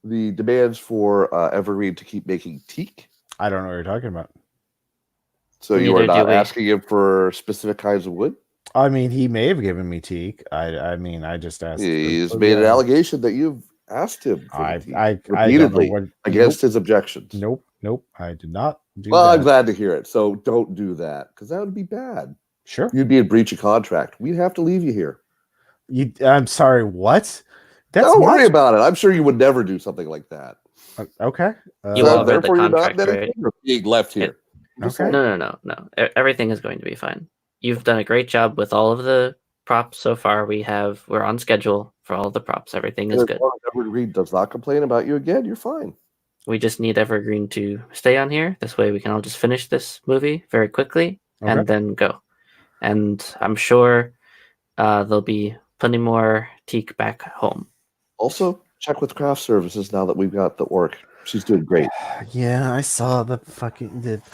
Speaker 3: The demands for Evergreen to keep making teak.
Speaker 1: I don't know what you're talking about.
Speaker 3: So you are
Speaker 2: Neither do
Speaker 3: not
Speaker 2: we.
Speaker 3: asking him for specific kinds of wood?
Speaker 1: I mean, he may have given me teak. I mean, I just asked.
Speaker 3: He's made an allegation that you've asked him for
Speaker 1: I
Speaker 3: the teak
Speaker 1: don't know
Speaker 3: repeatedly
Speaker 1: what,
Speaker 3: against his objections.
Speaker 1: Nope. I did not do
Speaker 3: Well, I'm
Speaker 1: that.
Speaker 3: glad to hear it. So don't do that because that would be bad.
Speaker 1: Sure.
Speaker 3: You'd be in breach of contract. We'd have to leave you here.
Speaker 1: I'm sorry. What?
Speaker 3: Don't worry about it. I'm sure you would never do something like that.
Speaker 1: Okay.
Speaker 2: You
Speaker 3: So
Speaker 2: all read the
Speaker 3: therefore, you're not
Speaker 2: contract, right?
Speaker 3: anything or being left here. Just
Speaker 1: Okay.
Speaker 3: saying.
Speaker 2: No. Everything is going to be fine. You've done a great job with all of the props so far. We're on schedule for all the props. Everything is
Speaker 3: As
Speaker 2: good.
Speaker 3: long as Evergreen does not complain about you again, you're fine.
Speaker 2: We just need Evergreen to stay on here. This way we can all just finish this movie very quickly
Speaker 1: Okay.
Speaker 2: and then go. And I'm sure there'll be plenty more teak back home.
Speaker 3: Also, check with craft services now that we've got the orc She's doing great.
Speaker 1: Yeah, I saw the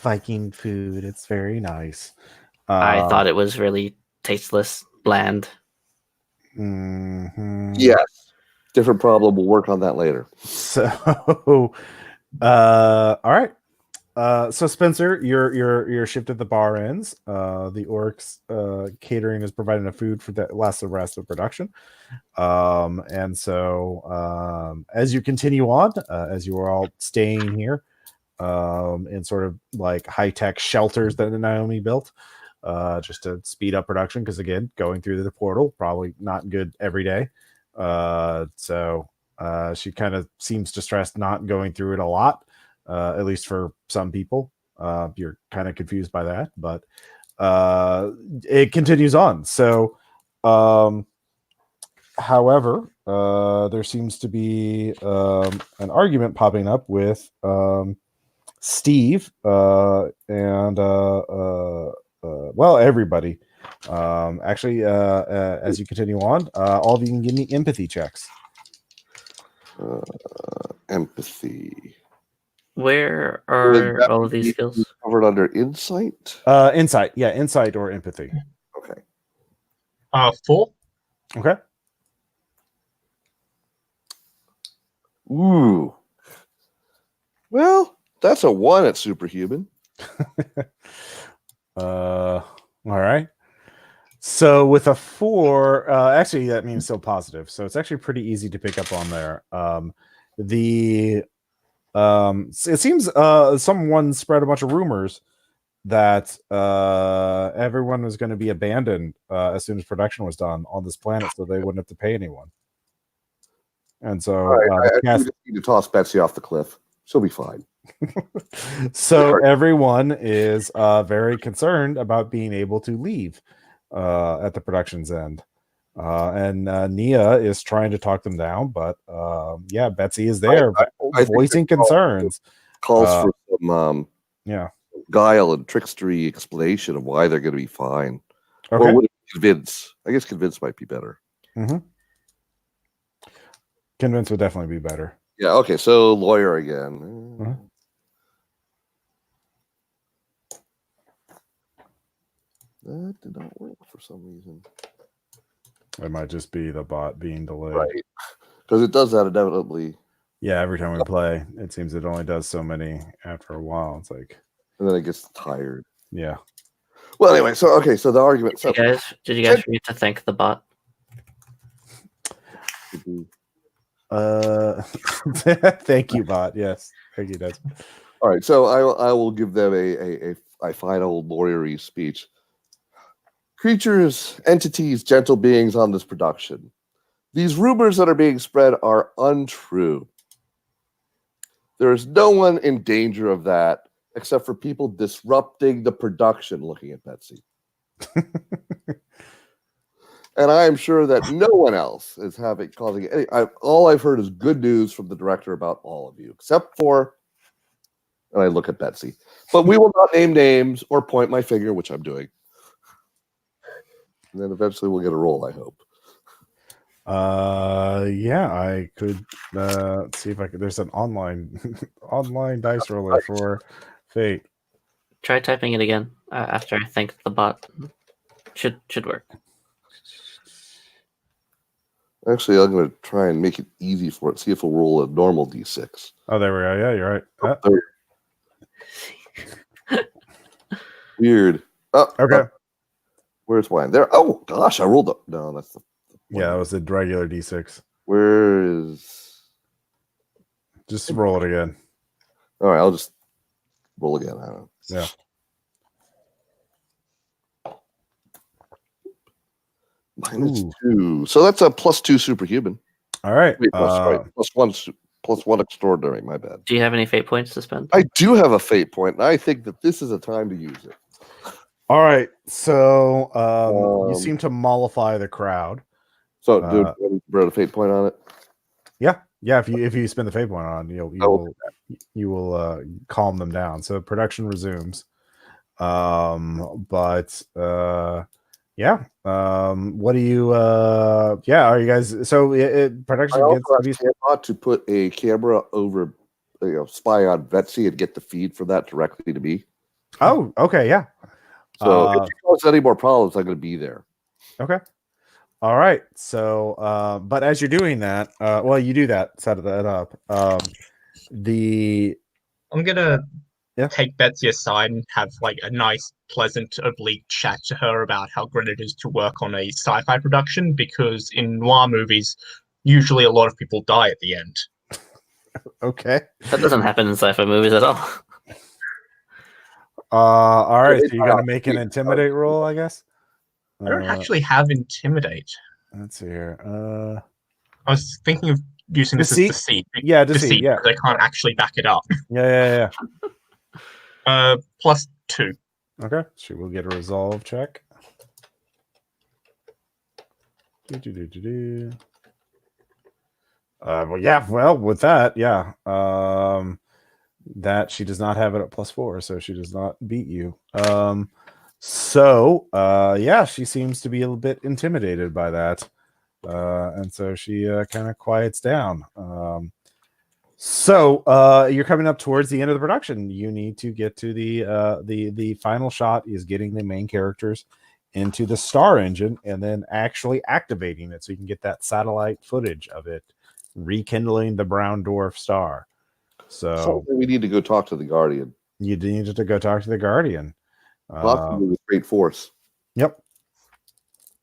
Speaker 1: Viking food. It's very nice.
Speaker 2: I thought it was really tasteless, bland.
Speaker 3: Yes. Different problem. We'll work on that later.
Speaker 1: So, all right. So Spencer, your shift at the bar ends. The orcs catering is providing the food for the rest of production. And so as you continue on, as you are all staying here, in sort of like high-tech shelters that Naomi built, just to speed up production, because again, going through the portal probably not good every day. So she kind of seems distressed not going through it a lot, at least for some people. You're kind of confused by that, but it continues on. So however, there seems to be an argument popping up with Steve and well, everybody. Actually, as you continue on, all of you can give me empathy checks.
Speaker 3: Empathy.
Speaker 2: Where
Speaker 3: Would
Speaker 2: are
Speaker 3: that
Speaker 2: all of these
Speaker 3: be
Speaker 2: skills?
Speaker 3: covered under insight?
Speaker 1: Insight, yeah, insight or empathy.
Speaker 3: Okay.
Speaker 4: 4.
Speaker 1: Okay.
Speaker 3: Ooh. Well, that's a 1 at superhuman.
Speaker 1: All right. So with a 4, actually that means still positive. So it's actually pretty easy to pick up on there. It seems someone spread a bunch of rumors that everyone was going to be abandoned as soon as production was done on this planet, so they wouldn't have to pay anyone. And so
Speaker 3: I just need to toss Betsy off the cliff. She'll be fine.
Speaker 1: So everyone is very concerned about being able to leave at the production's end. And Nia is trying to talk them down, but yeah, Betsy is there voicing concerns.
Speaker 3: Calls for some
Speaker 1: yeah,
Speaker 3: guile and trickstery explanation of why they're going to be fine.
Speaker 1: okay.
Speaker 3: Or would it convince? I guess convince might be better.
Speaker 1: Convince would definitely be better.
Speaker 3: Yeah, okay, so lawyer again. That did not work for some reason.
Speaker 1: It might just be the bot being delayed.
Speaker 3: Right. Because it does that inevitably.
Speaker 1: Yeah, every time we play, it seems it only does so many after a while. It's like,
Speaker 3: and then it gets tired.
Speaker 1: Yeah.
Speaker 3: Well, anyway, so okay, so the argument. So,
Speaker 2: did you guys forget to thank the bot?
Speaker 1: Thank you, bot. Yes, thank you, Des.
Speaker 3: All right, so I will give them a final lawyery speech. Creatures, entities, gentle beings on this production. These rumors that are being spread are untrue. There is no one in danger of that except for people disrupting the production, looking at Betsy. And I am sure that no one else is causing any. All I've heard is good news from the director about all of you, except for, and I look at Betsy. But we will not name names or point my finger, which I'm doing. And then eventually we'll get a roll, I hope.
Speaker 1: Yeah, I could see if I could. There's an online dice roller for fate.
Speaker 2: Try typing it again after I thank the bot. Should work.
Speaker 3: Actually, I'm going to try and make it easy for it. See if it'll roll a normal d6.
Speaker 1: Oh, there we go. Yeah, you're right.
Speaker 3: Weird. Oh,
Speaker 1: okay.
Speaker 3: Where's mine? There. Oh gosh, I rolled up. No, that's the.
Speaker 1: Yeah, that was the regular d6.
Speaker 3: Where is?
Speaker 1: Just roll it again.
Speaker 3: All right, I'll just roll again. I don't know.
Speaker 1: Yeah.
Speaker 3: -2. So that's a +2 superhuman.
Speaker 1: All right.
Speaker 3: Wait, +1 extraordinary. My bad.
Speaker 2: Do you have any fate points to spend?
Speaker 3: I do have a fate point, and I think that this is a time to use it.
Speaker 1: All right. So you seem to mollify the crowd.
Speaker 3: So, dude, put a fate point on it.
Speaker 1: Yeah. If you spend the fate point on, you will calm them down. So production resumes. Yeah. What do you? Yeah. Are you guys? So production
Speaker 3: I also to put a camera over spy on Betsy and get the feed from that directly to me.
Speaker 1: Oh, okay, yeah.
Speaker 3: So if she causes any more problems, I'm going to be there.
Speaker 1: Okay. All right. So, but as you're doing that, well, you do that, set that up.
Speaker 4: I'm gonna
Speaker 1: Yeah.
Speaker 4: take Betsy aside and have like a nice, pleasant, oblique chat to her about how great it is to work on a sci-fi production, because in noir movies, usually a lot of people die at the end.
Speaker 1: Okay.
Speaker 2: That doesn't happen in sci-fi movies at all.
Speaker 1: All right. So you're gonna make an intimidate roll, I guess.
Speaker 4: I don't actually have Intimidate.
Speaker 1: Let's see here.
Speaker 4: I was thinking of using this as
Speaker 1: Deceit?
Speaker 4: deceit.
Speaker 1: Yeah, deceit. Yeah.
Speaker 4: Because I can't actually back it up.
Speaker 1: Yeah.
Speaker 4: +2.
Speaker 1: Okay. She will get a resolve check. Well, yeah. Well, with that, yeah. That she does not have it at +4, so she does not beat you. Yeah, she seems to be a little bit intimidated by that, and so she kind of quiets down. You're coming up towards the end of the production. You need to get to the final shot is getting the main characters into the star engine and then actually activating it so you can get that satellite footage of it rekindling the brown dwarf star. So
Speaker 3: we need to go talk to the Guardian.
Speaker 1: You needed to go talk to the Guardian.
Speaker 3: Possibly with great force.
Speaker 1: Yep.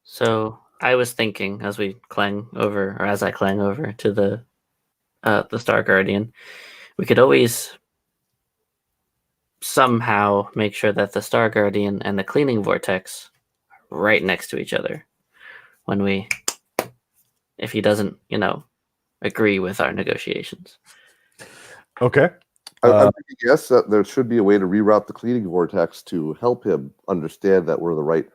Speaker 2: So I was thinking as I clang over to the Star Guardian, we could always somehow make sure that the Star Guardian and the cleaning vortex are right next to each other if he doesn't, agree with our negotiations.
Speaker 1: Okay.
Speaker 3: I'm thinking, yes, that there should be a way to reroute the cleaning vortex to help him understand that we're the right.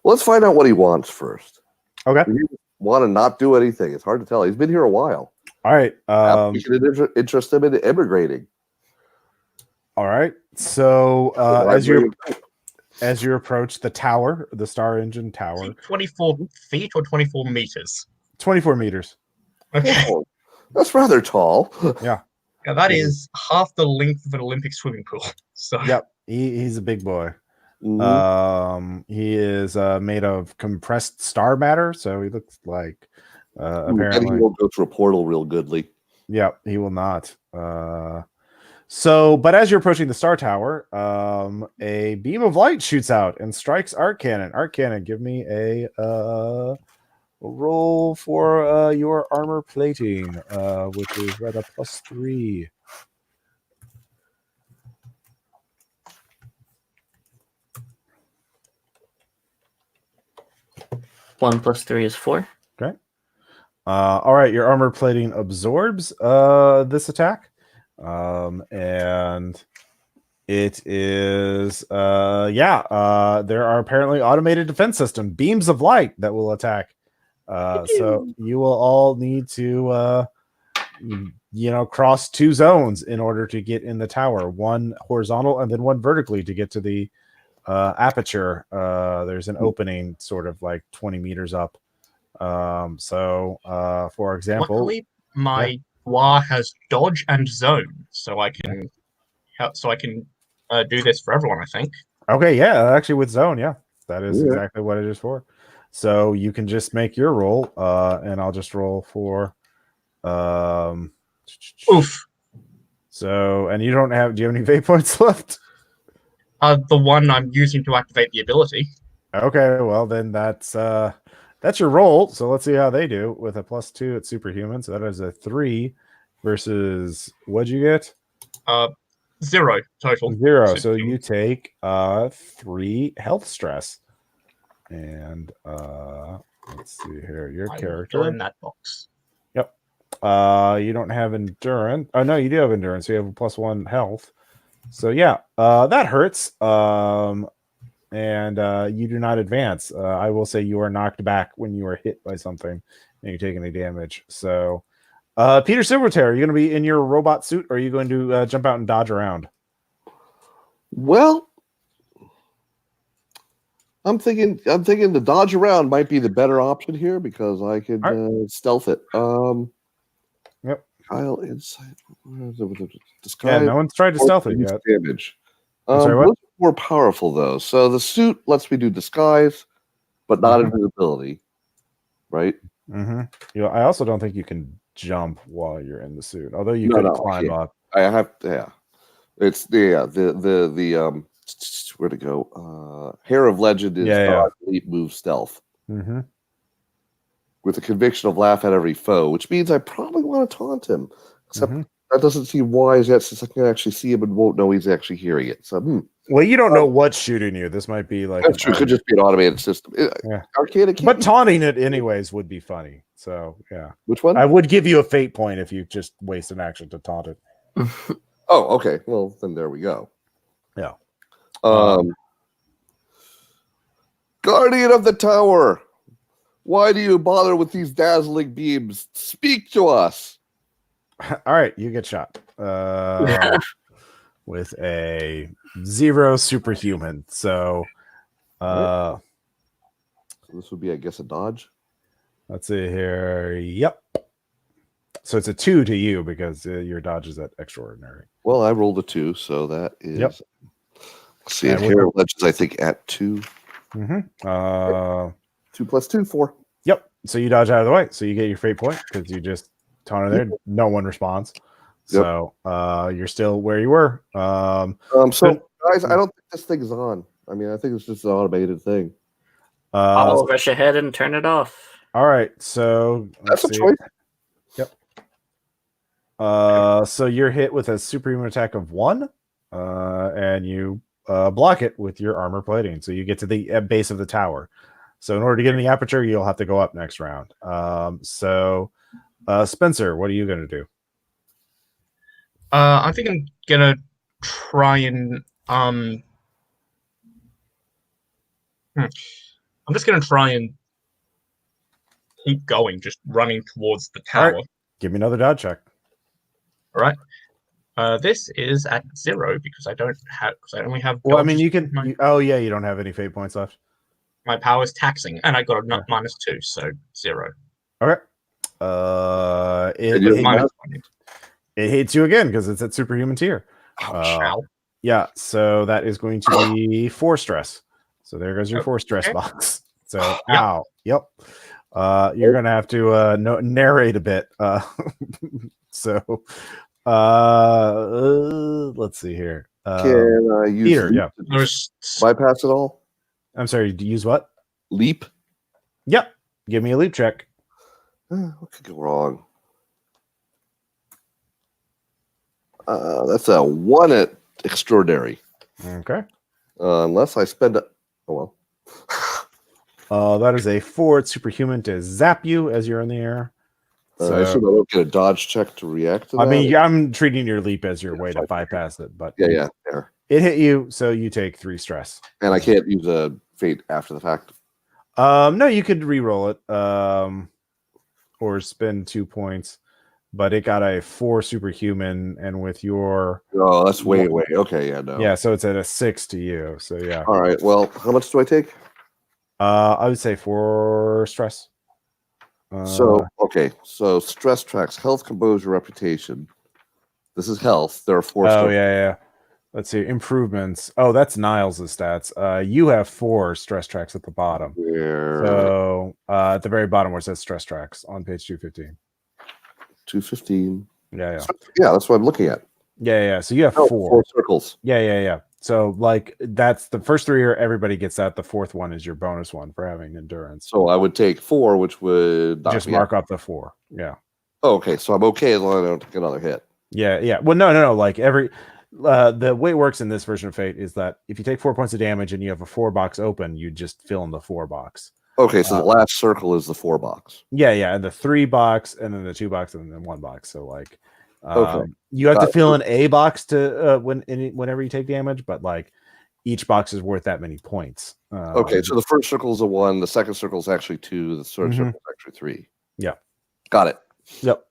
Speaker 3: Let's find out what he wants first.
Speaker 1: Okay.
Speaker 3: We want to not do anything. It's hard to tell. He's been here a while.
Speaker 1: All right.
Speaker 3: We should interest him in immigrating.
Speaker 1: All right. So as you approach the tower, the star engine tower,
Speaker 4: 24 feet or 24 meters?
Speaker 1: 24 meters.
Speaker 4: Okay.
Speaker 3: Oh, that's rather tall.
Speaker 1: Yeah.
Speaker 4: Yeah, that is half the length of an Olympic swimming pool. So
Speaker 1: Yep. He's a big boy.
Speaker 3: Mhm.
Speaker 1: He is made of compressed star matter, so he looks like apparently
Speaker 3: And he won't go through a portal real goodly.
Speaker 1: Yeah, he will not. But as you're approaching the star tower, a beam of light shoots out and strikes Art Cannon. Art Cannon, give me a roll for your armor plating, which is at a +3.
Speaker 2: 1 + 3 is 4.
Speaker 1: Okay. All right, your armor plating absorbs this attack. And it is there are apparently automated defense system beams of light that will attack. So you will all need to cross 2 zones in order to get in the tower, one horizontal and then one vertically to get to the aperture. There's an opening sort of like 20 meters up. For example,
Speaker 4: luckily my Wa has dodge and zone, so I can do this for everyone, I think.
Speaker 1: Okay, yeah, actually with zone, yeah, that is exactly what it is for. So you can just make your roll, and I'll just roll for
Speaker 4: Oof.
Speaker 1: So, and you don't have, do you have any fate points left?
Speaker 4: The one I'm using to activate the ability.
Speaker 1: Okay, well then that's your roll. So let's see how they do. With a +2, it's superhuman. So that is a 3 versus, what'd you get?
Speaker 4: 0 total.
Speaker 1: 0. So you take 3 health stress. And let's see here. Your character
Speaker 4: in that box.
Speaker 1: Yep. You don't have endurance. Oh no, you do have endurance. So you have a +1 health. So yeah, that hurts. And you do not advance. I will say you are knocked back when you are hit by something and you take any damage. So, Peter Silvertear, are you going to be in your robot suit, or are you going to jump out and dodge around?
Speaker 3: Well, I'm thinking the dodge around might be the better option here because I could stealth it.
Speaker 1: Yep.
Speaker 3: Guile, insight,
Speaker 1: Yeah,
Speaker 3: disguise.
Speaker 1: no one's tried to stealth it yet.
Speaker 3: Damage.
Speaker 1: I'm sorry, what?
Speaker 3: What's more powerful though? So the suit lets me do disguise, but not
Speaker 1: Mhm.
Speaker 3: invisibility, right?
Speaker 1: Mm-hmm. You know, I also don't think you can jump while you're in the suit, although you
Speaker 3: No,
Speaker 1: could
Speaker 3: no,
Speaker 1: climb
Speaker 3: yeah.
Speaker 1: up.
Speaker 3: I have, yeah. It's the where to go? Hair of Legend is
Speaker 1: Yeah, yeah.
Speaker 3: dodge, leap, move, stealth,
Speaker 1: Mm-hmm.
Speaker 3: with the conviction of laugh at every foe, which means I probably want to taunt him. Except
Speaker 1: Mhm.
Speaker 3: that doesn't seem wise yet, since I can actually see him and won't know he's actually hearing it. So,
Speaker 1: Well, you don't know what's shooting you. This might be like
Speaker 3: that's true. It could just be an automated system.
Speaker 1: Yeah.
Speaker 3: Arcade,
Speaker 1: but taunting it anyways would be funny. So yeah,
Speaker 3: which one?
Speaker 1: I would give you a fate point if you just waste an action to taunt it.
Speaker 3: Oh, okay. Well, then there we go.
Speaker 1: Yeah.
Speaker 3: Guardian of the Tower, why do you bother with these dazzling beams? Speak to us.
Speaker 1: All right, you get shot with a 0 superhuman. So
Speaker 3: So this would be, I guess, a dodge.
Speaker 1: let's see here. Yep. So it's a 2 to you because your dodge is at extraordinary.
Speaker 3: Well, I rolled a 2, so that is.
Speaker 1: Yep.
Speaker 3: Let's see,
Speaker 1: And
Speaker 3: Hair of Legends, I think, at 2. 2 plus 2, 4.
Speaker 1: Yep. So you dodge out of the way. So you get your fate point because you just taunted there. No one responds. So you're still where you were.
Speaker 3: So guys, I don't think this thing's on. I mean, I think it's just an automated thing.
Speaker 2: I'll rush ahead and turn it off.
Speaker 1: All right. So
Speaker 3: that's a choice.
Speaker 1: Yep. So you're hit with a superhuman attack of 1, and you block it with your armor plating. So you get to the base of the tower. So in order to get in the aperture, you'll have to go up next round. Spencer, what are you going to do?
Speaker 4: I think I'm gonna try and I'm just gonna try and keep going, just running towards the tower.
Speaker 1: Right. Give me another dodge check.
Speaker 4: All right. This is at 0 because I don't have. Because I only have.
Speaker 1: Well, I mean,
Speaker 4: dodges.
Speaker 1: you can. You don't have any fate points left.
Speaker 4: My power is taxing, and I got a -2, so 0.
Speaker 1: Okay. It hits you again because it's at superhuman tier. Yeah, so that is going to be 4 stress. So there goes your 4 stress box. So ow. Yep. You're gonna have to narrate a bit. So let's see here.
Speaker 3: Can I use
Speaker 1: Peter,
Speaker 3: leap to bypass it all?
Speaker 1: I'm sorry, to use what?
Speaker 3: Leap?
Speaker 1: Yep. Give me a leap check.
Speaker 3: What could go wrong? That's a 1 at extraordinary.
Speaker 1: Okay.
Speaker 3: Unless I spend it. Oh
Speaker 1: well. That is a 4 at superhuman to zap you as you're in the air.
Speaker 3: So I assume I don't get a dodge check to react to that.
Speaker 1: I mean, I'm treating your leap as your way to bypass it, but
Speaker 3: yeah.
Speaker 1: It hit you, so you take 3 stress.
Speaker 3: And I can't use a fate after the fact.
Speaker 1: No, you could re-roll it, or spend 2 points, but it got a 4 superhuman, and with your
Speaker 3: that's way. Okay,
Speaker 1: yeah, so it's at a 6 to you. So yeah.
Speaker 3: All right. Well, how much do I take?
Speaker 1: I would say 4 stress.
Speaker 3: So stress tracks health, composure, reputation. This is health. There are 4.
Speaker 1: Yeah. Let's see, improvements. Oh, that's Niles' stats. You have 4 stress tracks at the bottom. So at the very bottom where it says stress tracks on page 215.
Speaker 3: 215.
Speaker 1: Yeah.
Speaker 3: Yeah, that's what I'm looking at.
Speaker 1: Yeah. So you have 4
Speaker 3: circles.
Speaker 1: Yeah. So like that's the first 3 are everybody gets that. The 4th one is your bonus one for having endurance.
Speaker 3: So I would take 4, which would
Speaker 1: just mark up the 4. Yeah.
Speaker 3: Oh, okay. So I'm okay as long as I don't take another hit.
Speaker 1: Yeah. Well, no. Like the way it works in this version of Fate is that if you take 4 points of damage and you have a 4 box open, you just fill in the 4 box.
Speaker 3: Okay, so the last circle is the 4 box.
Speaker 1: Yeah, and the 3 box, and then the 2 box, and then 1 box. So like,
Speaker 3: okay,
Speaker 1: you have to fill in a box to whenever you take damage, but like each box is worth that many points.
Speaker 3: Okay, so the first circle is a 1, the second circle is actually 2, the third circle is actually 3.
Speaker 1: Yeah,
Speaker 3: got it.
Speaker 1: Yep.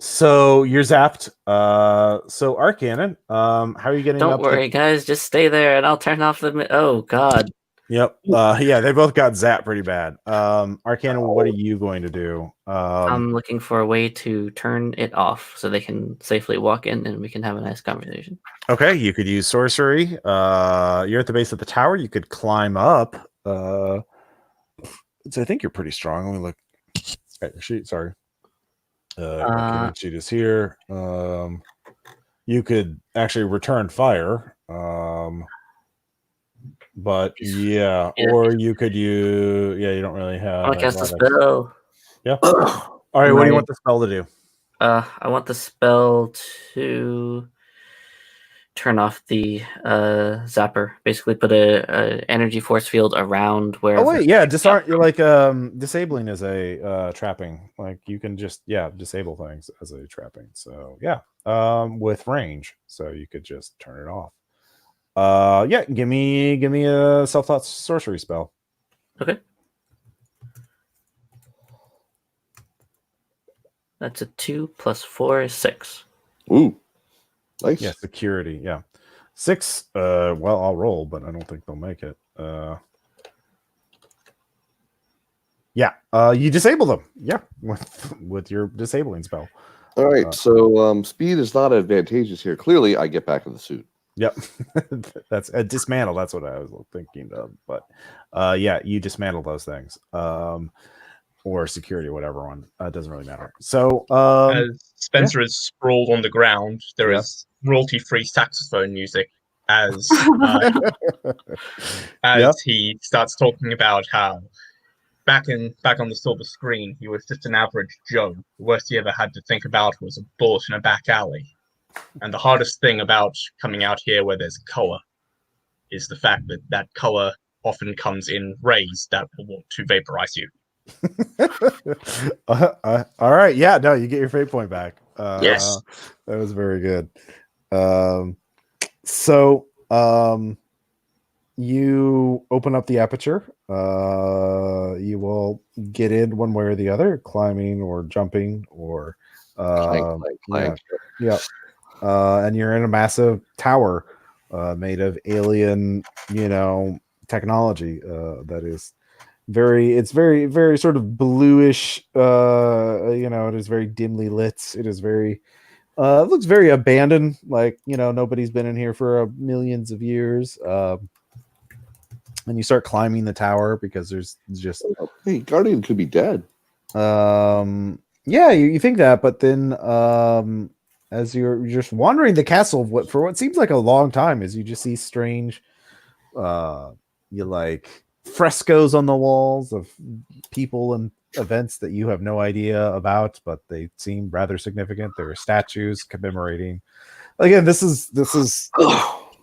Speaker 1: So you're zapped. So Arcannon, how are you getting?
Speaker 2: Don't worry, guys. Just stay there, and I'll turn off the. Oh God.
Speaker 1: Yep. Yeah, they both got zapped pretty bad. Arcana, what are you going to do?
Speaker 2: I'm looking for a way to turn it off so they can safely walk in and we can have a nice conversation.
Speaker 1: Okay, you could use sorcery. You're at the base of the tower. You could climb up. So I think you're pretty strong. Let me look. Sorry. Arcana sheet is here. You could actually return fire. But yeah, or you could use. Yeah, you don't really have.
Speaker 2: I want to cast a spell.
Speaker 1: Yeah. All right. What do you want the spell to do?
Speaker 2: I want the spell to turn off the zapper. Basically, put a energy force field around where.
Speaker 1: Oh wait, yeah, disarm. You're like disabling is a trapping. Like you can just disable things as a trapping. So yeah, with range, so you could just turn it off. Yeah, give me a self-taught sorcery spell.
Speaker 2: Okay. That's a 2 + 4 is 6.
Speaker 3: Ooh, nice.
Speaker 1: Yeah, security. Yeah, 6. Well, I'll roll, but I don't think they'll make it. Yeah. You disable them. Yeah, with your disabling spell.
Speaker 3: All right. So speed is not advantageous here. Clearly, I get back in the suit.
Speaker 1: Yep. That's a dismantle. That's what I was thinking of. But yeah, you dismantle those things. Or security, or whatever one. It doesn't really matter. So
Speaker 4: as Spencer is sprawled on the ground, there is royalty-free saxophone music as he starts talking about how back on the silver screen, he was just an average Joe. The worst he ever had to think about was a bullet in a back alley. And the hardest thing about coming out here where there's color is the fact that that color often comes in rays that will want to vaporize you.
Speaker 1: All right. Yeah, no, you get your fate point back.
Speaker 4: Yes.
Speaker 1: That was very good. So you open up the aperture. You will get in one way or the other, climbing or jumping or
Speaker 3: clank.
Speaker 1: Yeah. And you're in a massive tower made of alien, technology that is very sort of bluish. It is very dimly lit. It is very it looks very abandoned, like nobody's been in here for millions of years. And you start climbing the tower because there's just
Speaker 3: Guardian could be dead.
Speaker 1: Yeah, you think that, but then as you're just wandering the castle for what seems like a long time, as you just see strange frescoes on the walls of people and events that you have no idea about, but they seem rather significant. There are statues commemorating. Again, this is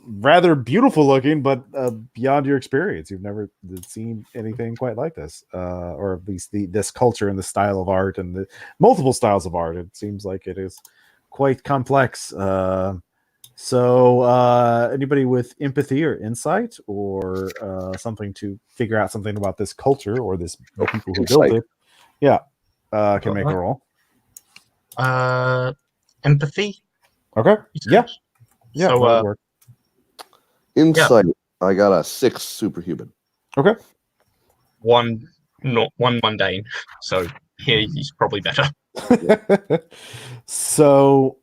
Speaker 1: rather beautiful looking, but beyond your experience. You've never seen anything quite like this, or at least this culture and the style of art and the multiple styles of art. It seems like it is quite complex. So anybody with empathy or insight or something to figure out something about this culture or the people who built it, can make a roll.
Speaker 4: Empathy.
Speaker 1: Okay. Yeah.
Speaker 4: So,
Speaker 1: that'll work.
Speaker 3: Insight. I got a 6 superhuman.
Speaker 1: Okay.
Speaker 4: One mundane. So here he's probably better.
Speaker 1: So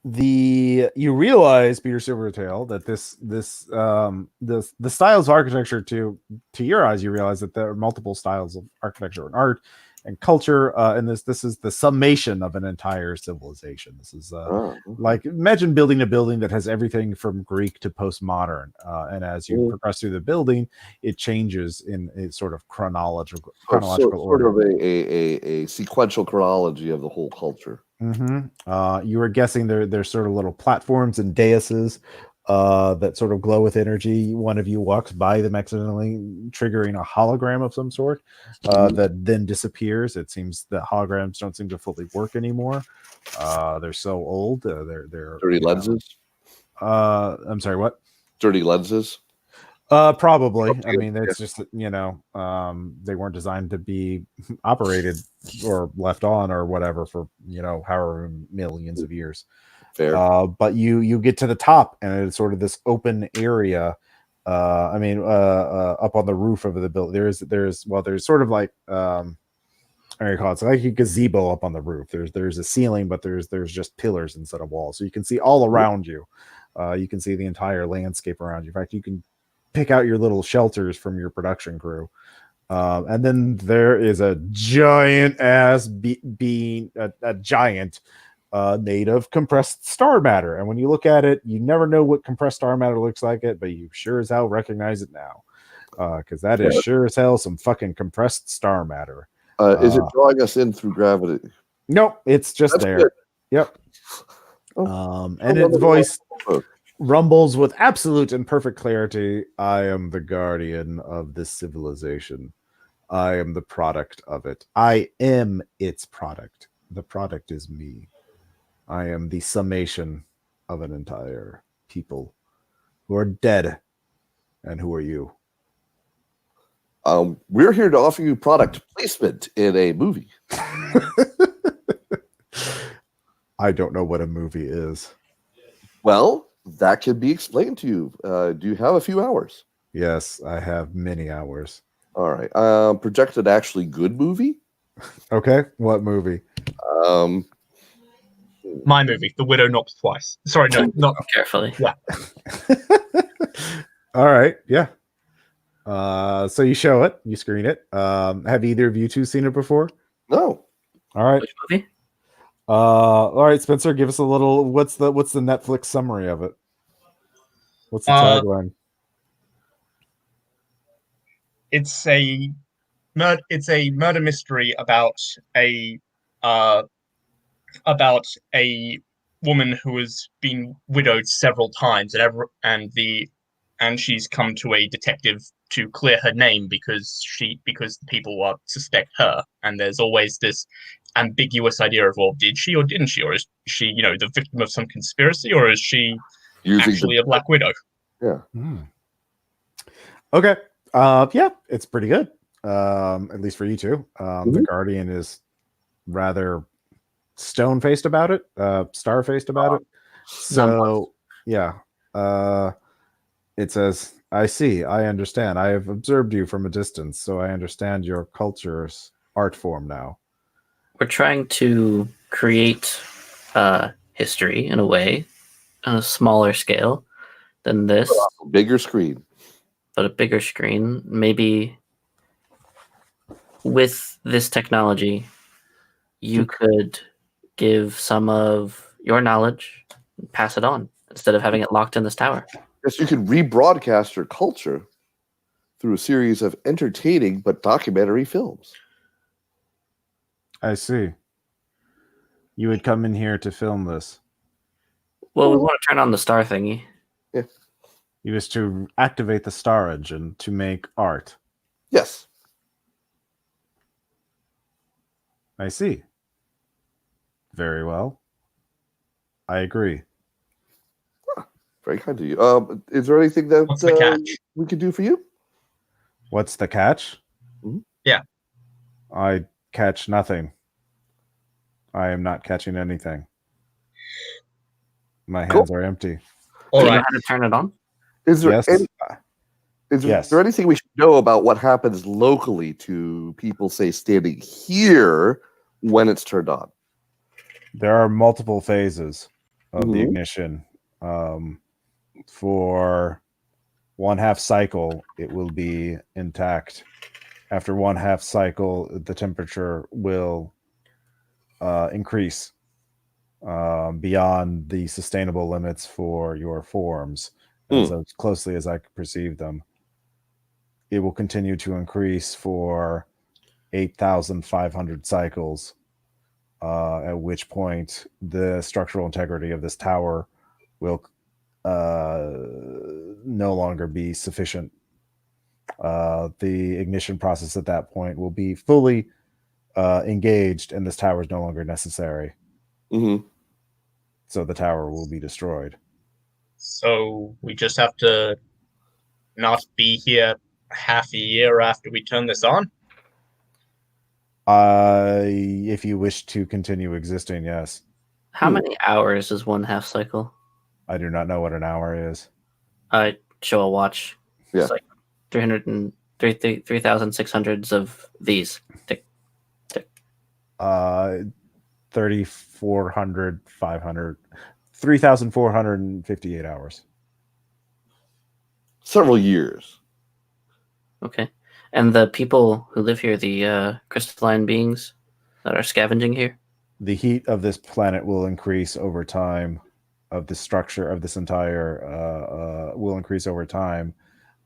Speaker 1: you realize, Peter Silvertail, that the styles of architecture to your eyes, you realize that there are multiple styles of architecture and art and culture, and this is the summation of an entire civilization. This is like, imagine building a building that has everything from Greek to postmodern, and as you progress through the building, it changes in a sort of chronological order.
Speaker 3: Sort of a sequential chronology of the whole culture.
Speaker 1: Mm-hmm. You were guessing there's sort of little platforms and daises that sort of glow with energy. One of you walks by them accidentally, triggering a hologram of some sort that then disappears. It seems that holograms don't seem to fully work anymore. They're so old. They're
Speaker 3: dirty lenses.
Speaker 1: I'm sorry, what?
Speaker 3: Dirty lenses.
Speaker 1: Probably. I mean, it's just they weren't designed to be operated or left on or whatever for however millions of years.
Speaker 3: Fair.
Speaker 1: But you get to the top, and it's sort of this open area Up on the roof of the building. There's sort of like I don't know what you call it. It's like a gazebo up on the roof. There's a ceiling, but there's just pillars instead of walls, so you can see all around you. You can see the entire landscape around you. In fact, you can pick out your little shelters from your production crew. And then there is a giant ass being a giant made of compressed star matter. And when you look at it, you never know what compressed star matter looks like but you sure as hell recognize it now. Because that is sure as hell some fucking compressed star matter.
Speaker 3: Is it drawing us in through gravity?
Speaker 1: Nope, it's just
Speaker 3: That's
Speaker 1: there.
Speaker 3: good.
Speaker 1: Yep. And its voice rumbles with absolute and perfect clarity. I am the guardian of this civilization. I am the product of it. I am its product. The product is me. I am the summation of an entire people who are dead. And who are you?
Speaker 3: We're here to offer you product placement in a movie.
Speaker 1: I don't know what a movie is.
Speaker 3: Well, that can be explained to you. Do you have a few hours?
Speaker 1: Yes, I have many hours.
Speaker 3: All right. Projected actually good movie.
Speaker 1: Okay, what movie?
Speaker 4: My movie, The Widow Knocks Twice. Sorry, no, not
Speaker 2: Carefully.
Speaker 4: Yeah.
Speaker 1: All right, yeah. So you show it, you screen it. Have either of you two seen it before?
Speaker 3: No.
Speaker 1: All right.
Speaker 2: Which movie?
Speaker 1: All right, Spencer, give us a little. What's the Netflix summary of it? What's the tagline?
Speaker 4: It's a murder mystery about a woman who has been widowed several times, and she's come to a detective to clear her name because the people suspect her, and there's always this ambiguous idea of, well, did she or didn't she, or is she the victim of some conspiracy, or is she actually a Black Widow?
Speaker 3: Yeah.
Speaker 1: Okay. Yeah, it's pretty good. At least for you two. The Guardian is rather stone-faced about it, star-faced about it. So yeah. It says, I see, I understand. I have observed you from a distance, so I understand your culture's art form now.
Speaker 2: We're trying to create history in a way, on a smaller scale than this.
Speaker 3: Bigger screen.
Speaker 2: But a bigger screen. Maybe with this technology, you could give some of your knowledge and pass it on instead of having it locked in this tower.
Speaker 3: Yes, you can rebroadcast your culture through a series of entertaining but documentary films.
Speaker 1: I see. You would come in here to film this.
Speaker 2: Well, we want to turn on the star thingy.
Speaker 3: Yeah.
Speaker 1: You wish to activate the star engine to make art.
Speaker 3: Yes.
Speaker 1: I see. Very well. I agree.
Speaker 3: Very kind of you. Is there anything that
Speaker 4: What's the catch?
Speaker 3: we could do for you?
Speaker 1: What's the catch?
Speaker 4: Yeah.
Speaker 1: I catch nothing. I am not catching anything. My hands are empty.
Speaker 2: Do you know
Speaker 4: Alright.
Speaker 2: how to turn it on?
Speaker 3: Is there
Speaker 1: Yes. Yes.
Speaker 3: there anything we should know about what happens locally to people, say, standing here when it's turned on?
Speaker 1: There are multiple phases of the ignition. For 1/2 cycle, it will be intact. After 1/2 cycle, the temperature will increase beyond the sustainable limits for your forms, as closely as I could perceive them. It will continue to increase for 8,500 cycles, at which point the structural integrity of this tower will no longer be sufficient. The ignition process at that point will be fully engaged, and this tower is no longer necessary. So the tower will be destroyed.
Speaker 4: So we just have to not be here half a year after we turn this on?
Speaker 1: If you wish to continue existing, yes.
Speaker 2: How many hours is 1/2 cycle?
Speaker 1: I do not know what an hour is.
Speaker 2: I show a watch.
Speaker 3: Yeah.
Speaker 2: It's like 3,600s of these. Tick, tick.
Speaker 1: 3,400, 500, 3,458 hours.
Speaker 3: Several years.
Speaker 2: Okay. And the people who live here, the crystalline beings that are scavenging here?
Speaker 1: The heat of this planet will increase over time, of the structure of this entire will increase over time,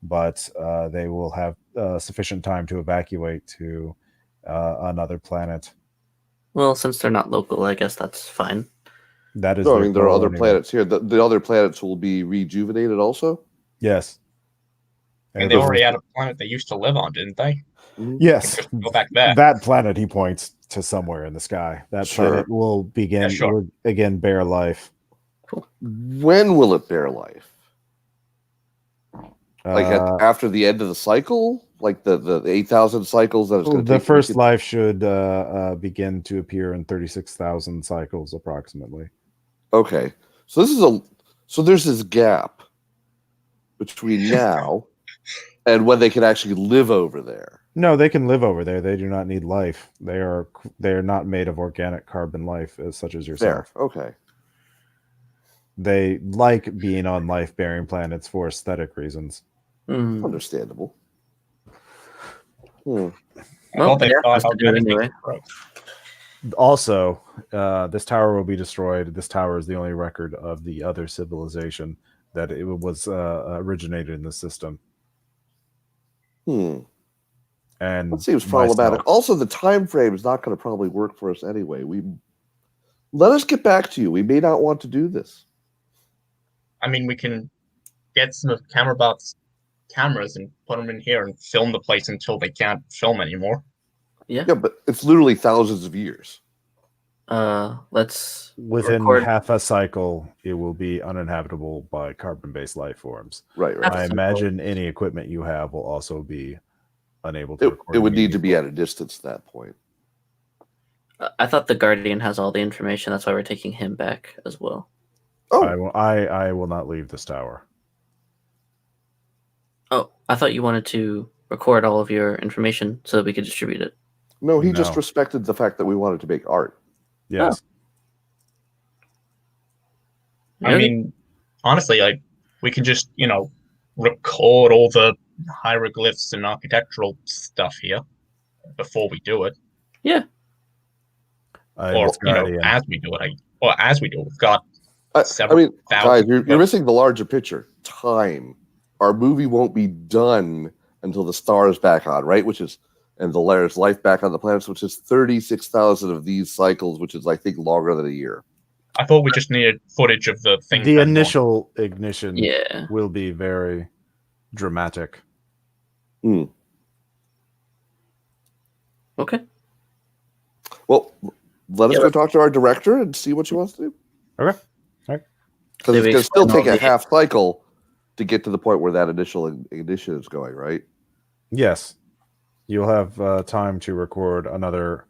Speaker 1: but they will have sufficient time to evacuate to another planet.
Speaker 2: Well, since they're not local, I guess that's fine.
Speaker 1: That is
Speaker 3: No, I
Speaker 1: their
Speaker 3: mean, there are
Speaker 1: goal
Speaker 3: other
Speaker 1: anyway.
Speaker 3: planets here. The other planets will be rejuvenated also?
Speaker 1: Yes.
Speaker 4: And they already had a planet they used to live on, didn't they?
Speaker 1: Yes.
Speaker 4: Just go back there.
Speaker 1: That planet, he points to somewhere in the sky. That
Speaker 3: Sure.
Speaker 1: planet will begin,
Speaker 4: Yeah, sure.
Speaker 1: will again bear life.
Speaker 3: When will it bear life? Like after the end of the cycle? Like the 8,000 cycles that it's going to
Speaker 1: the
Speaker 3: take?
Speaker 1: first life should begin to appear in 36,000 cycles approximately.
Speaker 3: Okay. So there's this gap between now and when they can actually live over there.
Speaker 1: No, they can live over there. They do not need life. They are not made of organic carbon life such as yourself.
Speaker 3: There. Okay.
Speaker 1: They like being on life-bearing planets for aesthetic reasons.
Speaker 2: Mm.
Speaker 3: Understandable.
Speaker 2: Well,
Speaker 4: thought they
Speaker 2: yeah,
Speaker 4: thought
Speaker 2: has to do it
Speaker 4: organic
Speaker 2: anyway.
Speaker 4: things grow.
Speaker 1: Also, this tower will be destroyed. This tower is the only record of the other civilization that it was originated in the system.
Speaker 3: That
Speaker 1: And
Speaker 3: seems problematic. Also, the time frame is not going to probably work for us anyway. Let us get back to you. We may not want to do this.
Speaker 4: I mean, we can get some of Camerabots cameras and put them in here and film the place until they can't film anymore.
Speaker 2: Yeah.
Speaker 3: Yeah, but it's literally thousands of years.
Speaker 2: Let's
Speaker 1: within
Speaker 2: record.
Speaker 1: half a cycle, it will be uninhabitable by carbon-based life forms.
Speaker 3: Right.
Speaker 2: Half a
Speaker 1: I
Speaker 2: cycle.
Speaker 1: imagine any equipment you have will also be unable to record.
Speaker 3: It would need to be
Speaker 1: immediately.
Speaker 3: at a distance at that point.
Speaker 2: I thought the Guardian has all the information. That's why we're taking him back as well.
Speaker 3: Oh,
Speaker 1: I will not leave this tower.
Speaker 2: Oh, I thought you wanted to record all of your information so that we could distribute it.
Speaker 3: no, he just
Speaker 1: No.
Speaker 3: respected the fact that we wanted to make art.
Speaker 1: Yes.
Speaker 4: I mean, honestly, like we can just, record all the hieroglyphs and architectural stuff here before we do it, or
Speaker 1: Guardian.
Speaker 4: as we do it. We've got
Speaker 3: I
Speaker 4: several
Speaker 3: mean, guys,
Speaker 4: thousand.
Speaker 3: you're missing the larger picture. Time. Our movie won't be done until the star is back on, right? And there's life back on the planets, which is 36,000 of these cycles, which is, I think, longer than a year.
Speaker 4: I thought we just needed footage of the thing.
Speaker 1: The initial ignition
Speaker 2: Yeah.
Speaker 1: will be very dramatic.
Speaker 2: Okay.
Speaker 3: Well, let us
Speaker 2: Yeah,
Speaker 3: go talk to our director and see what she wants to do.
Speaker 1: Okay. All right.
Speaker 3: Because it's
Speaker 2: Maybe
Speaker 3: going to still
Speaker 2: explain
Speaker 3: take
Speaker 2: all
Speaker 3: a
Speaker 2: the-
Speaker 3: half cycle to get to the point where that initial ignition is going, right?
Speaker 1: Yes. You'll have time to record another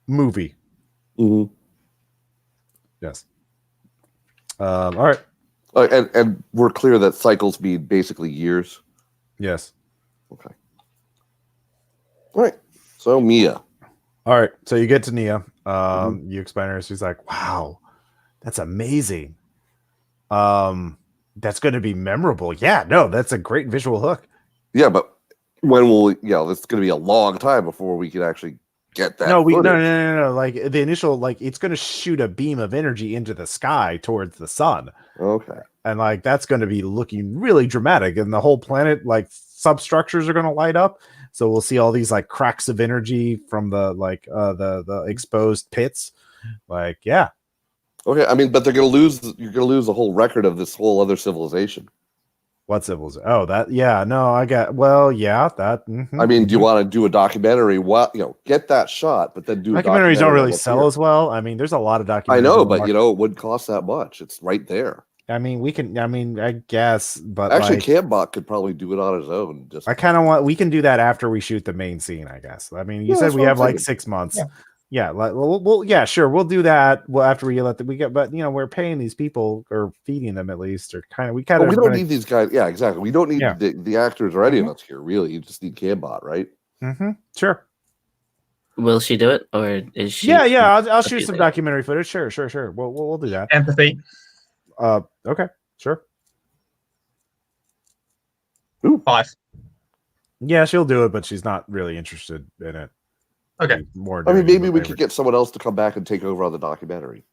Speaker 1: movie.
Speaker 3: Mm-hmm.
Speaker 1: Yes. All right.
Speaker 3: And we're clear that cycles mean basically years.
Speaker 1: Yes.
Speaker 3: Okay. All right. So Mia.
Speaker 1: All right. So you get to Nia. You explain her. She's like, "Wow, that's amazing. That's going to be memorable." Yeah. No, that's a great visual hook.
Speaker 3: Yeah, but when will we? Yeah, it's going to be a long time before we can actually get that.
Speaker 1: No.
Speaker 3: footage.
Speaker 1: Like the initial, like it's going to shoot a beam of energy into the sky towards the sun.
Speaker 3: Okay.
Speaker 1: And like that's going to be looking really dramatic, and the whole planet, like substructures are going to light up. So we'll see all these like cracks of energy from the the exposed pits. Like, yeah,
Speaker 3: Okay. I mean, but they're going to lose. You're going to lose the whole record of this whole other civilization.
Speaker 1: what civilization? Oh, that, yeah, no, I got. Well, yeah, that.
Speaker 3: I mean, do you want to do a documentary? Get that shot, but then do
Speaker 1: documentaries don't really
Speaker 3: what's
Speaker 1: sell
Speaker 3: here.
Speaker 1: as well. I mean, there's a lot of documentaries.
Speaker 3: I know,
Speaker 1: on the
Speaker 3: but
Speaker 1: market.
Speaker 3: it wouldn't cost that much. It's right there.
Speaker 1: I mean, we can. I mean, I guess, but
Speaker 3: Actually,
Speaker 1: like,
Speaker 3: Cambot could probably do it on his own. Just
Speaker 1: I kind of want. We can do that after we shoot the main scene. I guess. I mean, you
Speaker 3: Yeah,
Speaker 1: said
Speaker 3: that's
Speaker 1: we
Speaker 3: what
Speaker 1: have
Speaker 3: I'm
Speaker 1: like
Speaker 3: thinking.
Speaker 1: 6 months.
Speaker 4: Yeah.
Speaker 1: Yeah, yeah, sure, we'll do that. Well, after we let we get, but we're paying these people or feeding them at least, or we kind
Speaker 3: But
Speaker 1: of
Speaker 3: we don't need these guys. Yeah, exactly. We don't need
Speaker 1: Yeah.
Speaker 3: the actors or any of us here. Really, you just need Cambot, right?
Speaker 1: Sure.
Speaker 2: Will she do it, or is she?
Speaker 1: Yeah. I'll shoot some documentary footage. Sure. We'll do that.
Speaker 4: Empathy.
Speaker 1: Okay. Sure.
Speaker 3: Ooh.
Speaker 4: 5.
Speaker 1: Yeah, she'll do it, but she's not really interested in it.
Speaker 4: Okay.
Speaker 1: She's more.
Speaker 3: I mean,
Speaker 1: doing it
Speaker 3: maybe
Speaker 1: in
Speaker 3: we
Speaker 1: favor.
Speaker 3: could get someone else to come back and take over on the documentary.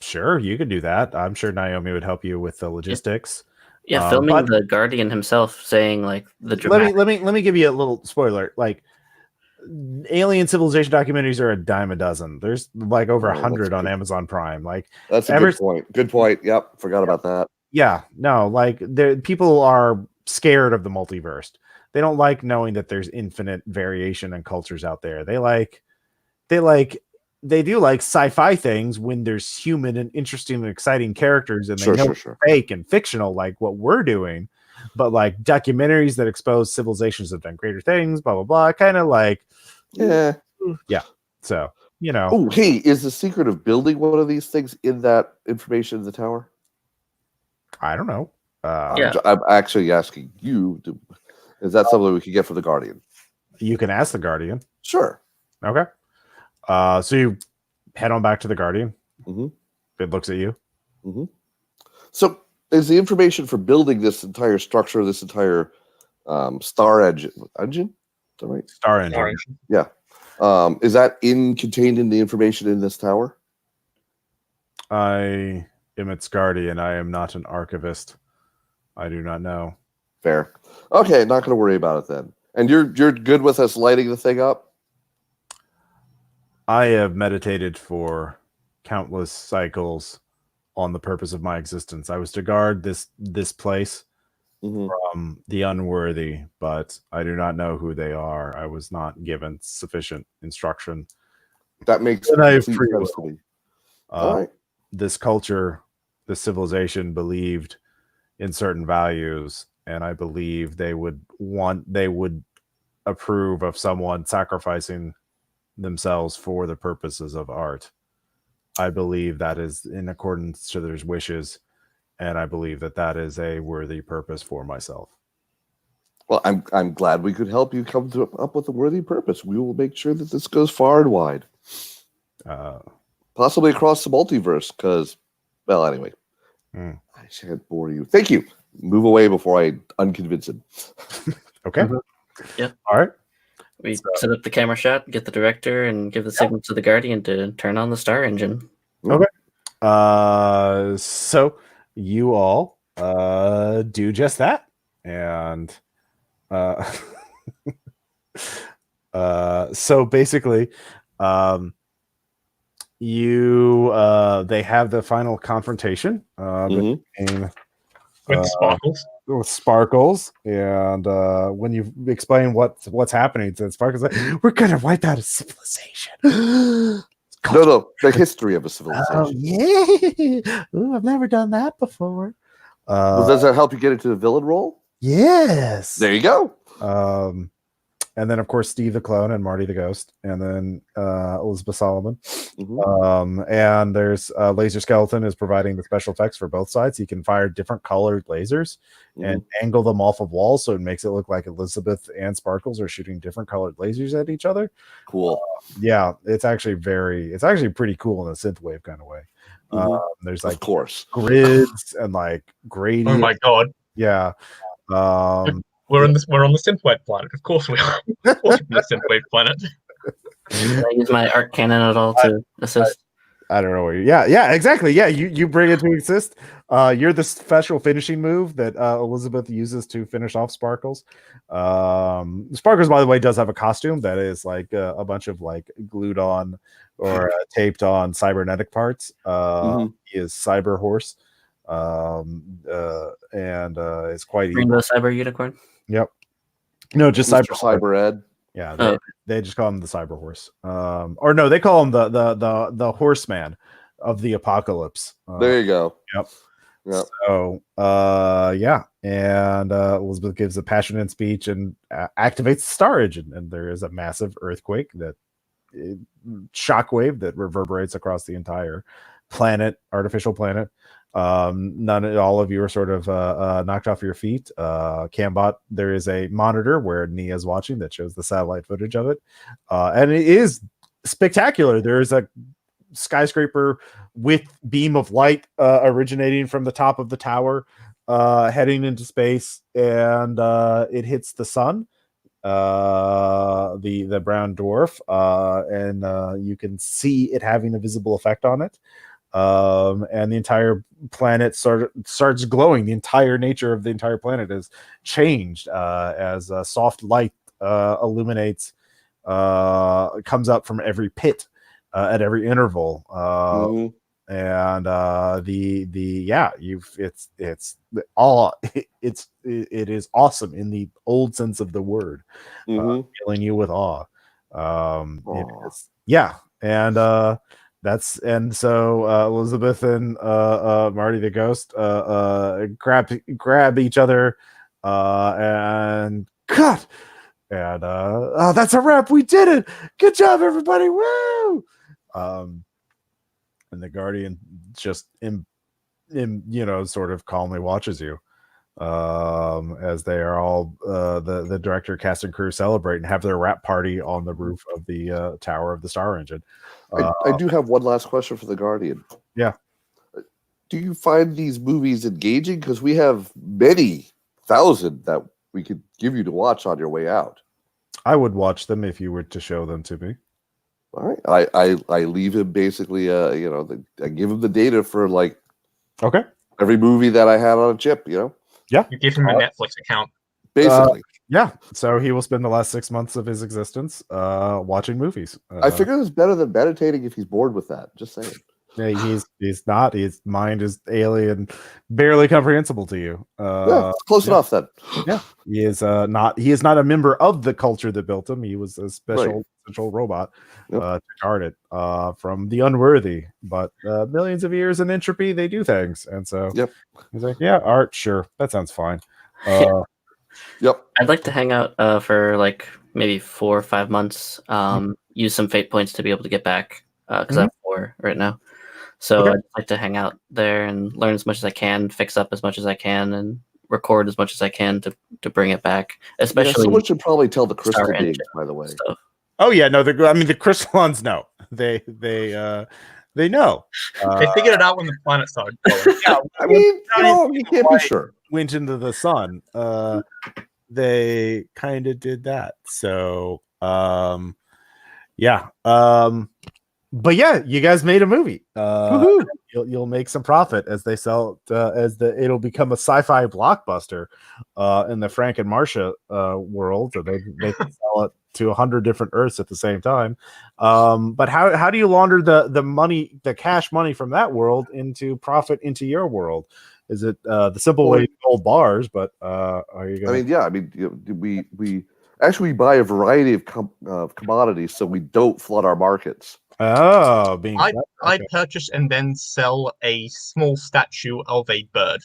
Speaker 1: Sure, you could do that. I'm sure Naomi would help you with the logistics.
Speaker 2: Yeah, filming the Guardian himself saying like the dramatic.
Speaker 1: Let me give you a little spoiler. Like, alien civilization documentaries are a dime a dozen. There's like over 100 on Amazon Prime. Like,
Speaker 3: that's a good point. Good point. Yep, forgot about that.
Speaker 1: Yeah, no, like people are scared of the multiverse. They don't like knowing that there's infinite variation and cultures out there. They do like sci-fi things when there's human and interesting and exciting characters, and they know fake and fictional, like what we're doing. But like documentaries that expose civilizations have done greater things, blah blah blah. Kind of like,
Speaker 3: yeah.
Speaker 1: So
Speaker 3: Oh, hey, is the secret of building one of these things in that information in the tower?
Speaker 1: I don't know.
Speaker 3: I'm actually asking you. Is that something we could get from the Guardian?
Speaker 1: You can ask the Guardian.
Speaker 3: Sure.
Speaker 1: Okay. So you head on back to the Guardian.
Speaker 3: Mm-hmm.
Speaker 1: It looks at you.
Speaker 3: Mm-hmm. So is the information for building this entire structure, this entire star engine? Is that right?
Speaker 1: Star engine.
Speaker 3: Yeah. Is that contained in the information in this tower?
Speaker 1: I am its guardian. I am not an archivist. I do not know.
Speaker 3: Fair. Okay, not going to worry about it then. And you're good with us lighting the thing up?
Speaker 1: I have meditated for countless cycles on the purpose of my existence. I was to guard this place from the unworthy, but I do not know who they are. I was not given sufficient instruction.
Speaker 3: That makes
Speaker 1: sense
Speaker 3: to me. All right.
Speaker 1: This culture, this civilization believed in certain values, and I believe they would approve of someone sacrificing themselves for the purposes of art. I believe that is in accordance to their wishes, and I believe that is a worthy purpose for myself.
Speaker 3: Well, I'm glad we could help you come up with a worthy purpose. We will make sure that this goes far and wide, possibly across the multiverse. Because, well, anyway, I shan't bore you. Thank you. Move away before I unconvince him.
Speaker 1: Okay.
Speaker 2: Yeah.
Speaker 1: All right.
Speaker 2: We set up the camera shot, get the director, and give the signal to the Guardian to turn on the star engine.
Speaker 1: Okay. So you all do just that, and so basically, they have the final confrontation
Speaker 4: with Sparkles.
Speaker 1: With Sparkles, and when you explain what's happening to Sparkles, like, we're gonna wipe out a civilization.
Speaker 3: No, the history of a civilization.
Speaker 1: Oh yeah, ooh, I've never done that before.
Speaker 3: Well, does that help you get into the villain role?
Speaker 1: Yes.
Speaker 3: There you go.
Speaker 1: And then of course Steve the Clone and Marty the Ghost, and then Elizabeth Solomon. And there's Laser Skeleton is providing the special effects for both sides. He can fire different colored lasers and angle them off of walls, so it makes it look like Elizabeth and Sparkles are shooting different colored lasers at each other.
Speaker 3: Cool.
Speaker 1: Yeah, it's actually pretty cool in a synthwave kind of way. There's like, of
Speaker 3: course,
Speaker 1: grids and like gradients.
Speaker 4: Oh my god.
Speaker 1: Yeah.
Speaker 4: We're on the synthwave planet. Of course we are. Of course we're on the synthwave planet.
Speaker 2: Can I use my arc cannon at all to assist?
Speaker 1: I don't know where yeah, exactly. Yeah, you bring it to assist. You're the special finishing move that Elizabeth uses to finish off Sparkles. Sparkles, by the way, does have a costume that is like a bunch of like glued on or taped on cybernetic parts. He is Cyber Horse. And it's quite
Speaker 2: Rainbow Cyber Unicorn.
Speaker 1: Yep. No, just
Speaker 3: Cyber Ed.
Speaker 1: Yeah, they just call him the Cyber Horse. Or no, they call him the Horseman of the Apocalypse.
Speaker 3: There you go.
Speaker 1: Yep. So yeah, and Elizabeth gives a passionate speech and activates the star engine, and there is a massive earthquake that shockwave that reverberates across the entire artificial planet. All of you are sort of knocked off your feet. Cambot, there is a monitor where Nia is watching that shows the satellite footage of it, and it is spectacular. There is a skyscraper with beam of light originating from the top of the tower, heading into space, and it hits the sun, the brown dwarf, and you can see it having a visible effect on it. And the entire planet starts glowing. The entire nature of the entire planet is changed as soft light illuminates, comes up from every pit at every interval. And it is awesome in the old sense of the word, filling you with awe. It is, and so Elizabeth and Marty the Ghost grab each other and cut, and that's a wrap. We did it. Good job, everybody. Woo! And the Guardian just sort of calmly watches you as they are all the director, cast, and crew celebrate and have their wrap party on the roof of the tower of the Star Engine.
Speaker 3: I do have one last question for the Guardian.
Speaker 1: Yeah.
Speaker 3: Do you find these movies engaging? Because we have many thousand that we could give you to watch on your way out.
Speaker 1: I would watch them if you were to show them to me.
Speaker 3: All right. I leave him basically, I give him the data for every movie that I had on a chip,
Speaker 1: Yeah.
Speaker 4: You give him a Netflix account.
Speaker 3: Basically.
Speaker 1: Yeah. So he will spend the last 6 months of his existence watching movies.
Speaker 3: I figure it's better than meditating if he's bored with that. Just saying.
Speaker 1: Yeah, he's not. His mind is alien, barely comprehensible to you.
Speaker 3: Close enough then.
Speaker 1: Yeah. He is not a member of the culture that built him. He was a special robot to guard it from the unworthy. But millions of years in entropy, they do things. And so he's like, yeah, art, sure. That sounds fine.
Speaker 2: I'd like to hang out for maybe 4 or 5 months. Use some fate points to be able to get back because I have 4 right now. So I'd like to hang out there and learn as much as I can, fix up as much as I can, and record as much as I can to bring it back. Especially,
Speaker 3: someone should probably tell the crystal beings, by the way.
Speaker 2: Stuff.
Speaker 1: Oh yeah, no, the crystallons know. They know.
Speaker 4: They figured it out when the planet started going.
Speaker 3: Yeah, I mean, you can't be sure.
Speaker 1: Went into the sun. They kind of did that. So but yeah, you guys made a movie. You'll make some profit as they sell it'll become a sci-fi blockbuster in the Frank and Marcia world. So they can sell it to 100 different Earths at the same time. But how do you launder the money, the cash money from that world into profit into your world? Is it the simple way to gold bars? But are you going?
Speaker 3: We actually buy a variety of commodities so we don't flood our markets.
Speaker 1: Oh,
Speaker 4: I purchase and then sell a small statue of a bird.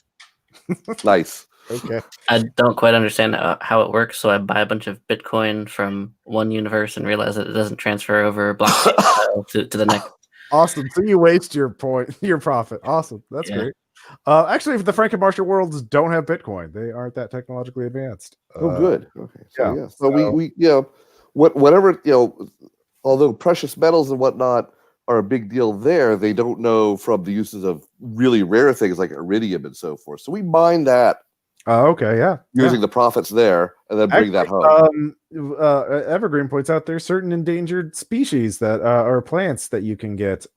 Speaker 3: Nice.
Speaker 1: Okay.
Speaker 2: I don't quite understand how it works, so I buy a bunch of Bitcoin from one universe and realize that it doesn't transfer over blockchain to the next.
Speaker 1: Awesome. So you waste your profit. Awesome. That's great. Actually, if the Frank and Marcia worlds don't have Bitcoin, they aren't that technologically advanced.
Speaker 3: Good. Okay. So So we whatever although precious metals and whatnot are a big deal there, they don't know from the uses of really rare things like iridium and so forth. So we mine that.
Speaker 1: Okay, yeah.
Speaker 3: Using the profits there and then bring that home.
Speaker 1: Evergreen points out there's certain endangered species that are plants that you can get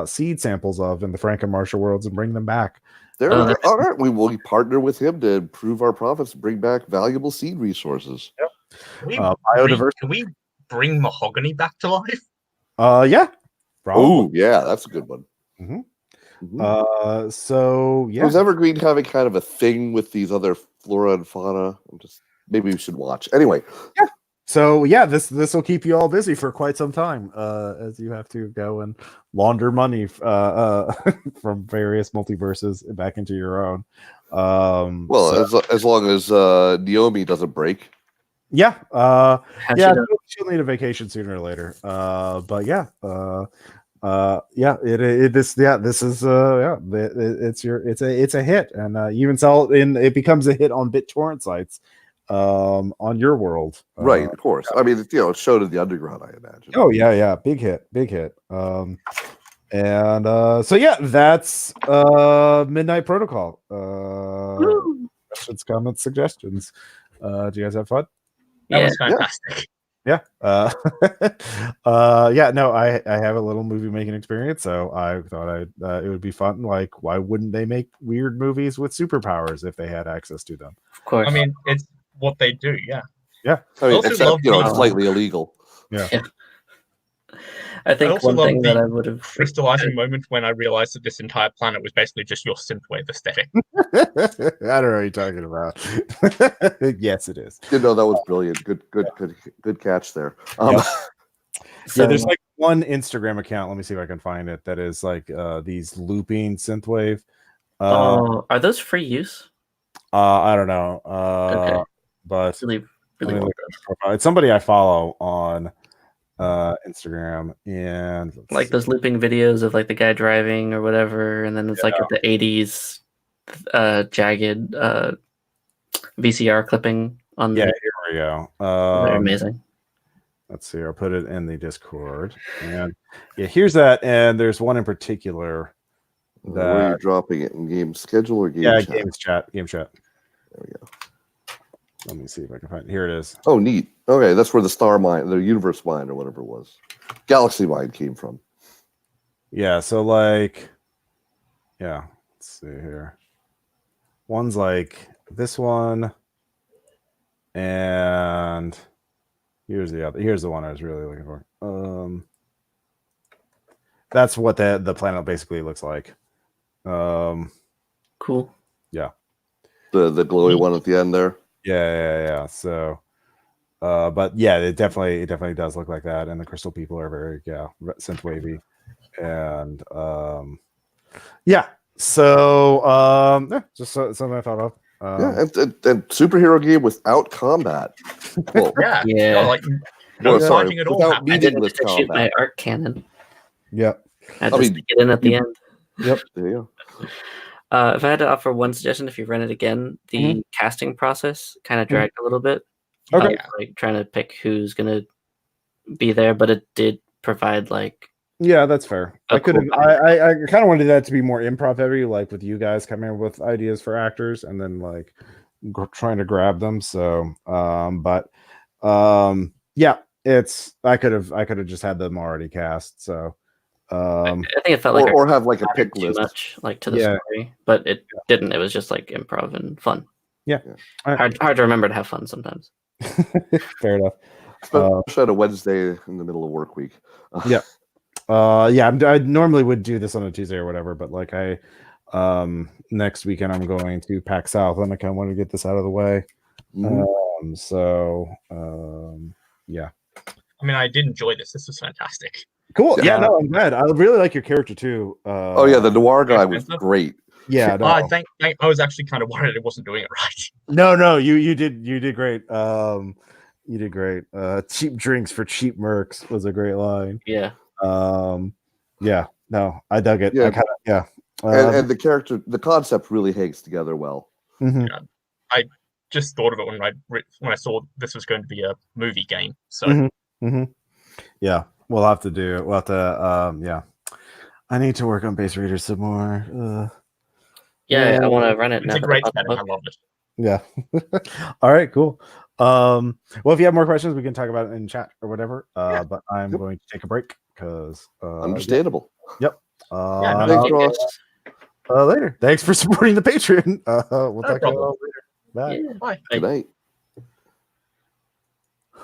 Speaker 1: seed samples of in the Frank and Marcia worlds and bring them back.
Speaker 3: All right, we will partner with him to improve our profits, bring back valuable seed resources.
Speaker 1: Yep.
Speaker 4: Can we bring mahogany back to life?
Speaker 1: Yeah.
Speaker 3: Oh, yeah, that's a good one.
Speaker 1: So yeah,
Speaker 3: was Evergreen having kind of a thing with these other flora and fauna? Maybe we should watch. Anyway,
Speaker 1: yeah. So yeah, this will keep you all busy for quite some time as you have to go and launder money from various multiverses back into your own.
Speaker 3: As long as Naomi doesn't break.
Speaker 1: Yeah.
Speaker 2: How's she doing?
Speaker 1: She'll need a vacation sooner or later. But yeah. Yeah. This is it's a hit, and you even sell it in. It becomes a hit on BitTorrent sites, on your world.
Speaker 3: Right, of course. I mean, it showed in the underground, I imagine.
Speaker 1: Oh yeah, big hit. And so yeah, that's Midnight Protocol. Questions, comments, suggestions. Do you guys have fun?
Speaker 4: That
Speaker 2: Yeah.
Speaker 4: was fantastic.
Speaker 1: Yeah. No, I have a little movie making experience, so I thought it would be fun. Like, why wouldn't they make weird movies with superpowers if they had access to them?
Speaker 2: Of course.
Speaker 4: I mean, it's what they do. Yeah.
Speaker 1: Yeah.
Speaker 3: I mean,
Speaker 4: also
Speaker 3: except,
Speaker 4: love
Speaker 3: it's
Speaker 2: the-
Speaker 3: slightly illegal.
Speaker 1: Yeah.
Speaker 2: I think
Speaker 4: also
Speaker 2: one
Speaker 4: love
Speaker 2: thing
Speaker 4: the
Speaker 2: that I would have
Speaker 4: crystallizing moment when I realized that this entire planet was basically just your synthwave aesthetic.
Speaker 1: I don't know what you're talking about. Yes, it is.
Speaker 3: You know, that was brilliant. Good catch there.
Speaker 1: Yeah,
Speaker 2: So,
Speaker 1: there's like one Instagram account. Let me see if I can find it. That is like these looping synthwave.
Speaker 2: are those free use?
Speaker 1: I don't know.
Speaker 2: Okay.
Speaker 1: But
Speaker 2: Really
Speaker 1: let me
Speaker 2: want
Speaker 1: look at the profile. It's somebody I follow on Instagram, and let's
Speaker 2: like
Speaker 1: see.
Speaker 2: those looping videos of like the guy driving or whatever, and then it's like the 80s jagged VCR clipping on
Speaker 1: Yeah,
Speaker 2: the
Speaker 1: here we go.
Speaker 2: they're amazing.
Speaker 1: Let's see. I'll put it in the Discord, and yeah, here's that. And there's one in particular.
Speaker 3: Where are you dropping it? In game schedule or game chat?
Speaker 1: Game chat.
Speaker 3: There we go.
Speaker 1: Let me see if I can find it. Here it is.
Speaker 3: Oh, neat. Okay, that's where the star mine, the universe mine, or whatever it was, galaxy mine came from.
Speaker 1: Yeah, so like, yeah, let's see here. One's like this one, and here's the other. Here's the one I was really looking for. That's what the planet basically looks like.
Speaker 2: Cool.
Speaker 1: Yeah.
Speaker 3: The glowy one at the end there.
Speaker 1: Yeah. So, but yeah, it definitely does look like that, and the crystal people are very synth wavy, and yeah. So just something I thought of.
Speaker 3: And superhero game without combat. Well,
Speaker 2: Yeah.
Speaker 4: No, like no
Speaker 3: sorry,
Speaker 4: fighting at all.
Speaker 3: without
Speaker 4: happening.
Speaker 2: I didn't
Speaker 3: meaningless
Speaker 2: get to shoot my
Speaker 3: combat.
Speaker 2: arc cannon.
Speaker 1: Yeah.
Speaker 2: I had to stick it in at the end.
Speaker 3: Yep. There you go.
Speaker 2: If I had to offer one suggestion, if you run it again, the casting process kind of dragged a little bit.
Speaker 1: Okay.
Speaker 2: Like trying to pick who's gonna be there, but it did provide like
Speaker 1: Yeah, that's fair.
Speaker 2: a
Speaker 1: I could have.
Speaker 2: cool-
Speaker 1: I kind of wanted that to be more improv heavy, like with you guys coming up with ideas for actors and then like trying to grab them. So, yeah, I could have just had them already cast. So,
Speaker 2: I think it felt like
Speaker 3: Or have like a pick
Speaker 2: too
Speaker 3: list.
Speaker 2: much like to the story, but it didn't. It was just like improv and fun.
Speaker 1: Yeah. All right.
Speaker 2: Hard to remember to have fun sometimes.
Speaker 1: Fair enough.
Speaker 3: Especially on a Wednesday in the middle of work week.
Speaker 1: Yeah. I normally would do this on a Tuesday or whatever, but like next weekend I'm going to PAX South and I kind of want to get this out of the way. Yeah.
Speaker 4: I mean, I did enjoy this. This was fantastic.
Speaker 1: Cool.
Speaker 3: Yeah.
Speaker 1: Yeah, no, I'm glad. I really like your character too.
Speaker 3: Oh yeah, the noir guy was great.
Speaker 1: Yeah. No.
Speaker 4: I was actually kind of worried it wasn't doing it right.
Speaker 1: No, you did great. You did great. Cheap drinks for cheap mercs was a great line.
Speaker 2: Yeah.
Speaker 1: Yeah. No, I dug it.
Speaker 3: Yeah.
Speaker 1: I kind of
Speaker 3: And the character, the concept really hangs together well.
Speaker 1: Mhm.
Speaker 4: Yeah. I just thought of it when I saw this was going to be a movie game. So
Speaker 1: Yeah, we'll have to do it. We'll have to. Yeah, I need to work on base readers some more.
Speaker 2: Yeah, I want to run it
Speaker 4: it's
Speaker 2: now.
Speaker 4: a
Speaker 2: that
Speaker 4: great
Speaker 2: I bought
Speaker 4: setting.
Speaker 2: the
Speaker 4: I
Speaker 2: book.
Speaker 4: love it.
Speaker 1: Yeah. All right. Cool. Well, if you have more questions, we can talk about it in chat or whatever. But I'm going to take a break because
Speaker 3: Understandable.
Speaker 1: Yep.
Speaker 3: Thanks, Ross.
Speaker 1: Later. Thanks for supporting the Patreon. We'll talk to you all later. Bye.
Speaker 2: Yeah.
Speaker 4: Bye.
Speaker 3: Good night.